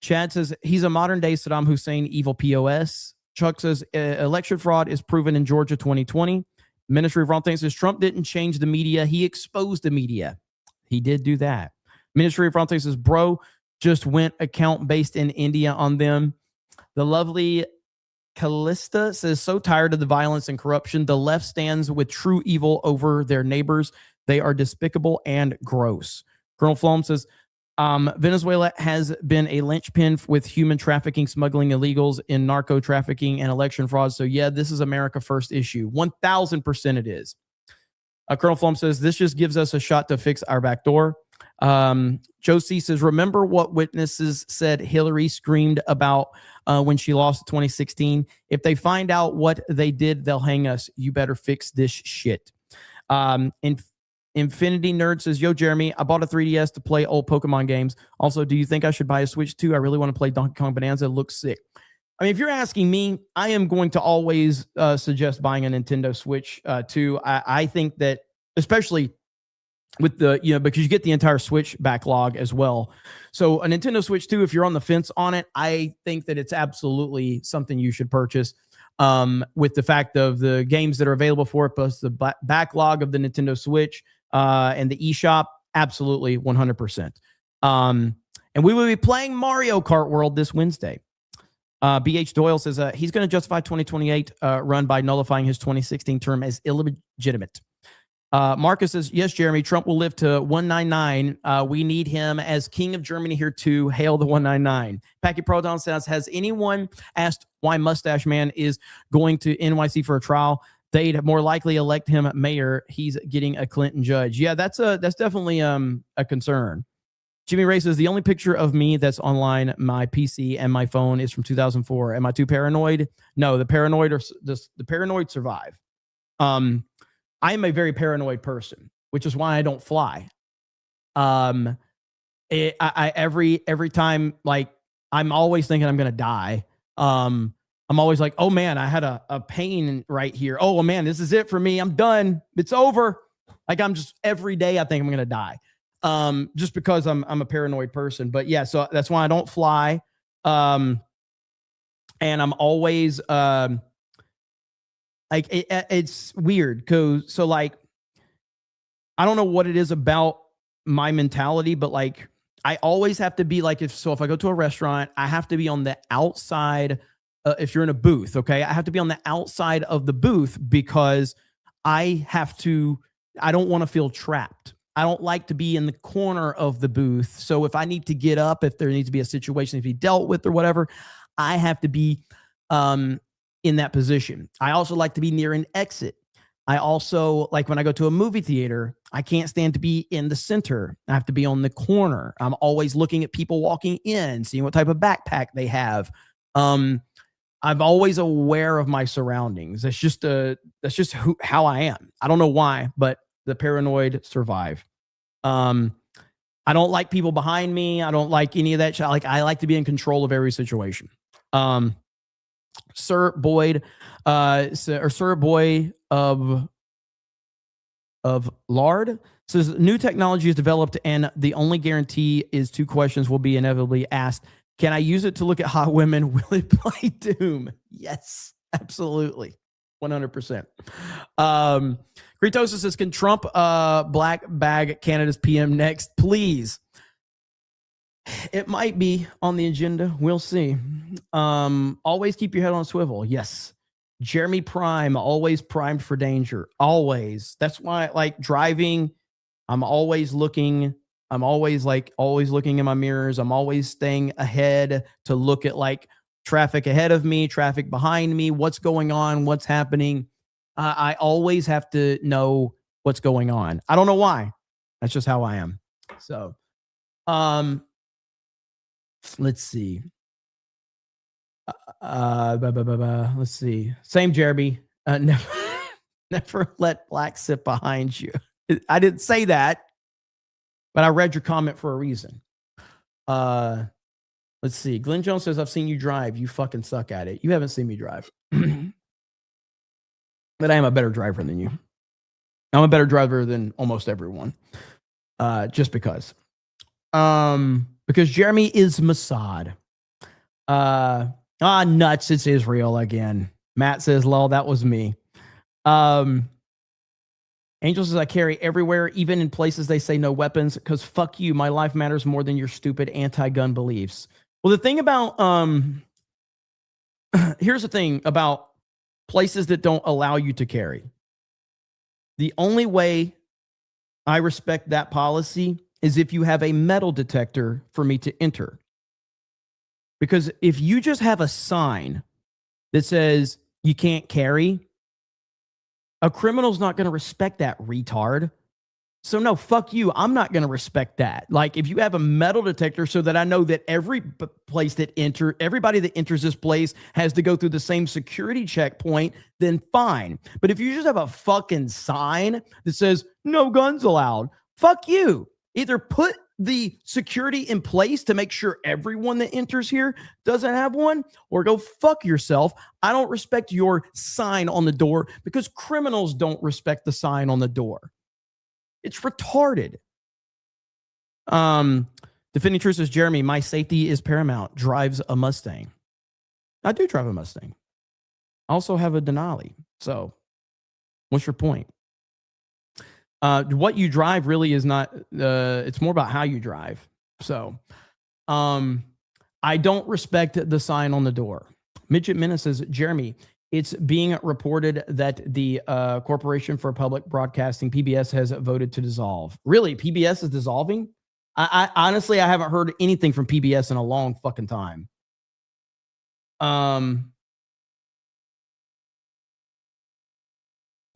[SPEAKER 2] Chad says he's a modern day Saddam Hussein evil POS. Chuck says election fraud is proven in Georgia 2020. Ministry of Wrong Things says Trump didn't change the media. He exposed the media. He did do that. Ministry of Wrong Things says bro just went account based in India on them. The lovely Callista says so tired of the violence and corruption. The left stands with true evil over their neighbors. They are despicable and gross. Colonel Flom says Venezuela has been a linchpin with human trafficking, smuggling illegals in narco trafficking and election fraud. So yeah, this is America first issue. 1000% it is. Colonel Flom says this just gives us a shot to fix our back door. Joe C says, remember what witnesses said Hillary screamed about when she lost 2016? If they find out what they did, they'll hang us. You better fix this shit. Infinity Nerd says, yo, Jeremy, I bought a 3DS to play old Pokemon games. Also, do you think I should buy a Switch too? I really want to play Donkey Kong Bonanza. It looks sick. I mean, if you're asking me, I am going to always suggest buying a Nintendo Switch too. I think that, especially with the, because you get the entire Switch backlog as well. So a Nintendo Switch 2, if you're on the fence on it, I think that it's absolutely something you should purchase. With the fact of the games that are available for it, plus the backlog of the Nintendo Switch and the eShop, absolutely 100%. And we will be playing Mario Kart World this Wednesday. BH Doyle says he's going to justify 2028 run by nullifying his 2016 term as illegitimate. Marcus says, yes, Jeremy, Trump will live to 199. We need him as king of Germany here too. Hail the 199. Packy Prodon says, has anyone asked why Mustache Man is going to NYC for a trial? They'd more likely elect him mayor. He's getting a Clinton judge. Yeah, that's definitely a concern. Jimmy Ray says, the only picture of me that's online, my PC and my phone, is from 2004. Am I too paranoid? No, the paranoid survive. I am a very paranoid person, which is why I don't fly. Every time, like, I'm always thinking I'm going to die. I'm always like, oh man, I had a pain right here. Oh man, this is it for me. I'm done. It's over. Like, I'm just, every day I think I'm going to die. Just because I'm a paranoid person. But yeah, so that's why I don't fly. And I'm always, like, it's weird. So like, I don't know what it is about my mentality, but like, I always have to be like, if I go to a restaurant, I have to be on the outside. If you're in a booth, okay, I have to be on the outside of the booth because I don't want to feel trapped. I don't like to be in the corner of the booth. So if I need to get up, if there needs to be a situation to be dealt with or whatever, I have to be in that position. I also like to be near an exit. I also, like when I go to a movie theater, I can't stand to be in the center. I have to be on the corner. I'm always looking at people walking in, seeing what type of backpack they have. I'm always aware of my surroundings. That's just how I am. I don't know why, but the paranoid survive. I don't like people behind me. I don't like any of that shit. I like to be in control of every situation. Sir Boyd, Sir Boy of Lard says new technology is developed, and the only guarantee is two questions will be inevitably asked. Can I use it to look at hot women? Will it play Doom? Yes, absolutely. 100%. Kritosis says, can Trump black bag Canada's PM next? Please. It might be on the agenda. We'll see. Always keep your head on a swivel. Yes. Jeremy Prime, always primed for danger. Always. That's why, like, driving, I'm always looking. I'm always looking in my mirrors. I'm always staying ahead to look at like traffic ahead of me, traffic behind me, what's going on, what's happening. I always have to know what's going on. I don't know why. That's just how I am. So, let's see. Let's see. Same Jeremy. Never let black sit behind you. I didn't say that, but I read your comment for a reason. Let's see. Glenn Jones says, I've seen you drive. You fucking suck at it. You haven't seen me drive. But I am a better driver than you. I'm a better driver than almost everyone. Just because. Because Jeremy is Mossad. Nuts. It's Israel again. Matt says, lol, that was me. Angel says, I carry everywhere, even in places they say no weapons, because fuck you. My life matters more than your stupid anti-gun beliefs. Well, the thing about, here's the thing about places that don't allow you to carry. The only way I respect that policy is if you have a metal detector for me to enter. Because if you just have a sign that says you can't carry, a criminal's not going to respect that, retard. So no, fuck you. I'm not going to respect that. Like, if you have a metal detector so that I know that everybody that enters this place has to go through the same security checkpoint, then fine. But if you just have a fucking sign that says no guns allowed, fuck you. Either put the security in place to make sure everyone that enters here doesn't have one, or go fuck yourself. I don't respect your sign on the door because criminals don't respect the sign on the door. It's retarded. Defending Truth says, Jeremy, my safety is paramount. Drives a Mustang. I do drive a Mustang. I also have a Denali. So what's your point? What you drive really is not, it's more about how you drive. So, I don't respect the sign on the door. Midget Menace says, Jeremy, it's being reported that the Corporation for Public Broadcasting, PBS, has voted to dissolve. Really? PBS is dissolving? I honestly, I haven't heard anything from PBS in a long fucking time.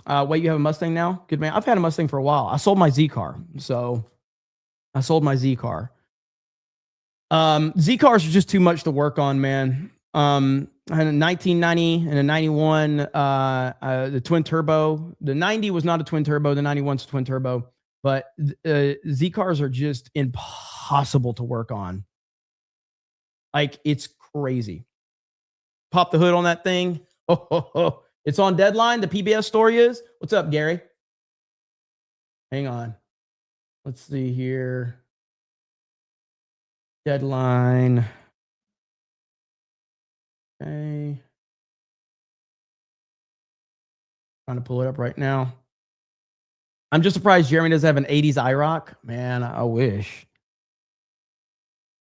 [SPEAKER 2] Wait, you have a Mustang now? Good man. I've had a Mustang for a while. I sold my Z car. So I sold my Z car. Z cars are just too much to work on, man. I had a 1990 and a 91, the twin turbo. The 90 was not a twin turbo. The 91's a twin turbo. But Z cars are just impossible to work on. Like, it's crazy. Pop the hood on that thing. Oh. It's on Deadline. The PBS story is. What's up, Gary? Hang on. Let's see here. Deadline. Okay. Trying to pull it up right now. I'm just surprised Jeremy doesn't have an 80s IROC. Man, I wish.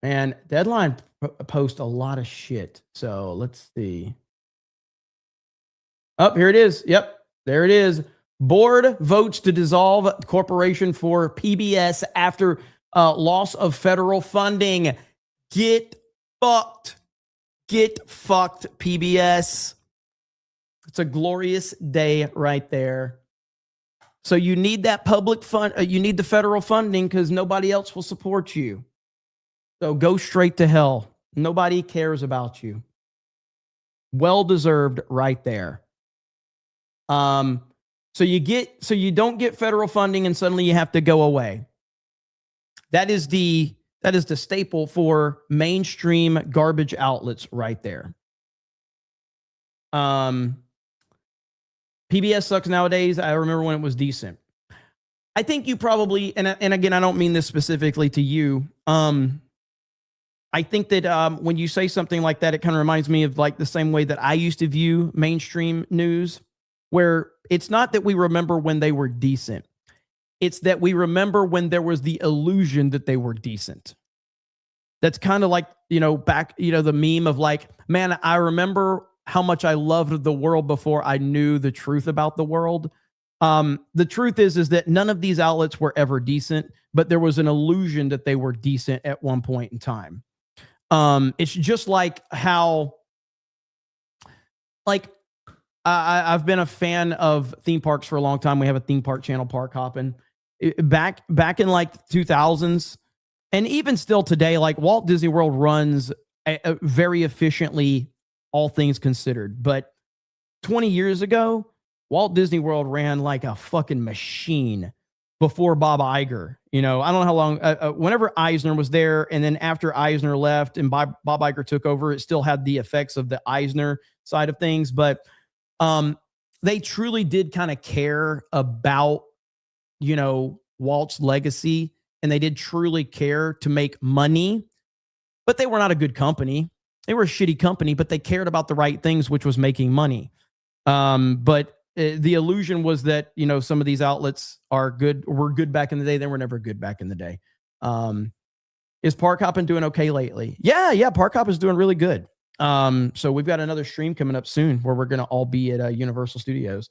[SPEAKER 2] Man, Deadline posts a lot of shit. So let's see. Oh, here it is. Yep, there it is. Board votes to dissolve corporation for PBS after loss of federal funding. Get fucked. Get fucked, PBS. It's a glorious day right there. So you need that public fund. You need the federal funding because nobody else will support you. So go straight to hell. Nobody cares about you. Well deserved right there. So you don't get federal funding and suddenly you have to go away. That is the staple for mainstream garbage outlets right there. PBS sucks nowadays. I remember when it was decent. I think you probably, and again, I don't mean this specifically to you. I think that when you say something like that, it kind of reminds me of like the same way that I used to view mainstream news, where it's not that we remember when they were decent. It's that we remember when there was the illusion that they were decent. That's kind of like, back, the meme of like, man, I remember how much I loved the world before I knew the truth about the world. The truth is that none of these outlets were ever decent, but there was an illusion that they were decent at one point in time. It's just like how, like, I've been a fan of theme parks for a long time. We have a theme park channel, Park Hoppin'. Back in like 2000s, and even still today, like Walt Disney World runs very efficiently, all things considered. But 20 years ago, Walt Disney World ran like a fucking machine before Bob Iger. I don't know how long, whenever Eisner was there, and then after Eisner left and Bob Iger took over, it still had the effects of the Eisner side of things. But they truly did kind of care about, Walt's legacy, and they did truly care to make money, but they were not a good company. They were a shitty company, but they cared about the right things, which was making money. But the illusion was that, some of these outlets were good back in the day. They were never good back in the day. Is Park Hoppin' doing okay lately? Yeah. Park Hoppin' is doing really good. So we've got another stream coming up soon where we're going to all be at Universal Studios.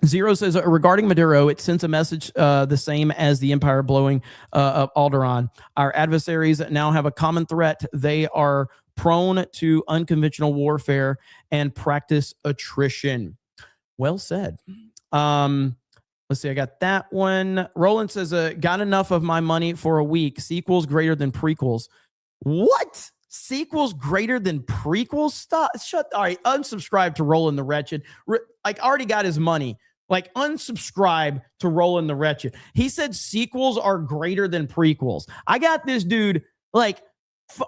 [SPEAKER 2] Zero says, regarding Maduro, it sends a message the same as the empire blowing up Alderaan. Our adversaries now have a common threat. They are prone to unconventional warfare and practice attrition. Well said. Let's see. I got that one. Roland says, got enough of my money for a week. Sequels greater than prequels. What? Sequels greater than prequels? Stop. All right. Unsubscribe to Roland the Wretched. Like, already got his money. Like, unsubscribe to Roland the Wretched. He said sequels are greater than prequels. I got this dude like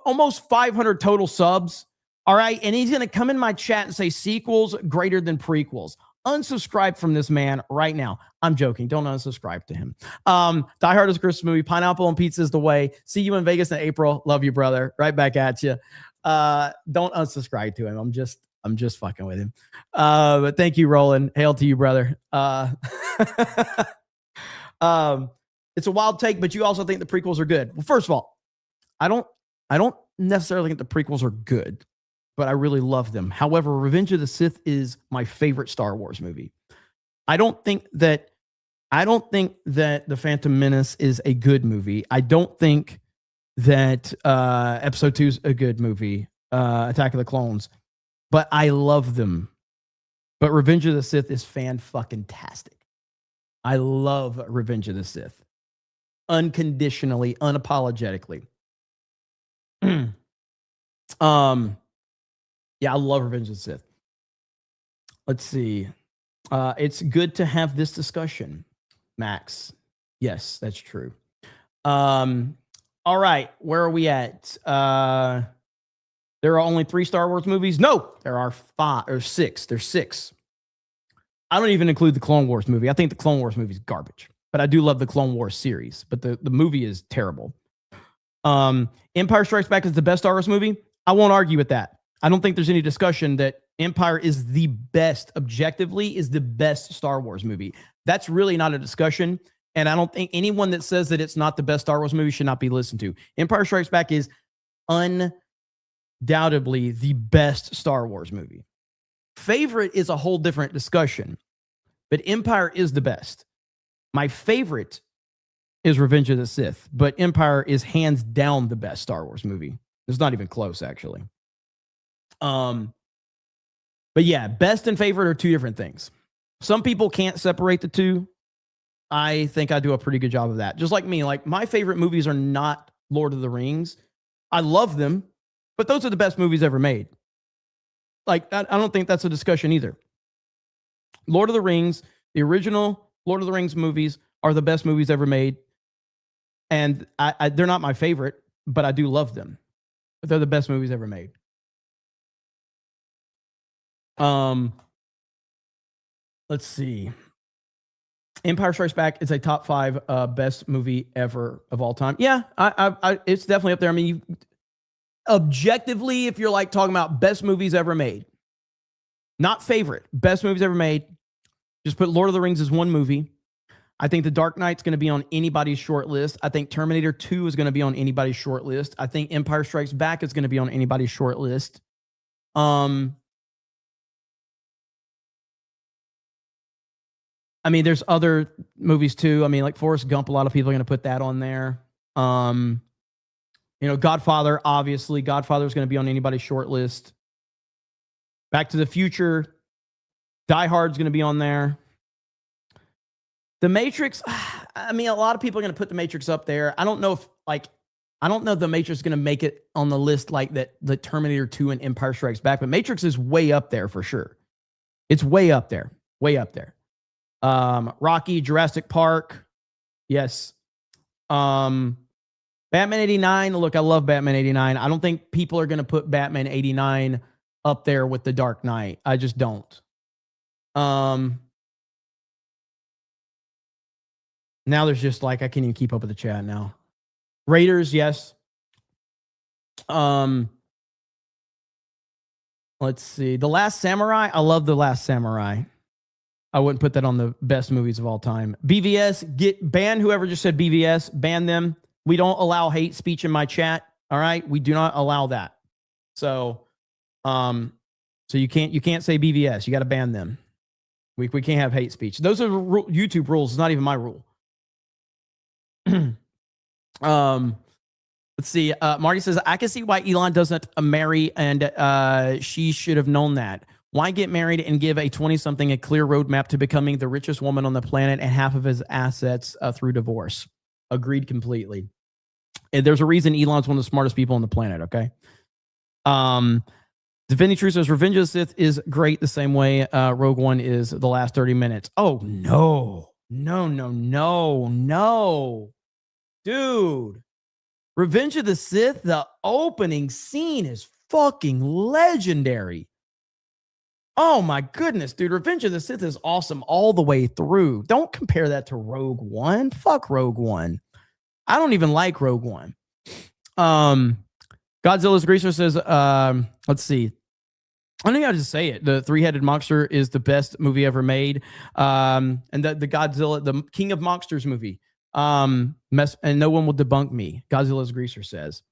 [SPEAKER 2] almost 500 total subs. All right. And he's going to come in my chat and say sequels greater than prequels. Unsubscribe from this man right now. I'm joking. Don't unsubscribe to him. Die Hard is a Christmas movie. Pineapple on Pizza is the way. See you in Vegas in April. Love you, brother. Right back at you. Don't unsubscribe to him. I'm just fucking with him. But thank you, Roland. Hail to you, brother. It's a wild take, but you also think the prequels are good. Well, first of all, I don't necessarily think the prequels are good, but I really love them. However, Revenge of the Sith is my favorite Star Wars movie. I don't think that The Phantom Menace is a good movie. I don't think that Episode 2 is a good movie, Attack of the Clones, but I love them. But Revenge of the Sith is fan-fucking-tastic. I love Revenge of the Sith. Unconditionally, unapologetically. Yeah, I love Revenge of the Sith. Let's see. It's good to have this discussion, Max. Yes, that's true. All right, where are we at? There are only 3 Star Wars movies? No, there are 5 or 6. There's 6. I don't even include the Clone Wars movie. I think the Clone Wars movie is garbage, but I do love the Clone Wars series, but the movie is terrible. Empire Strikes Back is the best Star Wars movie. I won't argue with that. I don't think there's any discussion that Empire is the best, objectively, is the best Star Wars movie. That's really not a discussion. And I don't think anyone that says that it's not the best Star Wars movie should not be listened to. Empire Strikes Back is undoubtedly the best Star Wars movie. Favorite is a whole different discussion. but Empire is the best. My favorite is Revenge of the Sith, but Empire is hands down the best Star Wars movie. It's not even close, actually. But yeah, best and favorite are two different things. Some people can't separate the two. I think I do a pretty good job of that. Just like me, like my favorite movies are not Lord of the Rings. I love them, but those are the best movies ever made. Like, I don't think that's a discussion either. Lord of the Rings, the original Lord of the Rings movies are the best movies ever made. And they're not my favorite, but I do love them. But they're the best movies ever made. Let's see. Empire Strikes Back is a top 5 best movie ever of all time. Yeah, it's definitely up there. I mean, objectively, if you're like talking about best movies ever made, not favorite, best movies ever made, just put Lord of the Rings as one movie. I think The Dark Knight's going to be on anybody's short list. I think Terminator 2 is going to be on anybody's short list. I think Empire Strikes Back is going to be on anybody's short list. I mean, there's other movies too. I mean, like Forrest Gump, a lot of people are going to put that on there. Godfather, obviously. Godfather is going to be on anybody's short list. Back to the Future. Die Hard's going to be on there. The Matrix, I mean, a lot of people are going to put The Matrix up there. I don't know if The Matrix is going to make it on the list like that, the Terminator 2 and Empire Strikes Back, but Matrix is way up there for sure. It's way up there. Way up there. Rocky, Jurassic Park. Yes. Batman 89. Look, I love Batman 89. I don't think people are going to put Batman 89 up there with The Dark Knight. I just don't. Now there's just like, I can't even keep up with the chat now. Raiders, yes. Let's see. The Last Samurai. I love The Last Samurai. I wouldn't put that on the best movies of all time. BVS, ban whoever just said BVS. Ban them. We don't allow hate speech in my chat. All right, we do not allow that. So you can't say BVS. You got to ban them. We can't have hate speech. Those are YouTube rules. It's not even my rule. Let's see. Marty says, I can see why Elon doesn't marry, and she should have known that. Why get married and give a 20-something a clear roadmap to becoming the richest woman on the planet and half of his assets through divorce? Agreed completely. And there's a reason Elon's one of the smartest people on the planet, okay? Divinity True says, Revenge of the Sith is great the same way Rogue One is the last 30 minutes. Oh, no. No. Dude. Revenge of the Sith, the opening scene is fucking legendary. Oh my goodness, dude. Revenge of the Sith is awesome all the way through. Don't compare that to Rogue One. Fuck Rogue One. I don't even like Rogue One. Godzilla's Greaser says, let's see. I think I'll just say it. The Three-Headed Monster is the best movie ever made. And the Godzilla, the King of Monsters movie. And no one will debunk me. Godzilla's Greaser says.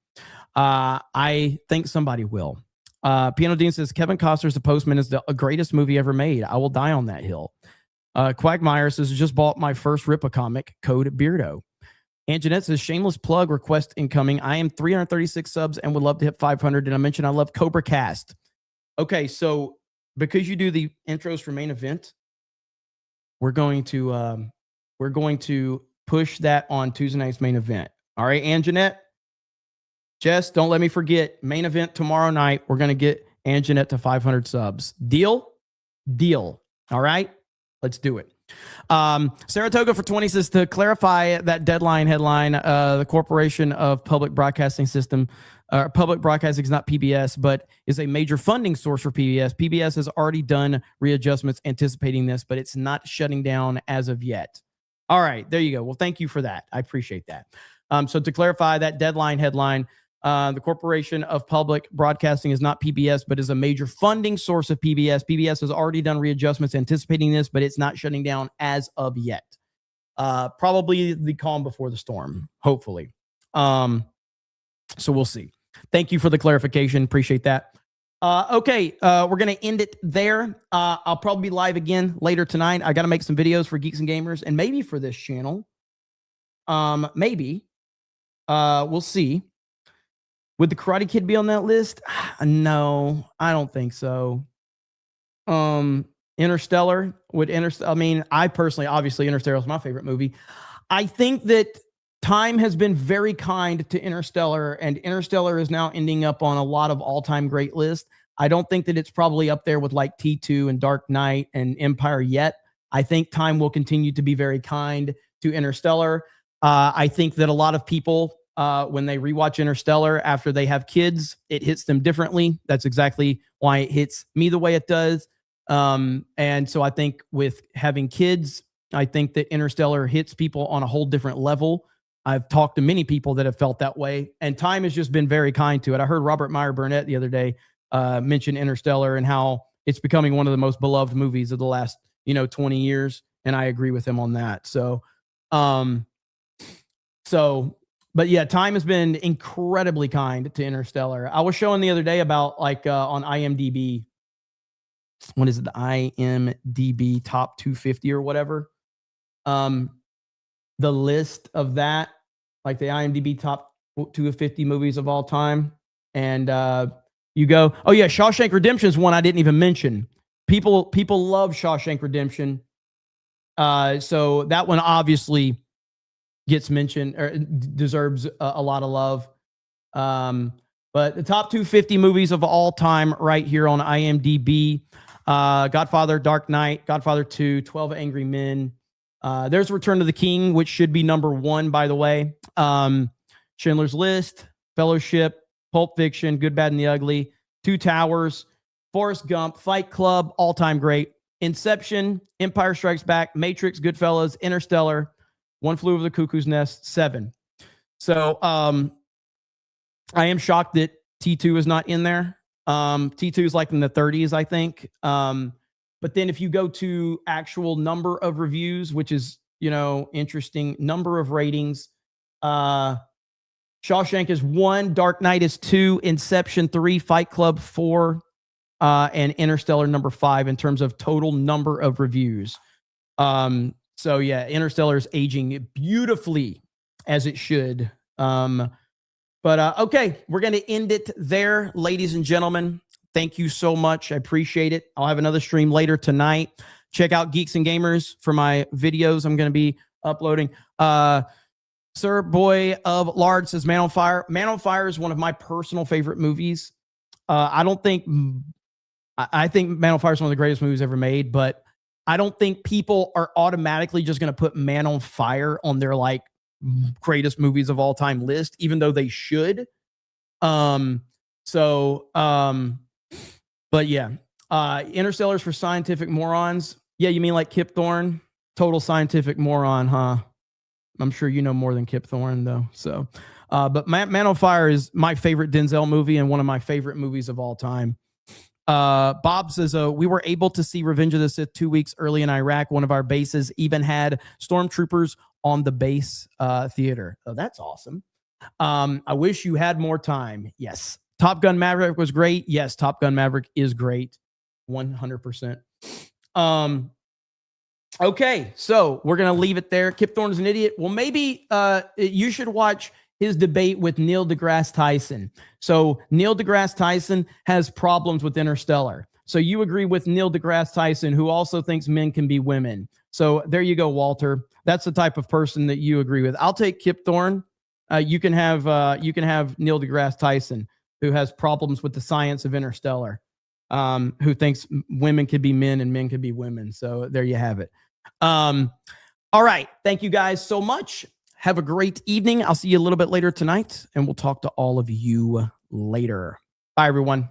[SPEAKER 2] I think somebody will. Piano Dean says, Kevin Costner's The Postman is the greatest movie ever made. I will die on that hill. Quagmire says, just bought my first Rippa comic, Code Beardo. Aunt Jeanette says, shameless plug request incoming. I am 336 subs and would love to hit 500. And I mentioned I love Cobra Cast. Okay, so because you do the intros for main event, we're going to push that on Tuesday night's main event. All right, Aunt Jeanette. Jess, don't let me forget. Main event tomorrow night. We're going to get Aunt Jeanette to 500 subs. Deal? Deal. All right? Let's do it. Saratoga for 20 says, to clarify that deadline headline, the Corporation of Public Broadcasting System, Public Broadcasting is not PBS, but is a major funding source for PBS. PBS has already done readjustments anticipating this, but it's not shutting down as of yet. All right, there you go. Well, thank you for that. I appreciate that. So to clarify that deadline headline, the Corporation of Public Broadcasting is not PBS, but is a major funding source of PBS. PBS has already done readjustments anticipating this, but it's not shutting down as of yet. Probably the calm before the storm, hopefully. So we'll see. Thank you for the clarification. Appreciate that. Okay, we're going to end it there. I'll probably be live again later tonight. I got to make some videos for Geeks and Gamers and maybe for this channel. Maybe. We'll see. Would the Karate Kid be on that list? No, I don't think so. Interstellar would I mean, I personally, obviously, Interstellar is my favorite movie. I think that time has been very kind to Interstellar, and Interstellar is now ending up on a lot of all-time great lists. I don't think that it's probably up there with like T2 and Dark Knight and Empire yet. I think time will continue to be very kind to Interstellar. I think that a lot of people, when they rewatch Interstellar after they have kids, it hits them differently. That's exactly why it hits me the way it does. And so I think with having kids, I think that Interstellar hits people on a whole different level. I've talked to many people that have felt that way, and time has just been very kind to it. I heard Robert Meyer Burnett the other day mention Interstellar and how it's becoming one of the most beloved movies of the last, 20 years. And I agree with him on that. But yeah, time has been incredibly kind to Interstellar. I was showing the other day about like on IMDb, what is it? The IMDb top 250 or whatever. The list of that, like the IMDb top 250 movies of all time. And you go, oh yeah, Shawshank Redemption is one I didn't even mention. People love Shawshank Redemption. So that one obviously gets mentioned or deserves a lot of love. But the top 250 movies of all time right here on IMDb, Godfather, Dark Knight, Godfather 2, 12 Angry Men. There's Return of the King, which should be number 1, by the way. Schindler's List, Fellowship, Pulp Fiction, Good, Bad, and the Ugly, Two Towers, Forrest Gump, Fight Club, all-time great, Inception, Empire Strikes Back, Matrix, Goodfellas, Interstellar, One Flew Over the Cuckoo's Nest, 7. So I am shocked that T2 is not in there. T2 is like in the 30s, I think. But then if you go to actual number of reviews, which is, interesting, number of ratings, Shawshank is 1, Dark Knight is 2, Inception 3, Fight Club 4, and Interstellar number 5 in terms of total number of reviews. So yeah, Interstellar is aging beautifully as it should. But okay, we're going to end it there, ladies and gentlemen. Thank you so much. I appreciate it. I'll have another stream later tonight. Check out Geeks and Gamers for my videos I'm going to be uploading. Sir Boy of Lard says Man on Fire. Man on Fire is one of my personal favorite movies. I think Man on Fire is one of the greatest movies ever made, but I don't think people are automatically just going to put Man on Fire on their like greatest movies of all time list, even though they should. But yeah, Interstellar's for scientific morons. Yeah, you mean like Kip Thorne? Total scientific moron, huh? I'm sure you know more than Kip Thorne, though. So, but Man on Fire is my favorite Denzel movie and one of my favorite movies of all time. Bob says, we were able to see Revenge of the Sith 2 weeks early in Iraq. One of our bases even had stormtroopers on the base theater. Oh, that's awesome. I wish you had more time. Yes. Top Gun Maverick was great. Yes, Top Gun Maverick is great. 100%. Okay, so we're going to leave it there. Kip Thorne is an idiot. Well, maybe you should watch his debate with Neil deGrasse Tyson. So Neil deGrasse Tyson has problems with Interstellar. So you agree with Neil deGrasse Tyson, who also thinks men can be women. So there you go, Walter. That's the type of person that you agree with. I'll take Kip Thorne. You can have Neil deGrasse Tyson, who has problems with the science of Interstellar, who thinks women could be men and men could be women. So there you have it. All right. Thank you guys so much. Have a great evening. I'll see you a little bit later tonight, and we'll talk to all of you later. Bye, everyone.